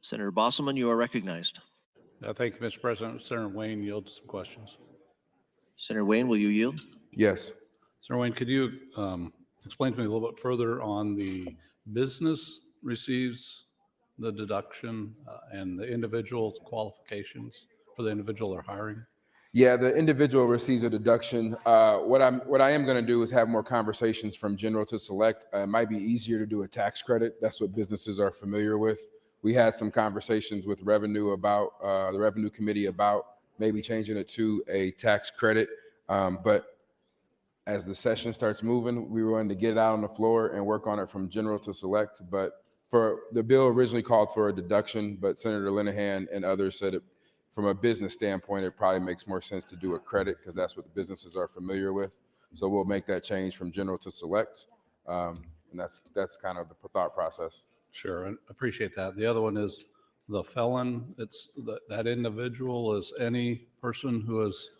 Senator Bosselman, you are recognized. Thank you, Mr. President. Senator Wayne yields some questions. Senator Wayne, will you yield? Yes. Senator Wayne, could you explain to me a little bit further on the business receives the deduction and the individual's qualifications for the individual they're hiring? Yeah, the individual receives a deduction. What I am going to do is have more conversations from general to select. It might be easier to do a tax credit. That's what businesses are familiar with. We had some conversations with revenue about the Revenue Committee about maybe changing it to a tax credit. But as the session starts moving, we were going to get it out on the floor and work on it from general to select. But for the bill originally called for a deduction, but Senator Linehan and others said it, from a business standpoint, it probably makes more sense to do a credit because that's what the businesses are familiar with. So we'll make that change from general to select. And that's kind of the thought process. Sure, and appreciate that. The other one is the felon. It's that individual is any person who is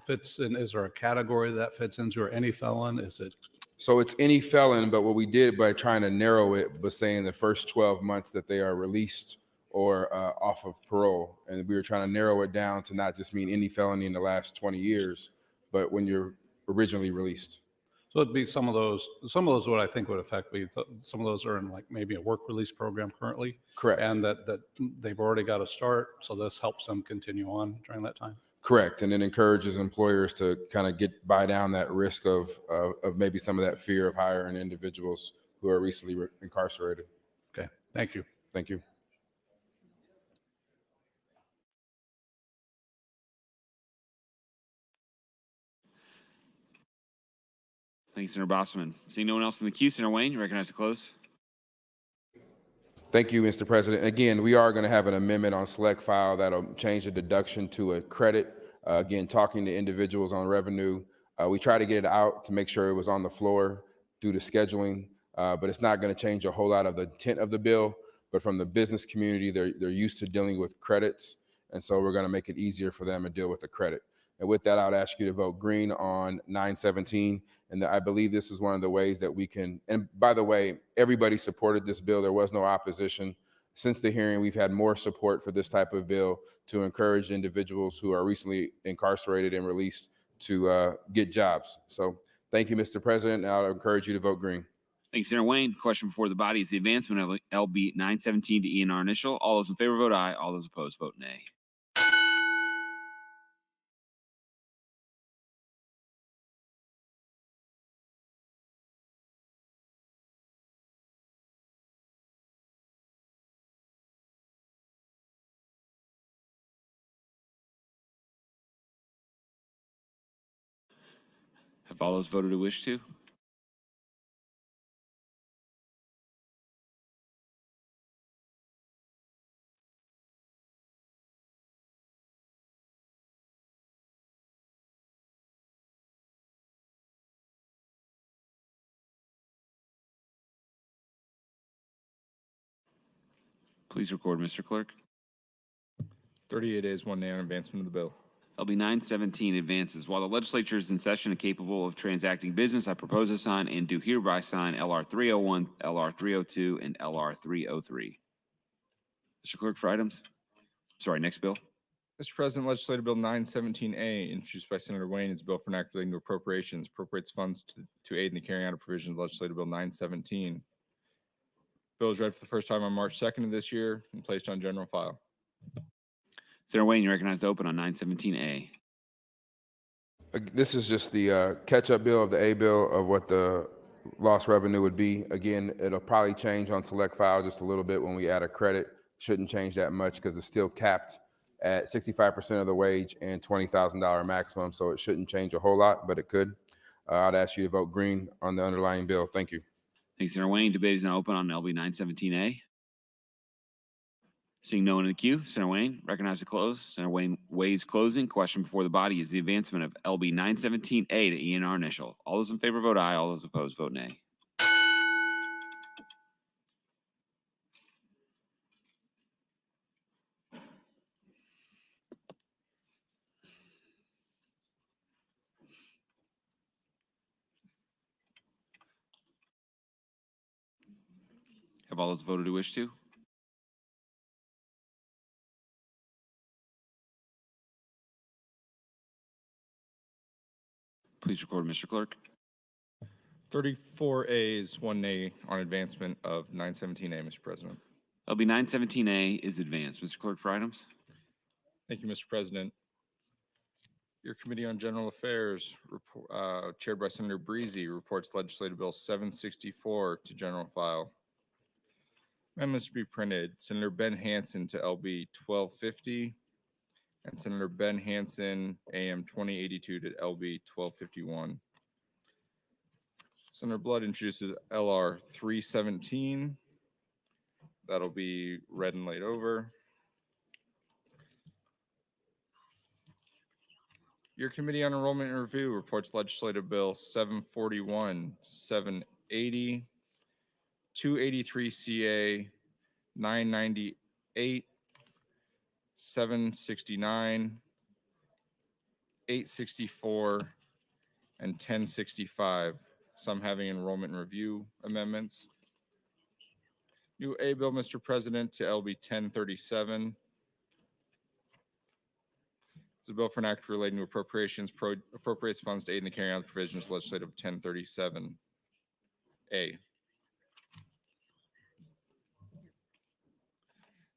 fits in. Is there a category that fits into, or any felon? Is it? So it's any felon, but what we did by trying to narrow it was saying the first 12 months that they are released or off of parole. And we were trying to narrow it down to not just mean any felony in the last 20 years, but when you're originally released. So it'd be some of those what I think would affect me. Some of those are in like maybe a work release program currently. Correct. And that they've already got to start. So this helps them continue on during that time. Correct. And it encourages employers to kind of buy down that risk of maybe some of that fear of hiring individuals who are recently incarcerated. Okay. Thank you. Thank you. Thank you, Senator Bosselman. Seeing no one else in the queue, Senator Wayne, you recognize to close. Thank you, Mr. President. Again, we are going to have an amendment on select file that'll change the deduction to a credit. Again, talking to individuals on revenue, we try to get it out to make sure it was on the floor due to scheduling, but it's not going to change a whole lot of the intent of the bill. But from the business community, they're used to dealing with credits, and so we're going to make it easier for them to deal with the credit. And with that, I would ask you to vote green on 917. And I believe this is one of the ways that we can, and by the way, everybody supported this bill. There was no opposition. Since the hearing, we've had more support for this type of bill to encourage individuals who are recently incarcerated and released to get jobs. So thank you, Mr. President. And I'll encourage you to vote green. Thank you, Senator Wayne. Question before the body is the advancement of LB 917 to ENR initial. All those in favor vote aye. All those opposed vote nay. Have all those voted who wish to? Please record, Mr. Clerk. 38 ayes, 1 nay on advancement of the bill. LB 917 advances. While the legislature is in session and capable of transacting business, I propose to sign and do hereby sign LR 301, LR 302, and LR 303. Mr. Clerk, for items. Sorry, next bill. Mr. President, Legislative Bill 917A, introduced by Senator Wayne, is a bill for an act relating to appropriations, appropriates funds to aid in the carrying out of provisions of Legislative Bill 917. Bill is read for the first time on March 2nd of this year and placed on general file. Senator Wayne, you recognize to open on 917A. This is just the catch-up bill of the A bill of what the lost revenue would be. Again, it'll probably change on select file just a little bit when we add a credit. Shouldn't change that much because it's still capped at 65% of the wage and $20,000 maximum, so it shouldn't change a whole lot, but it could. I'd ask you to vote green on the underlying bill. Thank you. Thanks, Senator Wayne. Debate is now open on LB 917A. Seeing no one in the queue, Senator Wayne, recognize to close. Senator Wayne waives closing. Question before the body is the advancement of LB 917A to ENR initial. All those in favor vote aye. All those opposed vote nay. Have all those voted who wish to? Please record, Mr. Clerk. 34 ayes, 1 nay on advancement of 917A, Mr. President. LB 917A is advanced. Mr. Clerk, for items. Thank you, Mr. President. Your Committee on General Affairs, chaired by Senator Breezy, reports Legislative Bill 764 to general file. Amendments to be printed. Senator Ben Hansen to LB 1250 and Senator Ben Hansen AM 2082 to LB 1251. Senator Blood introduces LR 317. That'll be read and laid over. Your Committee on Enrollment and Review reports Legislative Bill 741, 780, 283 CA, 998, 769, 864, and 1065, some having enrollment and review amendments. New A bill, Mr. President, to LB 1037. It's a bill for an act relating to appropriations, appropriates funds to aid in the carrying out of the provisions of Legislative 1037A.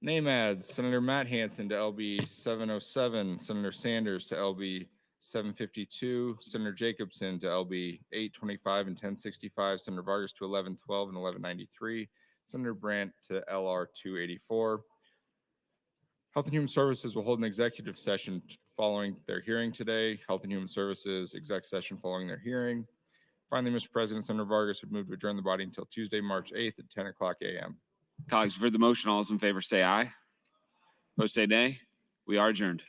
Name adds: Senator Matt Hansen to LB 707, Senator Sanders to LB 752, Senator Jacobson to LB 825 and 1065, Senator Vargas to 1112 and 1193, Senator Brandt to LR 284. Health and Human Services will hold an executive session following their hearing today. Health and Human Services exec session following their hearing. Finally, Mr. President, Senator Vargas would move to adjourn the body until Tuesday, March 8th at 10 o'clock a.m. Colleagues, for the motion, all those in favor say aye. Opposed say nay. We are adjourned.